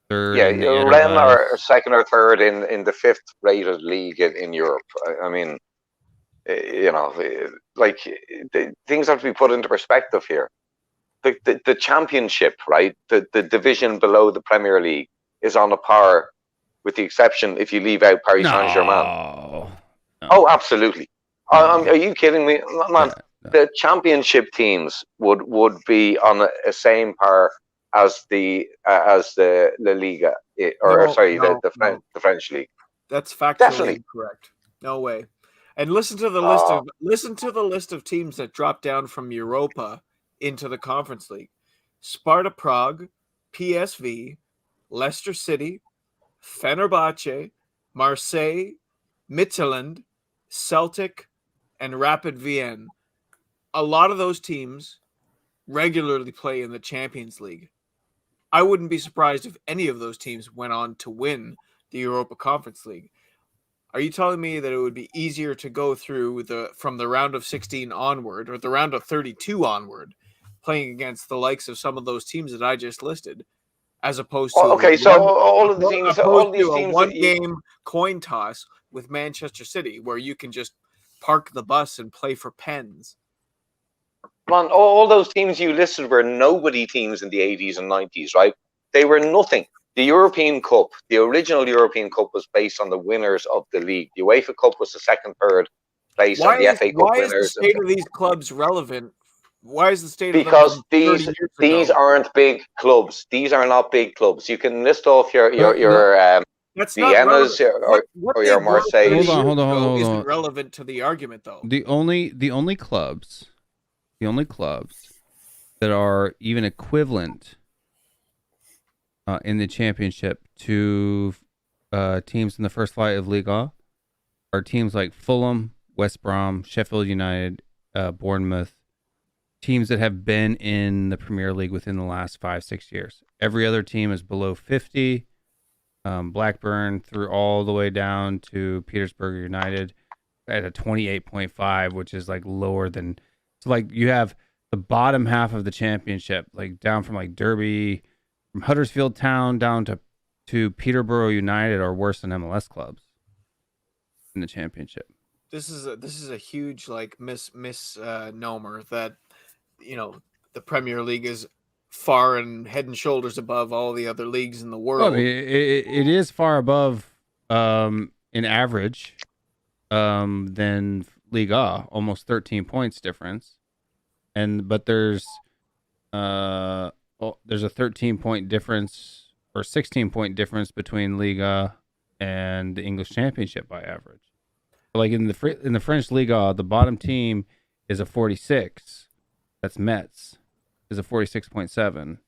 third. Yeah, Ren are second or third in the 5th rated league in Europe. Things have to be put into perspective here. The championship, right? The division below the Premier League is on a par, with the exception if you leave out Paris Saint-Germain. No. Oh, absolutely. Are you kidding me, man? the championship teams would be on a same par as the La Liga, the French league. That's factually Definitely incorrect. No way. And listen to the list of teams that dropped down from Europa into the Conference League: Sparta Prague, PSV, Leicester City, Fenerbahce, Marseille, Midtjylland, Celtic, and Rapid Vienna. A lot of those teams regularly play in the Champions League. I wouldn't be surprised if any of those teams went on to win the Europa Conference League. Are you telling me that it would be easier to go through from the round of 16 onward, or the round of 32 onward, playing against the likes of some of those teams that I just listed, as opposed to all these a teams one-game coin toss with Manchester City, where you can just park the bus and play for pens? Man, all those teams you listed were nobody teams in the 80s and 90s, right? They were nothing. The European Cup, the original European Cup, was based on the winners of the league. The UEFA Cup was the second, third place, and the FA Cup why winners. Why is the state of these clubs relevant? Why is the state because of them these aren't big clubs. These are not big clubs. You can list off your Vienna's or your Marseille. Hold on. Isn't relevant to the argument, though. The only clubs that are even equivalent in the championship to teams in the first flight of Liga are teams like Fulham, West Brom, Sheffield United, Bournemouth, teams that have been in the Premier League within the last 5-6 years. Every other team is below 50. Blackburn through all the way down to Petersburg United at a 28.5, which is like lower than. So like you have the bottom half of the championship, like down from like Derby, from Huddersfield Town down to Peterborough United, are worse than MLS clubs in the championship. This is a huge like misnomer that, you know, the Premier League is far and head and shoulders above all the other leagues in the world. Well, I mean, it is far above in average than Liga, almost 13 points difference, but there's a 13-point difference or 16-point difference between Liga and the English Championship by average. Like in the French Liga, the bottom team is a 46. That's Metz, is a 46.7.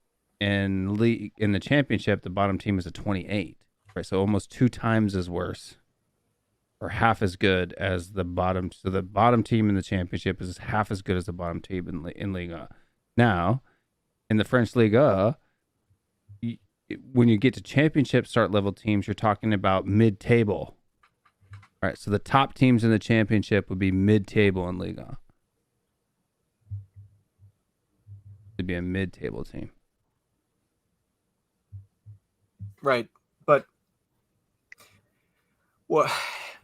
In the Championship, the bottom team is a 28. Right, so almost 2 times as worse, or half as good as the bottom. So the bottom team in the Championship is half as good as the bottom team in Liga. Now, in the French Liga, when you get to Championship start level teams, you're talking about mid-table. All right, so the top teams in the Championship would be mid-table in Liga. It'd be a mid-table team. Right, but well,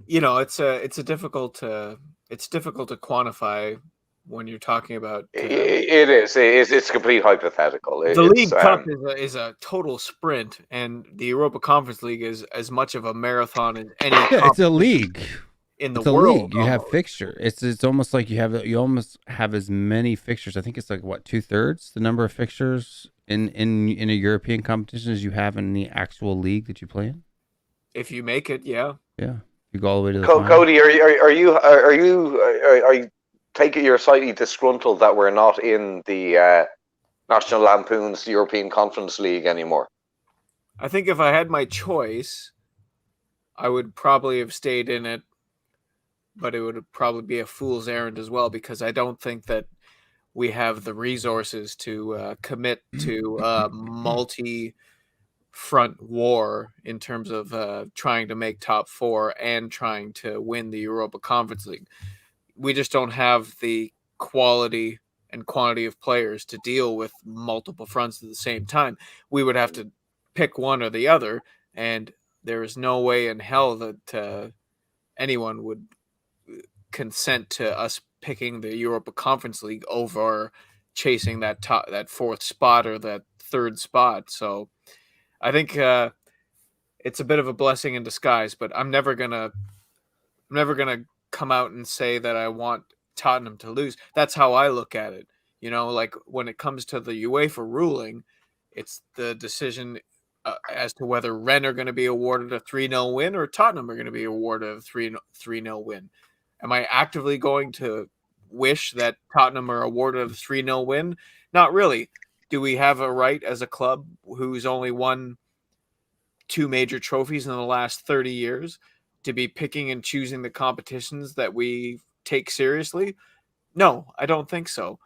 you know, it's difficult to quantify when you're talking about. It's complete hypothetical. The League Cup is a total sprint, and the Europa Conference League is as much of a marathon as any. Yeah, it's a league in the world. You have fixture. It's almost like you almost have as many fixtures. I think it's like what 2/3 the number of fixtures in a European competition as you have in the actual league that you play in. If you make it, yeah. You go all the way to the Cody, are you take it you're slightly disgruntled that we're not in the National Lampoon's European Conference League anymore? I think if I had my choice, I would probably have stayed in it, but it would probably be a fool's errand as well, because I don't think that we have the resources to commit to multi-front war in terms of trying to make top 4 and trying to win the Europa Conference League. We just don't have the quality and quantity of players to deal with multiple fronts at the same time. We would have to pick one or the other, and there is no way in hell that anyone would consent to us picking the Europa Conference League over chasing that 4th spot or that 3rd spot. So I think it's a bit of a blessing in disguise, but I'm never gonna come out and say that I want Tottenham to lose. That's how I look at it. You know, like when it comes to the UEFA ruling, it's the decision as to whether Rennes are going to be awarded a 3-0 win or Tottenham are going to be awarded a 3-0 win. Am I actively going to wish that Tottenham are awarded a 3-0 win? Not really. Do we have a right as a club who's only won 2 major trophies in the last 30 years to be picking and choosing the competitions that we take seriously? No, I don't think so.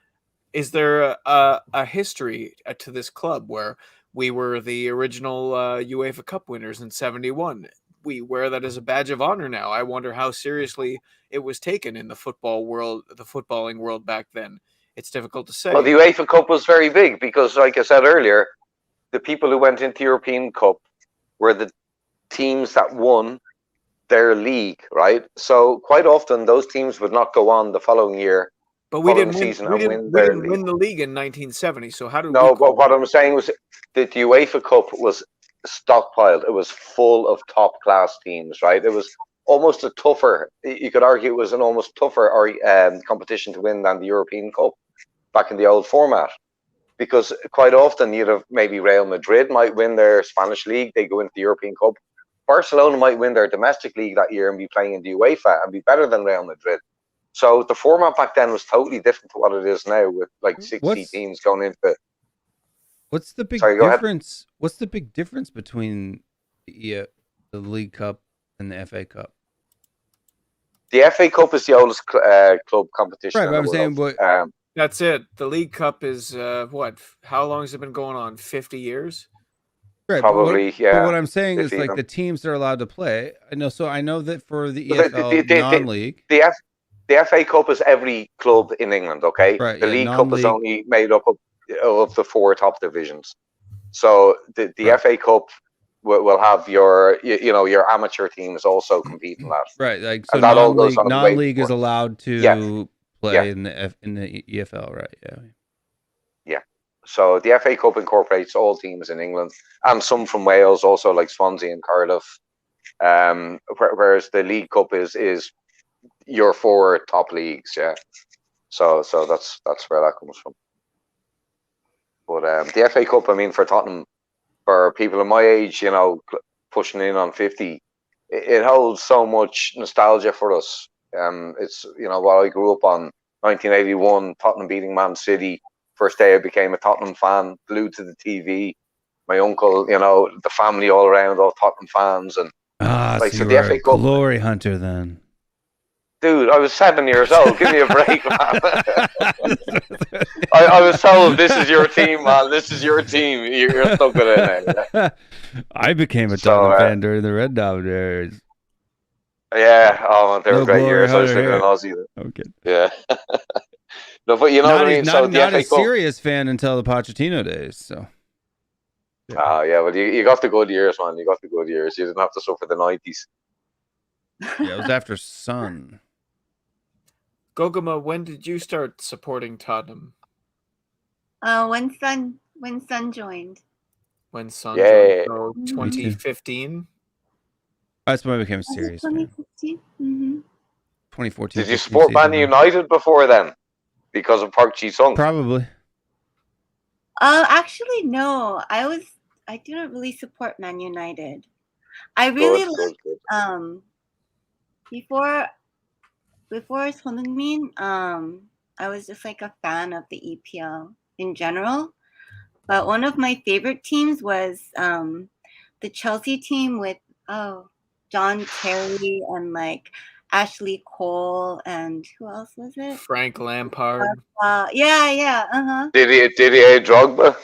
Is there a history to this club where we were the original UEFA Cup winners in 71? We wear that as a badge of honor now. I wonder how seriously it was taken in the football world, the footballing world back then. It's difficult to say. Well, the UEFA Cup was very big because, like I said earlier, the people who went into the European Cup were the teams that won their league, right? So quite often those teams would not go on the following year. But we didn't win win the league in 1970. So how did no? we But what I'm saying was that the UEFA Cup was stockpiled. It was full of top class teams, right? It was almost a tougher. You could argue it was an almost tougher competition to win than the European Cup back in the old format, because quite often you'd have maybe Real Madrid might win their Spanish league. They go into the European Cup. Barcelona might win their domestic league that year and be playing in the UEFA and be better than Real Madrid. So the format back then was totally different to what it is now, with like 60 teams going into. What's the big difference? What's the big difference between the League Cup and the FA Cup? The FA Cup is the oldest club competition. Right, but I'm saying, but that's it. The League Cup is what? How long has it been going on? 50 years. Right, probably. But what I'm saying is, like, the teams that are allowed to play. I know. So I know that for the EFL non-league, the FA Cup is every club in England. Okay, right, the League Cup is only made up of the 4 top divisions. So the FA Cup will have your your amateur teams also compete in that. Right, like so non-league is allowed to play in the EFL, right? Yeah. Yeah. So the FA Cup incorporates all teams in England and some from Wales, also like Swansea and Cardiff. Whereas the League Cup is your 4 top leagues. Yeah. So that's where that comes from. But the FA Cup, I mean, for Tottenham, for people of my age, pushing in on 50, it holds so much nostalgia for us. It's what I grew up on, 1981, Tottenham beating Man City. First day I became a Tottenham fan, glued to the TV. My uncle, the family all around, all Tottenham fans, and so the FA Cup, glory hunter then. Dude, I was 7 years old. Give me a break, man. I was told, this is your team, man. This is your team. You're stuck with it now. I became a Tottenham fan during the Red Dominators. Yeah, they were great years. I was living in Aussie. Okay. Yeah. No, but you know what I mean? Not a serious fan until the Pochettino days, so. Yeah. Well, you got the good years, man. You got the good years. You didn't have to suffer the 90s. Yeah, it was after Sun. Gogama, when did you start supporting Tottenham? When Sun joined. When Sun joined, so 2015. That's when I became a serious fan. 2015. Mm-hmm. 2014. Did you support Man United before then? Because of Park Ji-sung? Probably. Actually, no. I didn't really support Man United. I really liked before 손흥민, I was just like a fan of the EPL in general. But one of my favorite teams was the Chelsea team with John Terry and like Ashley Cole and who else was it? Frank Lampard. Yeah. Didier Drogba.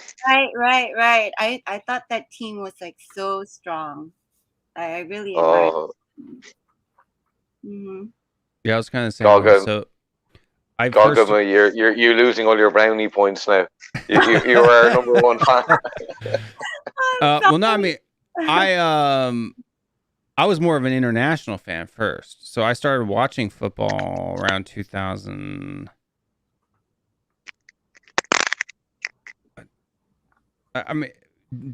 Right. I thought that team was like so strong. I really admired it. Mm-hmm. Yeah, I was kind of saying. So, you're losing all your brownie points now. You are our number 1 fan. Well, no, I mean, I was more of an international fan first, so I started watching football around 2000. I mean,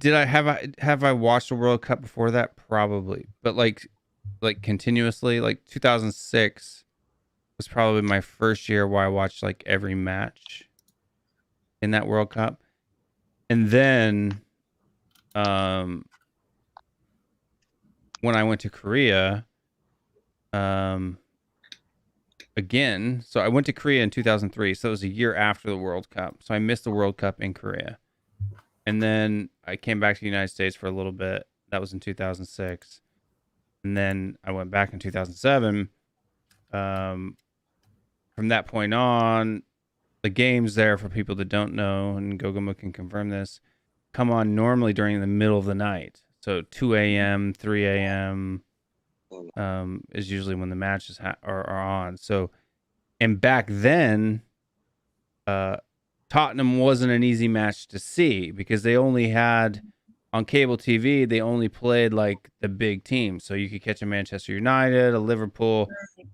have I watched the World Cup before that? Probably, but like continuously, like 2006 was probably my first year where I watched like every match in that World Cup. And then when I went to Korea, again, so I went to Korea in 2003, so it was a year after the World Cup. So I missed the World Cup in Korea. And then I came back to the United States for a little bit. That was in 2006. And then I went back in 2007. From that point on, the games there, for people that don't know, and Gogoma can confirm this, come on normally during the middle of the night. So 2 a.m., 3 a.m. Is usually when the matches are on. So, and back then, Tottenham wasn't an easy match to see because they only had, on cable TV, they only played like the big teams. So you could catch a Manchester United, a Liverpool.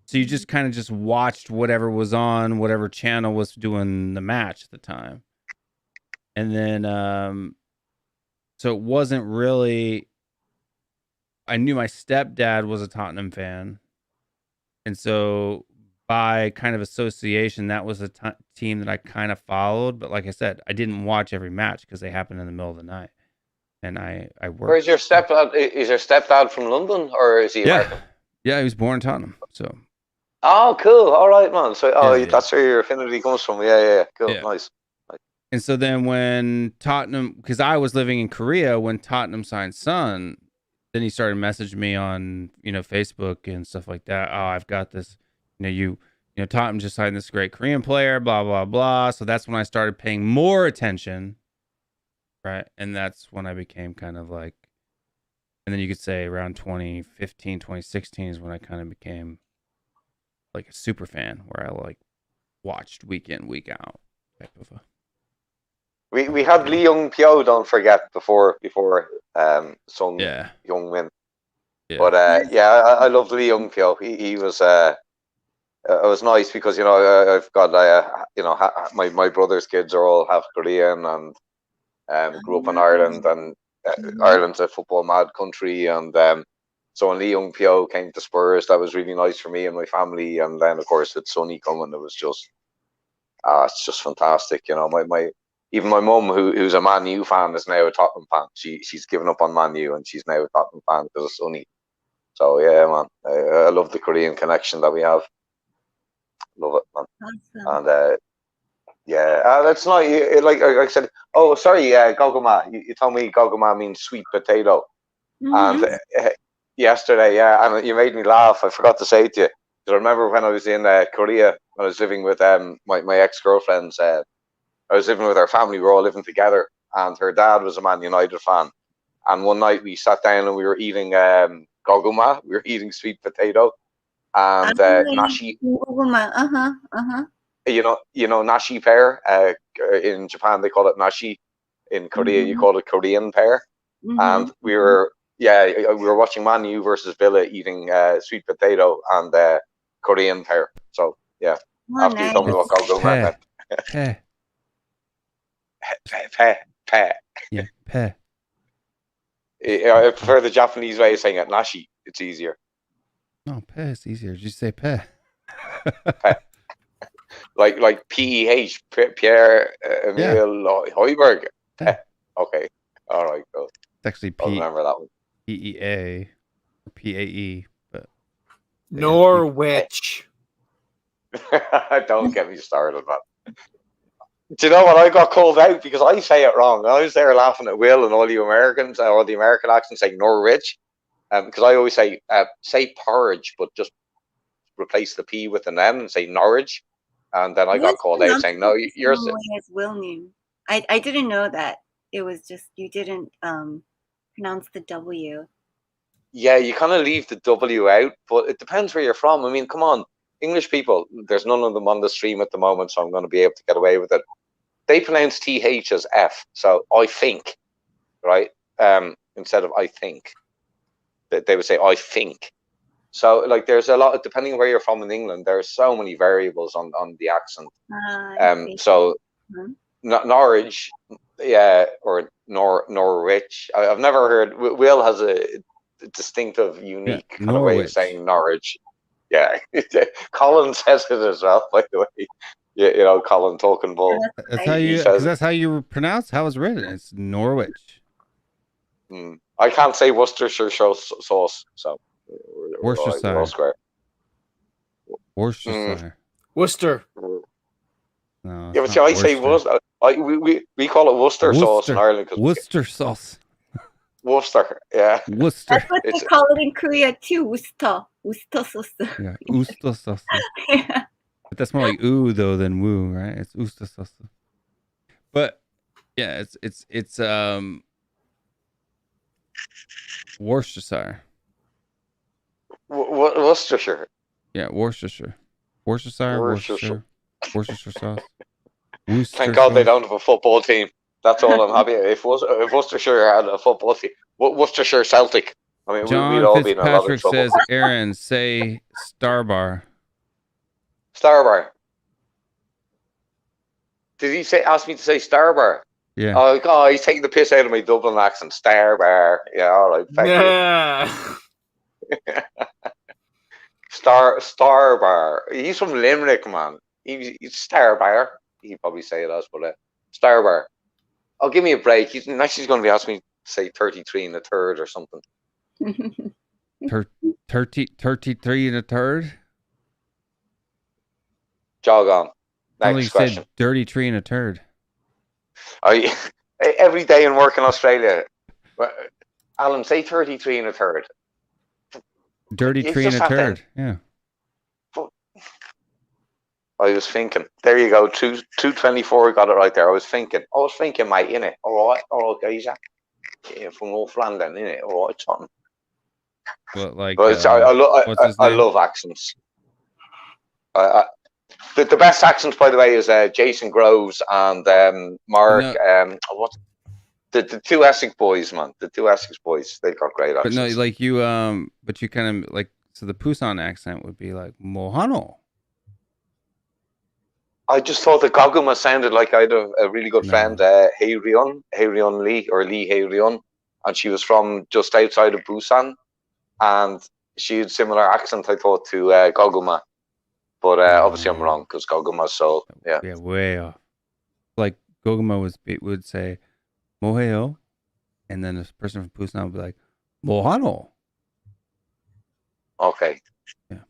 So you just kind of just watched whatever was on, whatever channel was doing the match at the time. And then, so it wasn't really, I knew my stepdad was a Tottenham fan. And so by kind of association, that was a team that I kind of followed. But like I said, I didn't watch every match because they happened in the middle of the night. And I worked. Where's your stepdad? Is your stepdad from London or is he American? Yeah, he was born in Tottenham. So. Oh, cool. All right, man. So, Yeah. that's where your affinity comes from. Yeah. Cool. Yeah. Nice. And so then when Tottenham, because I was living in Korea when Tottenham signed Son, then he started messaging me on, Facebook and stuff like that. Oh, I've got this, Tottenham just signed this great Korean player, blah, blah, blah. So that's when I started paying more attention. Right. And that's when I became kind of like, and then you could say around 2015, 2016 is when I kind of became like a super fan where I like watched week in, week out type of a. We had Lee Young Pyo, don't forget, before some young men. Yeah. But I loved Lee Young Pyo. He was it was nice because I've got my brother's kids are all half Korean and grew up in Ireland, and Ireland's a football mad country, and so when Lee Young Pyo came to Spurs, that was really nice for me and my family. And then of course with Sonny coming, it was just it's just fantastic. Even my mum, who's a Man U fan, is now a Tottenham fan. She's given up on Man U and she's now a Tottenham fan because of Sonny. So yeah, man, I love the Korean connection that we have. Love it, man. Awesome. And that's not like I said. Oh, sorry, Gogoma. You told me Gogoma means sweet potato. Mhm. And yesterday, and you made me laugh. I forgot to say it to you. Because I remember when I was in Korea, I was living with my ex-girlfriend's. I was living with her family. We were all living together, and her dad was a Man United fan. And one night we sat down and we were eating goguma. We were eating sweet potato and nashi. Nashi pear. In Japan they call it nashi. In Korea you call it Korean pear. And we were watching Man U versus Villa, eating sweet potato and Korean pear. So yeah, after you told me what goguma meant. Pe. Yeah, pe. I prefer the Japanese way of saying it, nashi. It's easier. No, pe is easier. Just say pe. Pe. Like P-E-H, Pierre Emile Hoiberg. Pe. Okay. All right, cool. It's actually I'll remember that one. P-E-A or P-A-E, but Norwich. Don't get me started, man. Do you know what? I got called out because I say it wrong. I was there laughing at Will and all you Americans, all the American accents saying Norwich, because I always say porridge, but just replace the P with an N and say Norwich. And then I got called out saying, no, you're... As Will knew. I didn't know that. It was just, you didn't pronounce the W. Yeah, you kind of leave the W out, but it depends where you're from. I mean, come on. English people, there's none of them on the stream at the moment, so I'm going to be able to get away with it. They pronounce TH as F, so I think, right? Instead of I think. They would say I think. So, like, there's a lot, depending on where you're from in England, there are so many variables on the accent. So, Norwich, or Norwich. I've never heard, Will has a distinctive, unique kind of way of saying Norwich. Yeah. Colin says it as well, by the way. You know, Colin talking ball. That's how you, because that's how you pronounce how it's written. It's Norwich. I can't say Worcestershire sauce, so Worcestershire. we're all square. Worcestershire. Worcester. No, Yeah, but see, I say Worcester. We call it Worcester sauce in Ireland. Worcester sauce. Worcester, yeah. Worcester. That's what they call it in Korea too. Worcester sauce. Yeah, Worcester sauce. Yeah. But that's more like ooh though than woo, right? It's Worcester sauce. But yeah, it's Worcestershire. Worcestershire. Yeah, Worcestershire. Worcestershire sauce. Thank God they don't have a football team. That's all I'm happy. If Worcestershire had a football team, Worcestershire Celtic. I mean, John we'd all be in a lot of Fitzpatrick trouble. says, Aaron, say Starbar. Starbar. Did he ask me to say Starbar? Yeah. Oh God, he's taking the piss out of my Dublin accent. Starbar. Yeah, all right. Thank you. Starbar. He's from Limerick, man. He's Starbar. He'd probably say it as, but Starbar. Oh, give me a break. He's going to be asking me to say 33 and a third or something. 33 and a third? Jog on. Next question. Said dirty tree and a turd. Every day in work in Australia, Alan, say 33 and a third. Dirty tree and a turd. Yeah. I was thinking. There you go. 224 got it right there. I was thinking, mate, innit? All right, geezer. Yeah, from North London, innit? All right, son. But like, but I love accents. The best accents, by the way, is Jason Groves and Mark. No. The two Essex boys, man. The two Essex boys, they got great accents. But no, like you, but you kind of like, so the Busan accent would be like Mohano. I just thought that Goguma sounded like I had a really good friend, Hae-ryun Lee, or Lee Hae-ryun, and she was from just outside of Busan, and she had similar accent, I thought, to Goguma. But obviously I'm wrong, because Goguma's so, yeah. Yeah, way off. Like, Goguma would say, Moheo, and then this person from Busan would be like, Mohano. Okay. Yeah.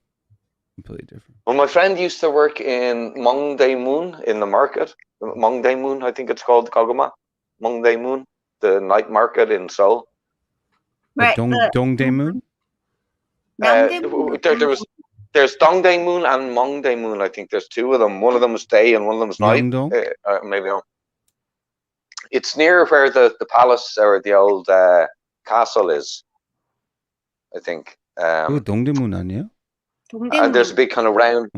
Completely different. Well, my friend used to work in Mongdaemun in the market. Mongdaemun, I think it's called, Goguma. Mongdaemun, the night market in Seoul. Right. Dongdaemun? There's Dongdaemun and Mongdaemun. I think there's two of them. One of them is day and one of them is night. Maybe not. It's near where the palace or the old castle is, I think. Dongdaemun 아니에요? And there's a big kind of round.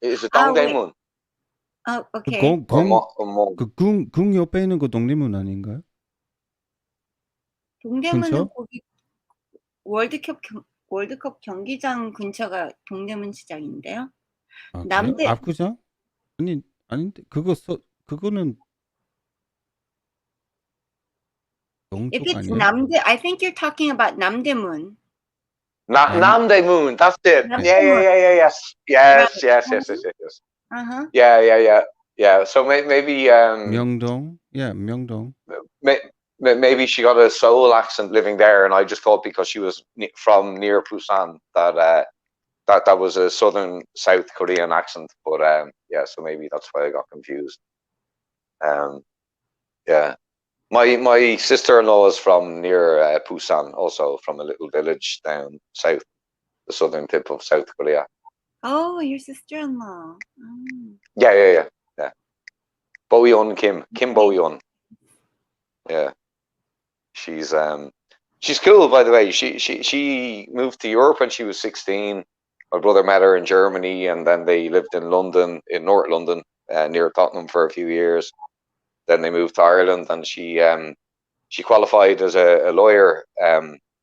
Is it Dongdaemun? Oh, okay. 궁 옆에 있는 거 동대문 아닌가요? 동대문은 거기 월드컵 경기장 근처가 동대문 시장인데요. 아, 남대 압구정? 아닌데 그거는 If it's Namdae, I think you're talking about Namdaemun. Namdaemun, that's it. Yes. Uh-huh. Yeah. So maybe Myeongdong. Yeah, Myeongdong. Maybe she got a Seoul accent living there, and I just thought because she was from near Busan that was a southern South Korean accent. But yeah, so maybe that's why I got confused. Yeah. My sister-in-law is from near Busan, also from a little village down south, the southern tip of South Korea. Oh, your sister-in-law. Oh. Yeah. Bo-yeon Kim Bo-yeon. Yeah, she's cool, by the way. She moved to Europe when she was 16. My brother met her in Germany, and then they lived in London, in North London, near Tottenham for a few years. Then they moved to Ireland, and she qualified as a lawyer.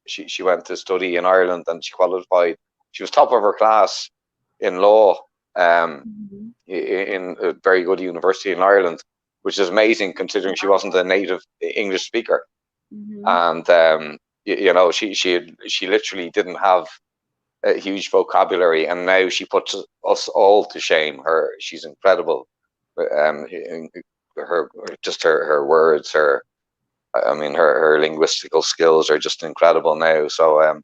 She went to study in Ireland, and she qualified. She was top of her class in law in a very good university in Ireland, which is amazing considering she wasn't a native English speaker. And you know, she literally didn't have a huge vocabulary, and now she puts us all to shame. She's incredible. Her words, her linguistical skills are just incredible now. So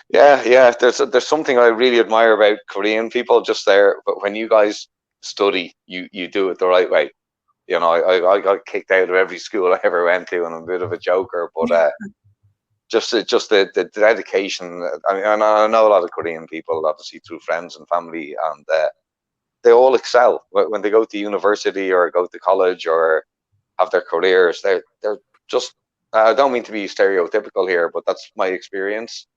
yeah, there's something I really admire about Korean people just there. But when you guys study, you do it the right way. You know, I got kicked out of every school I ever went to, and I'm a bit of a joker, but just the dedication. I mean, and I know a lot of Korean people, obviously through friends and family, and they all excel when they go to university or go to college or have their careers. They're just. I don't mean to be stereotypical here, but that's my experience.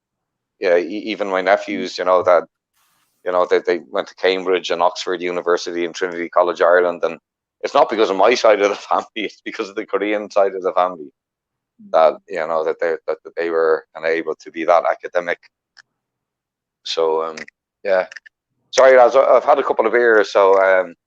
Yeah, even my nephews, you know, that they went to Cambridge and Oxford University and Trinity College Ireland, and it's not because of my side of the family; it's because of the Korean side of the family that that they were able to be that academic. So yeah, sorry lads, I've had a couple of beers, so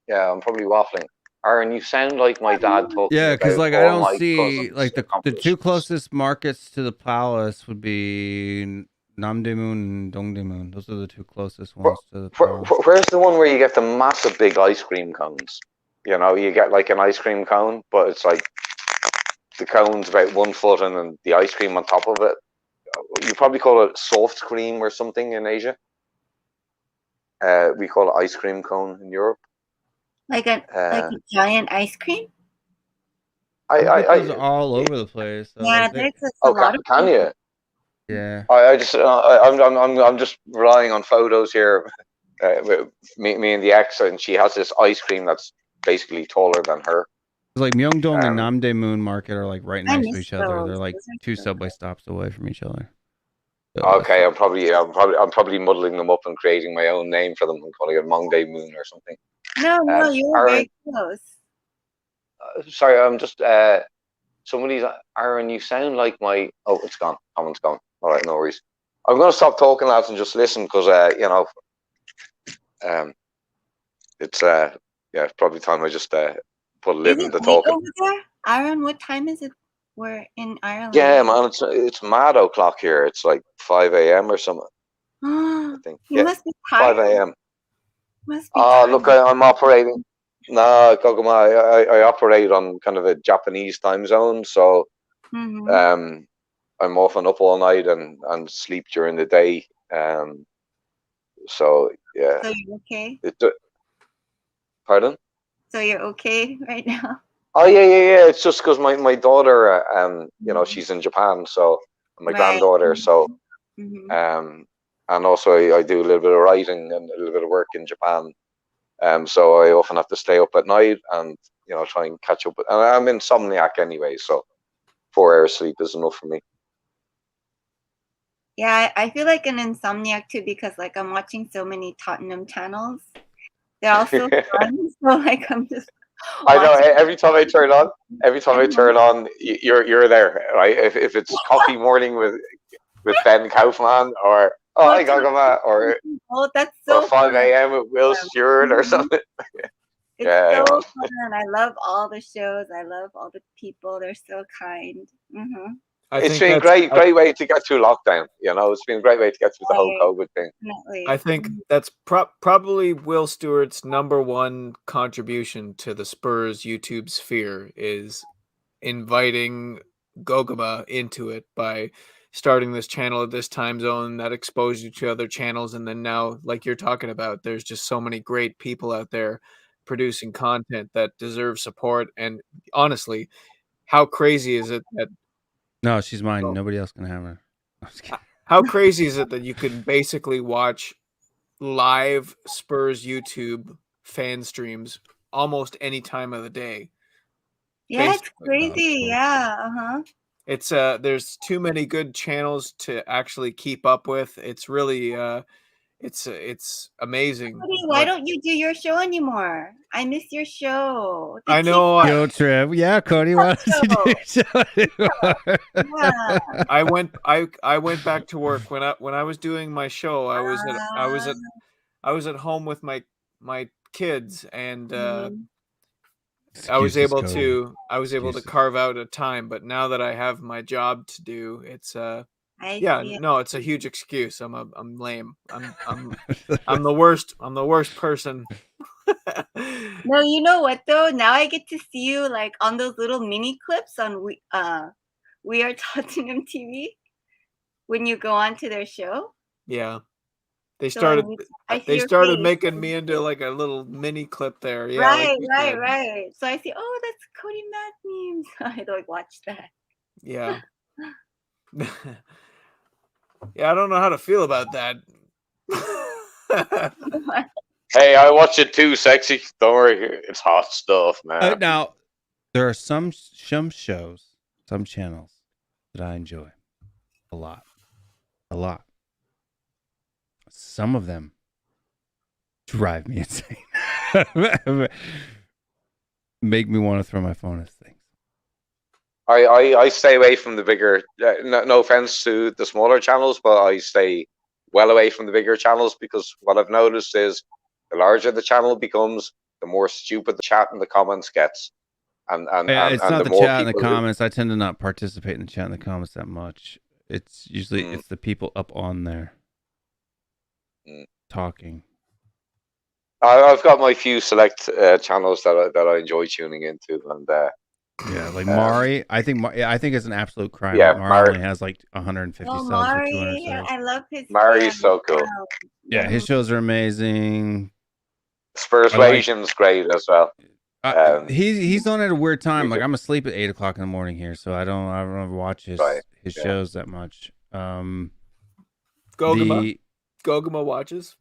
yeah, I'm probably waffling. Aaron, you sound like my dad talking. Yeah, because like I all my don't see cousins' like the two accomplishments. closest markets to the palace would be Namdaemun and Dongdaemun. Those are the two closest ones to the palace. Where's the one where you get the massive big ice cream cones? You know, you get like an ice cream cone, but it's like the cone's about 1 foot and then the ice cream on top of it. You probably call it soft cream or something in Asia. We call it ice cream cone in Europe. Like a giant ice cream? Those are all over the place. So Yeah, like, there's a lot of can you? yeah. I'm just relying on photos here. With me and the ex, and she has this ice cream that's basically taller than her. It's like Myeongdong and Namdaemun Market are like right I next to miss each other. those. They're like Those are 2 so subway good. stops away from each other. So Okay, I'm probably muddling them up and creating my own name for them and calling it Mongdaemun or something. No, you were very close. Sorry, I'm just somebody's Aaron. You sound like my. Oh, it's gone. Comment's gone. All right, no worries. I'm gonna stop talking, lads, and just listen because it's it's probably time I just put a lid Is in it the late talking. over there? Aaron, what time is it? We're in Ireland. Yeah, man, it's mad o'clock here. It's like 5 a.m. or something. I think. You must be tired. 5 a.m. Must be tired. Look, I'm operating. No, Gogoma, I operate on kind of a Japanese time zone, so Mhm. I'm often up all night and sleep during the day. So yeah. So you're okay? Pardon? So you're okay right now? Oh yeah. It's just because my daughter, she's in Japan, so my Right. granddaughter, so Mhm. and also I do a little bit of writing and a little bit of work in Japan. So I often have to stay up at night and try and catch up. And I'm insomniac anyway, so 4 hours sleep is enough for me. Yeah, I feel like an insomniac too because like I'm watching so many Tottenham channels. They're all so fun. So like I'm just. I know. Every time I turn on, you're there, right? If it's coffee morning with Ben Kaufman or hi Gagama or that's so or 5 a.m. with Will Stewart or something. It's so fun. I love all the shows. I love all the people. They're so kind. It's been a great way to get through lockdown. It's been a great way to get through the whole COVID thing. Definitely. I think that's probably Will Stewart's #1 contribution to the Spurs YouTube sphere is inviting Gogama into it by starting this channel at this time zone that exposed you to other channels, and then now, like you're talking about, there's just so many great people out there producing content that deserve support. And honestly, how crazy is it that no, she's mine. Nobody else can have her. I'm just kidding. how crazy is it that you could basically watch live Spurs YouTube fan streams almost any time of the day? Yeah, it's crazy. Yeah. It's there's too many good channels to actually keep up with. It's really it's amazing. Why don't you do your show anymore? I miss your show. I know. Field trip. Yeah, Cody, why don't you do your show anymore? Yeah. I went back to work when I was doing my show. I was at home with my kids, and I was able to carve out a time. But now that I have my job to do, it's Yeah, see. no, it's a huge excuse. I'm lame. I'm the worst. I'm the worst person. No, you know what though? Now I get to see you like on those little mini clips on We Are Tottenham TV when you go on to their show. Yeah. They So started I see they your started face. making me into like a little mini clip there. Yeah, Right, like you right, said. right. So I see, oh, that's Cody Mack memes. I like watch that. Yeah. Yeah, I don't know how to feel about that. Hey, I watch it too, sexy. Don't worry, it's hot stuff, man. Now, there are some shows, some channels that I enjoy a lot. Some of them drive me insane. Make me want to throw my phone at things. I stay away from the bigger. No offense to the smaller channels, but I stay well away from the bigger channels because what I've noticed is the larger the channel becomes, the more stupid the chat in the comments gets, and It's not the more chat in the people who- comments. I tend to not participate in the chat in the comments that much. It's usually it's the people up on there talking. I've got my few select channels that I enjoy tuning into, and Yeah, like Mari. I think it's an absolute crime. Yeah, that Mari Mari. only has like 150 Oh, subs or 200 Mari, subs. I love his. Mari's so cool. Yeah, his shows are amazing. Spurs I like- Ration's great as well. He's on at a weird time. Like I'm asleep at 8 o'clock in the morning here, so I don't ever watch his shows that much. Goguma watches.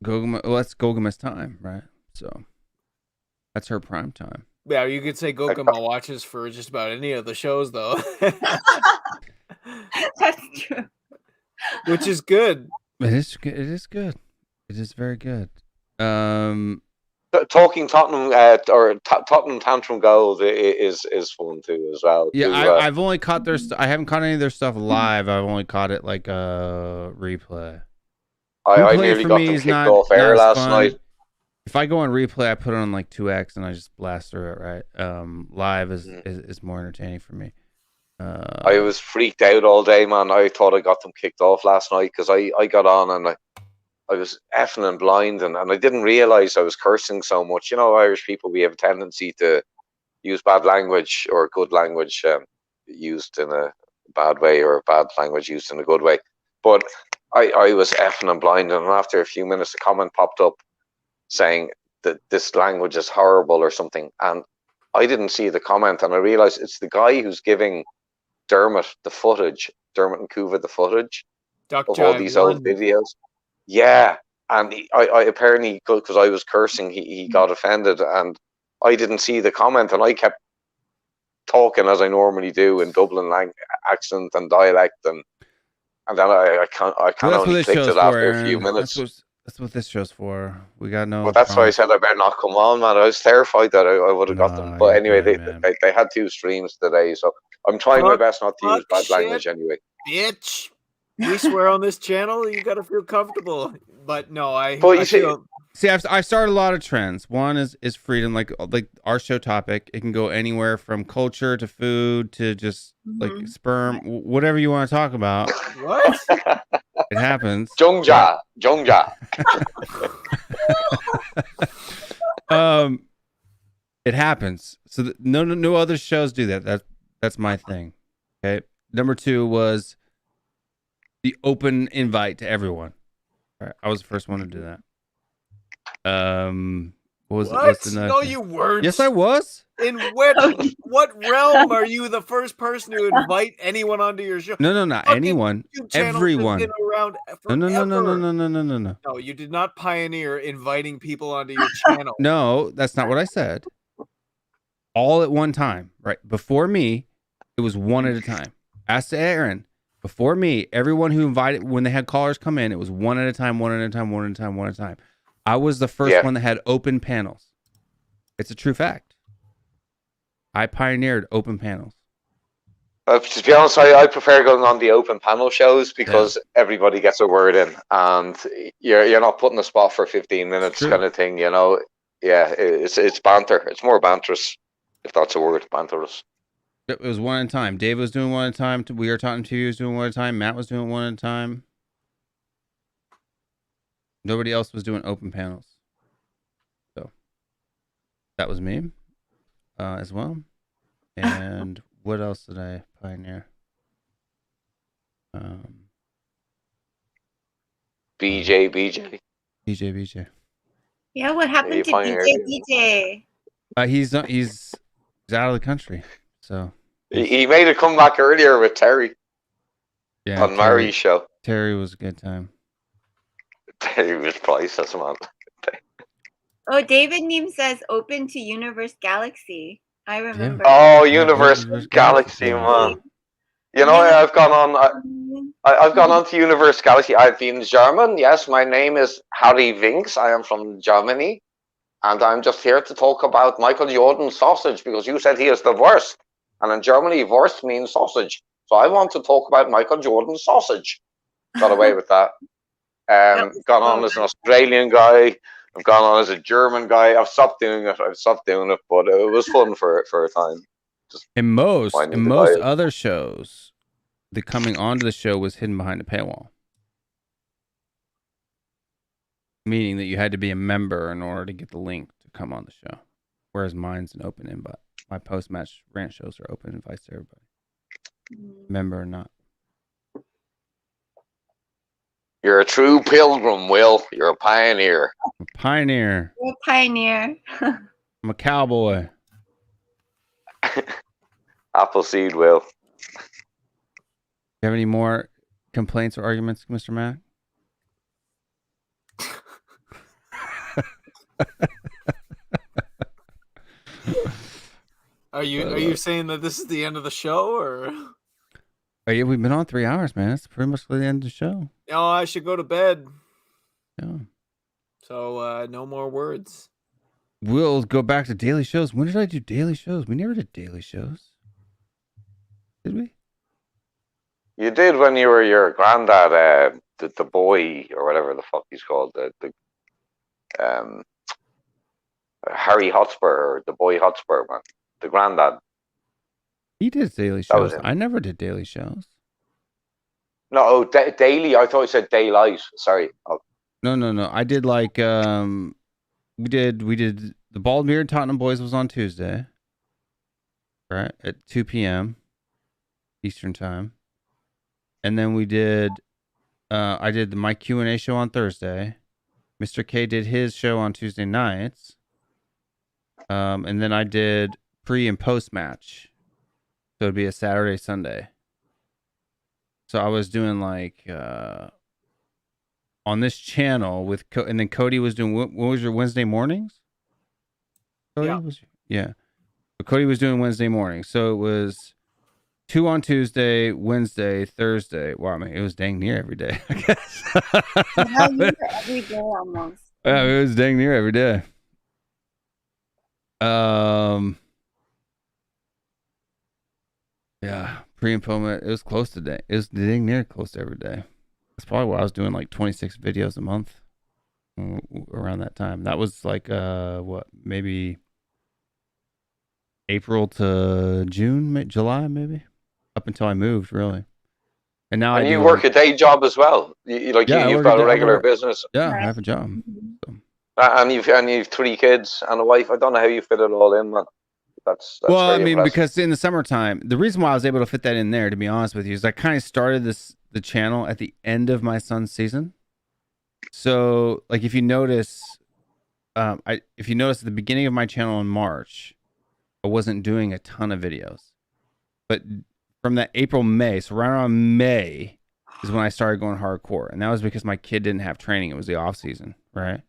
Goguma. Well, that's Gogama's time, right? So that's her prime time. Yeah, you could say Goguma watches for just about any of the shows, though. That's true. Which is good. It is good. It is very good. Talking Tottenham or Tottenham Tantrum goals is fun too as well. Yeah, too, I've only caught their. I haven't caught any of their stuff live. I've only caught it like a replay. I Replay nearly for got me them is kicked not off air as last fun. night. If I go on replay, I put it on like 2x and I just blast through it. Right, live is more entertaining for me. I was freaked out all day, man. I thought I got them kicked off last night because I got on and I was effing and blind and I didn't realize I was cursing so much. You know, Irish people, we have a tendency to use bad language or good language used in a bad way or bad language used in a good way. But I was effing and blind, and after a few minutes, a comment popped up saying that this language is horrible or something, and I didn't see the comment, and I realized it's the guy who's giving Dermot and Kuva the footage Duck of all Jive these won. old videos. Yeah, and I apparently, because I was cursing, he got offended, and I didn't see the comment, and I kept talking as I normally do in Dublin accent and dialect, and then I only clicked it after a few minutes. That's what this show's for. We got no. Well, that's why I said I better not come on, man. I was terrified that I would have got them. But anyway, they had 2 streams today, so I'm trying my best not to use bad language anyway. Bitch. We swear on this channel, you gotta feel comfortable. But no, I See, I've started a lot of trends. One is freedom, like our show topic. It can go anywhere from culture to food to just like sperm, whatever you want to talk about. What? It happens. Jungja. It happens. So no other shows do that. That's my thing. Okay. Number 2 was the open invite to everyone. All right, I was the first one to do that. What? No, you weren't. Yes, I was. In what realm are you the first person to invite anyone onto your show? No, not anyone. Everyone. No. No, you did not pioneer inviting people onto your channel. No, that's not what I said. All at one time, right? Before me, it was one at a time. Ask Aaron. Before me, everyone who invited, when they had callers come in, it was one at a time. I was the first one that had open panels. It's a true fact. I pioneered open panels. To be honest, I prefer going on the open panel shows because everybody gets a word in, and you're not putting a spot for 15 minutes kind of thing. You know, it's banter. It's more banterous, if that's a word, banterous. It was one at a time. Dave was doing one at a time. We Are Tottenham TV was doing one at a time. Matt was doing one at a time. Nobody else was doing open panels. So that was me as well. And what else did I pioneer? BJ. BJ. Yeah, what happened to pioneered BJ? He's out of the country. So he made a comeback earlier with Terry on Murray's show. Terry was a good time. Terry was priceless, man. Oh, David Neem says open to Universe Galaxy. I remember. Oh, Universe Galaxy, man. You know, I've gone on to Universe Galaxy. I've been German. Yes, my name is Harry Winks. I am from Germany. And I'm just here to talk about Michael Jordan's sausage because you said he is the worst. And in Germany, worst means sausage. So I want to talk about Michael Jordan's sausage. Got away with that. Gone on as an Australian guy. I've gone on as a German guy. I've stopped doing it. But it was fun for a time. Just in most other shows, the coming onto the show was hidden behind a paywall, meaning that you had to be a member in order to get the link to come on the show. Whereas mine's an open invite. My post-match rant shows are open invites to everybody, member or not. You're a true pilgrim, Will. You're a pioneer. I'm a pioneer. You're a pioneer. I'm a cowboy. Appleseed, Will. You have any more complaints or arguments, Mr. Mac? Are you saying that this is the end of the show, or? Oh, yeah, we've been on 3 hours, man. That's pretty much the end of the show. No, I should go to bed. Yeah. So no more words. We'll go back to daily shows. When did I do daily shows? We never did daily shows. Did we? You did when you were your granddad, the boy or whatever the fuck he's called, the Harry Hotspur, or the boy Hotspur, man, the granddad. He did daily shows. I never did daily shows. No, daily. I thought you said daylight. Sorry. Oh. No. I did like we did the Baldmere Tottenham Boys was on Tuesday, right at 2 p.m. Eastern time, and then we did. I did my Q&A show on Thursday. Mr. K did his show on Tuesday nights, and then I did pre and post match. So it'd be a Saturday, Sunday. So I was doing like on this channel with and then Cody was doing, what was your Wednesday mornings? Cody yeah. But Cody was doing Wednesday mornings. So it was 2 on Tuesday, Wednesday, Thursday. Wow, I mean, it was dang near every day, I guess. Every day almost. Yeah, it was dang near every day. Yeah, pre and post, it was close to day. It was dang near close to every day. That's probably why I was doing like 26 videos a month around that time. That was like maybe April to June, July, maybe, up until I moved, really. And now you work a day job as well. You've got a regular business. Yeah, I have a job. So. And you've 3 kids and a wife. I don't know how you fit it all in, man. That's well, I mean, impressive. because in the summertime, the reason why I was able to fit that in there, to be honest with you, is I kind of started the channel at the end of my son's season. So, like, if you notice at the beginning of my channel in March, I wasn't doing a ton of videos, but from that April, May, so right around May is when I started going hardcore, and that was because my kid didn't have training; it was the off season, right?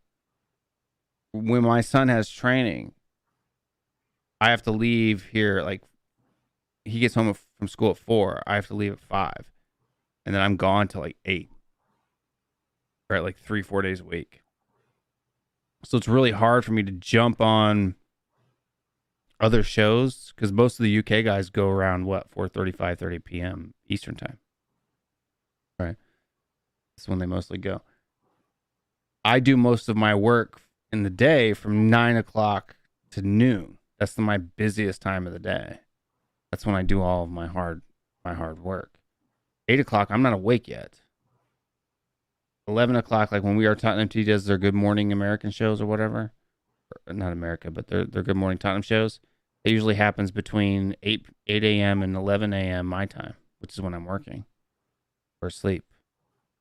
When my son has training, I have to leave here, like, he gets home from school at 4. I have to leave at 5. And then I'm gone till like 8. Right? Like 3-4 days a week. So it's really hard for me to jump on other shows because most of the UK guys go around 4:30 p.m. Eastern time. Right? That's when they mostly go. I do most of my work in the day from 9 o'clock to noon. That's my busiest time of the day. That's when I do all of my hard work. 8 o'clock, I'm not awake yet. 11 o'clock, like when We Are Tottenham T does their Good Morning American shows or whatever. Not America, but their Good Morning Tottenham shows. It usually happens between 8 a.m. and 11 a.m. my time, which is when I'm working or asleep.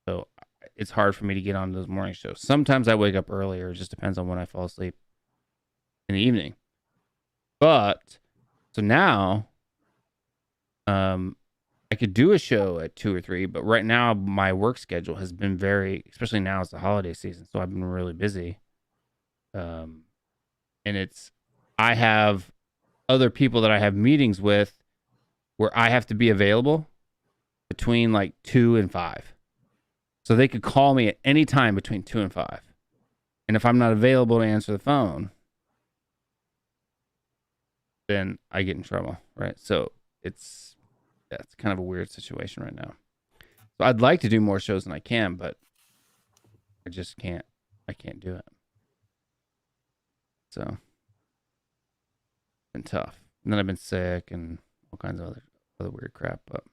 So it's hard for me to get on those morning shows. Sometimes I wake up earlier. It just depends on when I fall asleep in the evening. But so now, I could do a show at 2 or 3, but right now my work schedule has been especially now it's the holiday season, so I've been really busy. And I have other people that I have meetings with where I have to be available between like 2 and 5. So they could call me at any time between 2 and 5. And if I'm not available to answer the phone, then I get in trouble, right? So it's kind of a weird situation right now. So I'd like to do more shows than I can, but I just can't. I can't do it. So it's been tough. And then I've been sick and all kinds of other weird crap. But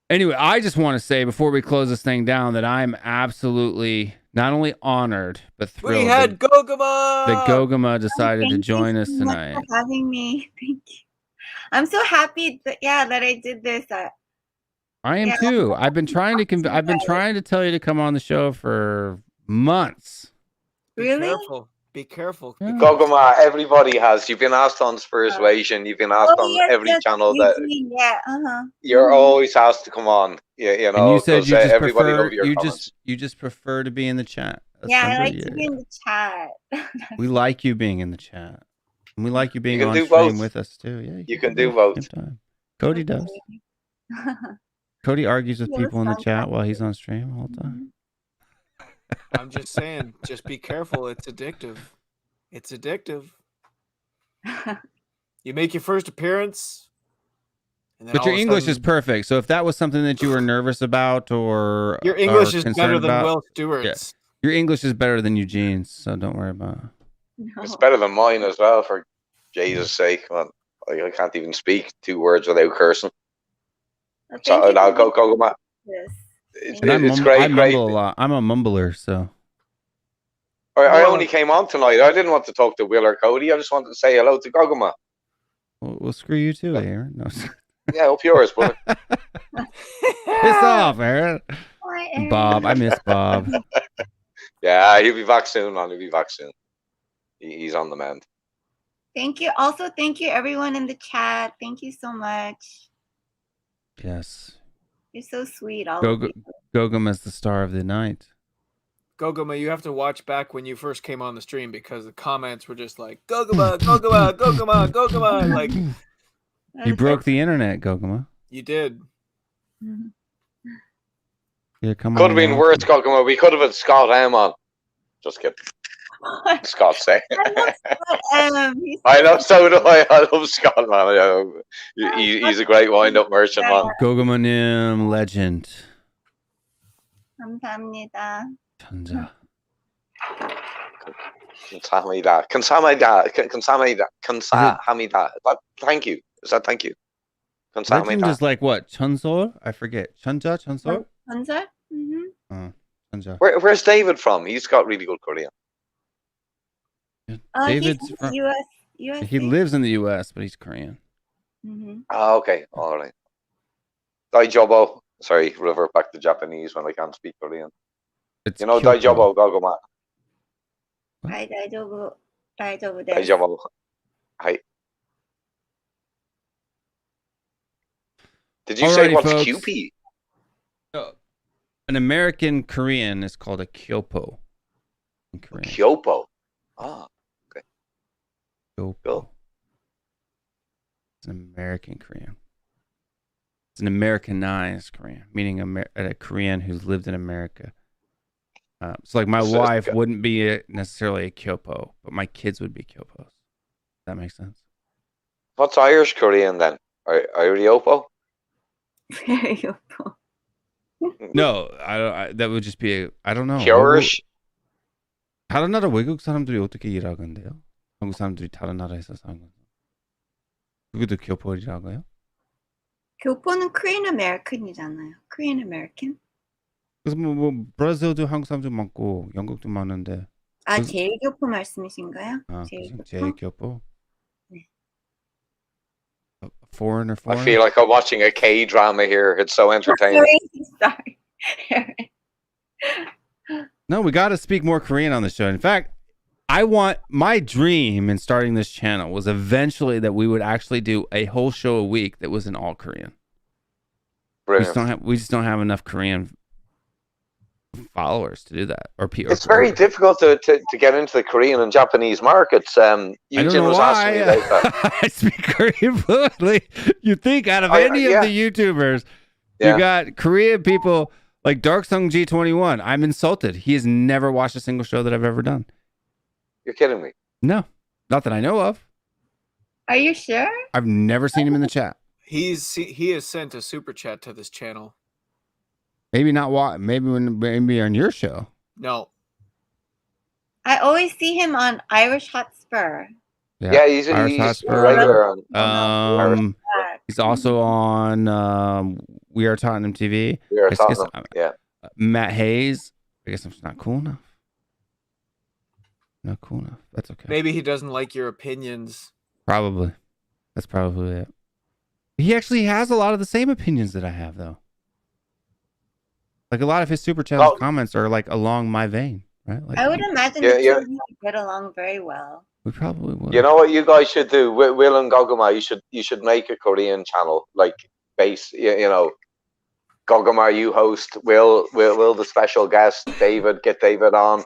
anyway, I just want to say before we close this thing down that I'm absolutely not only honored but thrilled. We had Gogama. That Gogama decided to Thank join you us so much tonight. for having me. Thank you. I'm so happy that I did this. I am too. I've been trying to tell you to come on the show for months. Really? Be careful. Yeah. Gogama, everybody has. You've been asked on Persuasion. You've been asked on every channel that you're always asked to come on. Yeah, you know. And you said you just everybody prefer loved your comments. you just prefer to be in the chat. That's Yeah, I under like you. to be in the chat. We like you being in the chat. And we like you being can on do stream both. with us too. Yeah, You can do both. at the same time. Cody does. Cody argues with people in the chat while he's on stream all the time. I'm just saying, just be careful. It's addictive. It's addictive. You make your first appearance. And then But your all of a English is sudden- perfect. So if that was something that you were nervous about or Your English are is concerned better than about, Will Stewart's. your English is better than Eugene's. So don't worry about it. No. It's better than mine as well, for Jesus' sake. Man, I can't even speak 2 words without cursing. Well, So thank you I'll for go, Matt. this. It's And I great. mumble a lot. I'm a mumbler, so I only came on tonight. I didn't want to talk to Will or Cody. I just wanted to say hello to Gogama. we'll screw you too, Aaron. No. Yeah, up yours, brother. Piss off, Aaron. Hi, Aaron. Bob, I miss Bob. Yeah, he'll be back soon, man. He'll be back soon. He's on the mend. Thank you. Also, thank you everyone in the chat. Thank you so much. Yes. You're so sweet. All of you. Gogam is the star of the night. Gogama, you have to watch back when you first came on the stream because the comments were just like Gogama, Gogama, Gogama, Gogama. Like You broke the internet, Gogama. you did. Yeah, come Could on. have been worse, Gogama. We could have had Scott M on. Just kidding. Scott say. I know, so do I. I love Scott, man. He's a great wind-up merchant, man. Gogama Nim legend. 감사합니다. 천자. Kamsahamnida. Thank you. Is that thank you? Legend Kamsahamnida. is like what? Chonsol? I forget. Chanja? Chonsol? 전설? Oh, Chanja. Where's David from? He's got really good Korean. David's He's from, US. he lives in the US, but he's Korean. Oh, okay. All right. Daijobo. Sorry, revert back to Japanese when I can't speak Korean. It's You know, Kyoto. Daijobo, Gogoma. 다이조부 다이조부 네. Daijobo. Hi. Did you say Alrighty, what's folks. QP? An American Korean is called a kyopo. In Korean. Kyopo. Ah, Kyopo. cool. It's an American Korean. It's an Americanized Korean, meaning a Korean who's lived in America. So, like, my So- wife wouldn't be necessarily a kyopo, but my kids would be kyopos. Does that make sense? What's Irish Korean then? Iriopo? No, that would just be I don't know. Kyorish? 다른 나라 외국 사람들이 어떻게 일하건데요? 한국 사람들이 다른 나라에서 사는 건. 그것도 교포라고요? 교포는 Korean American이잖아요. Korean American. 그래서 뭐 브라질도 한국 사람도 많고 영국도 많은데. 아, 제일 교포 말씀이신가요? 아, 제일 제일 교포. 네. Foreigner. I feel like I'm watching a K drama here. It's so entertaining. Sorry. No, we got to speak more Korean on the show. In fact, my dream in starting this channel was eventually that we would actually do a whole show a week that was in all Korean. Brilliant. We just don't have enough Korean followers to do that. It's very difficult to get into the Korean and Japanese markets. I don't know was asking me why. about that. I speak Korean fluently. You think out of any of the YouTubers, you got Korean people like Dark Sung G21. I'm insulted. He has never watched a single show that I've ever done. You're kidding me. No, not that I know of. Are you sure? I've never seen him in the chat. He has sent a super chat to this channel. Maybe not. Maybe on your show. No. I always see him on Irish Hotspur. Yeah, he's regular on. He's also on We Are Tottenham TV. We Are Tottenham. Yeah. Matt Hayes. I guess I'm not cool enough. Not cool enough. That's okay. Maybe he doesn't like your opinions. Probably. That's probably it. He actually has a lot of the same opinions that I have, though. Like a lot of his super chat comments are like along my vein, right? Like, I would imagine the two of you get along very well. We probably would. You know what you guys should do, Will and Gogoma? You should make a Korean channel, like base. You know, Gogoma, you host. Will the special guest, David, get David on.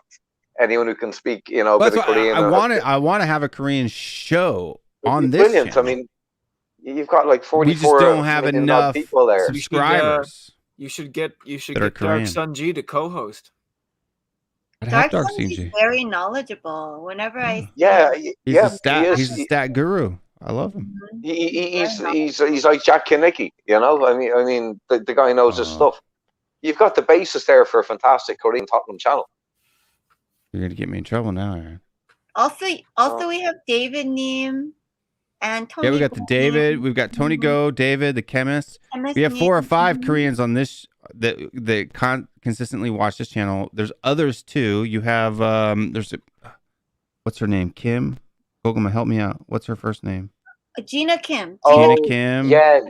Anyone who can speak, a bit of Korean. I want to have a Korean show on this. Brilliant. Channel. I mean, you've got like 44. We just don't have enough people there. Subscribers. You should get Dark Sun G to co-host. Dark Sun is very knowledgeable. Whenever I he's a stat guru. I love him. He's like Jack Kinnicky, I mean the guy knows his stuff. You've got the basis there for a fantastic Korean Tottenham channel. You're gonna get me in trouble now, Aaron. Also we have David Neem and Tony. Yeah, we got the David. We've got Tony Go, David, the chemist. We have 4 or 5 Koreans on this that consistently watch this channel. There's others too. You have what's her name? Kim. Gogoma, help me out. What's her first name? Gina Kim. Gina Kim. Yeah.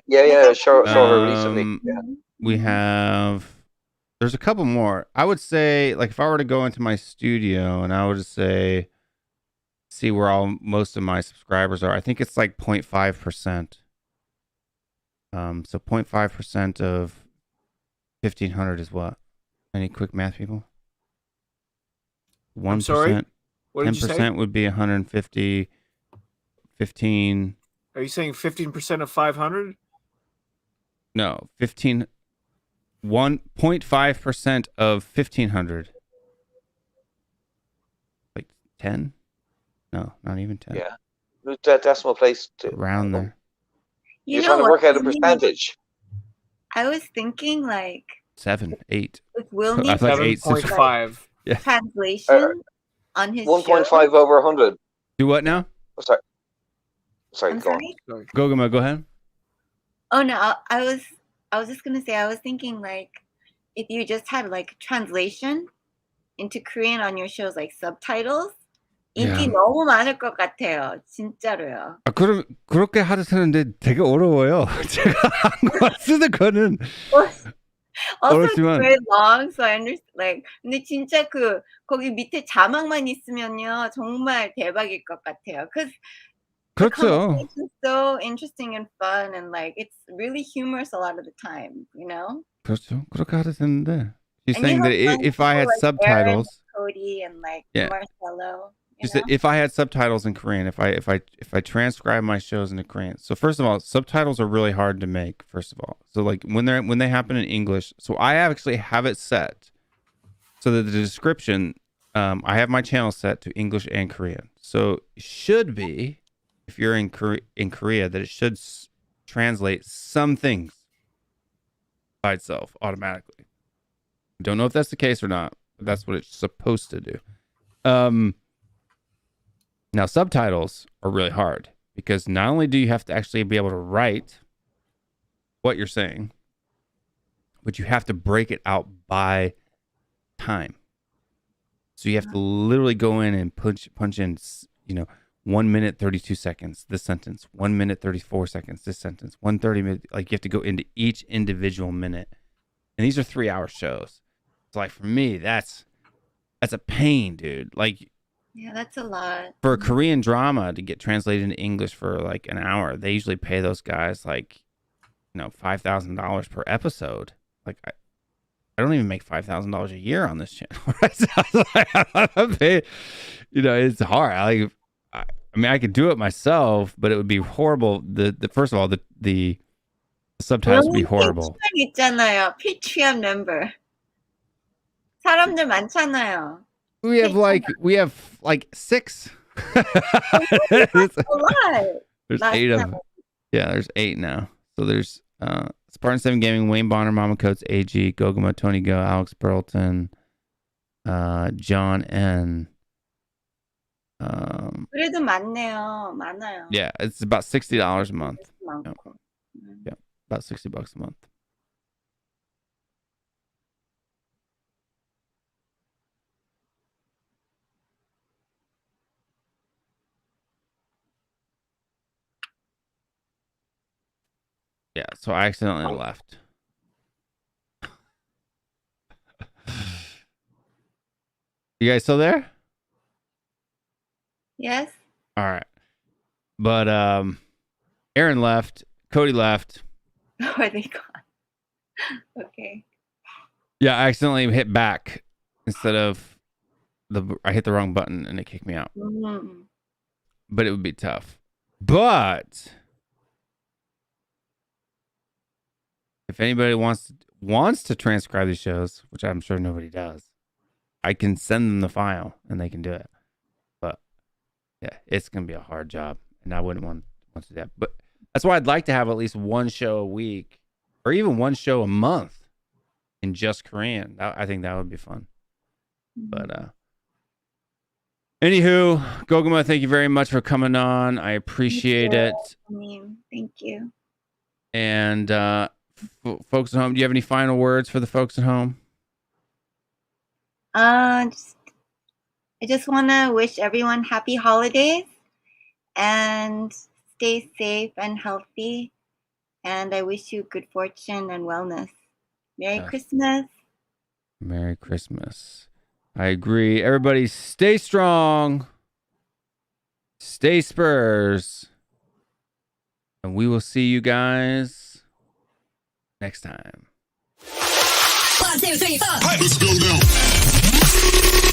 Saw her recently. Yeah. We have. There's a couple more. I would say, like, if I were to go into my studio and I would just say, see where most of my subscribers are. I think it's like 0.5%. So 0.5% of 1,500 is what? Any quick math people? 1%. I'm sorry? What did you say? 10% would be 150. 15. Are you saying 15% of 500? No, 1.5% of 1,500. Like 10? No, not even 10. Yeah. That decimal place around there. You're trying to work out a percentage. I was thinking like 7, 8. If Will needs 7.5 translation on his 1.5 over 100. Do what now? Oh, sorry, go on. Gogoma, go ahead. Oh no, I was just gonna say I was thinking like if you just had like translation into Korean on your shows, like subtitles, 인기 너무 많을 것 같아요. 진짜로요. 그럼 그렇게 하는데 되게 어려워요. 제가 한국어 쓰는 거는 Also it's very long, so I understand. Like, 근데 진짜 거기 밑에 자막만 있으면요 정말 대박일 것 같아요. 그렇죠. It's so interesting and fun, and like it's really humorous a lot of the time, 그렇죠. 그렇게 하도 되는데. She's saying that if I had like subtitles, Aaron, Cody, and like Marcelo. If I had subtitles in Korean, if I transcribe my shows into Korean. So first of all, subtitles are really hard to make. First of all, so like when they happen in English, so I actually have it set so that the description, I have my channel set to English and Korean. So it should be, if you're in Korea, that it should translate some things by itself automatically. Don't know if that's the case or not, but that's what it's supposed to do. Now subtitles are really hard because not only do you have to actually be able to write what you're saying, but you have to break it out by time. So you have to literally go in and punch in, 1 minute 32 seconds this sentence, 1 minute 34 seconds this sentence, 1:30 minute. Like you have to go into each individual minute, and these are 3-hour shows. So like for me, that's a pain, dude. Like, Yeah, that's a lot. for a Korean drama to get translated into English for like an hour, they usually pay those guys like, $5,000 per episode. Like I don't even make $5,000 a year on this channel, right? So I'm paid, it's hard. I mean, I could do it myself, but it would be horrible. The first of all, the subtitles would be horrible. 있잖아요. Patreon member. 사람들 많잖아요. We have like 6. That's a lot. There's Last 8 of time. them. Yeah, there's 8 now. So there's Spartan 7 Gaming, Wayne Bonner, Mama Coates, AG, Goguma, Tony Go, Alex Burleton, John N. 그래도 많아요. Yeah, it's about $60 a month. 많고. Yeah, about $60 a month. Yeah, so I accidentally left. You guys still there? Yes. All right. But Aaron left, Cody left. Are they gone? Okay. Yeah, I accidentally hit back instead of I hit the wrong button and it kicked me out. Mm. But it would be tough. But if anybody wants to transcribe these shows, which I'm sure nobody does, I can send them the file and they can do it. But yeah, it's gonna be a hard job, and I wouldn't want to do that. But that's why I'd like to have at least one show a week, or even one show a month in just Korean. I think that would be fun. But anywho, Goguma, thank you very much for coming on. I appreciate it. Thank you. And folks at home, do you have any final words for the folks at home? I just want to wish everyone happy holidays and stay safe and healthy. And I wish you good fortune and wellness. Merry Christmas. Merry Christmas. I agree. Everybody stay strong. Stay Spurs. And we will see you guys next time. 1, 2, 3, 4. Let's go now.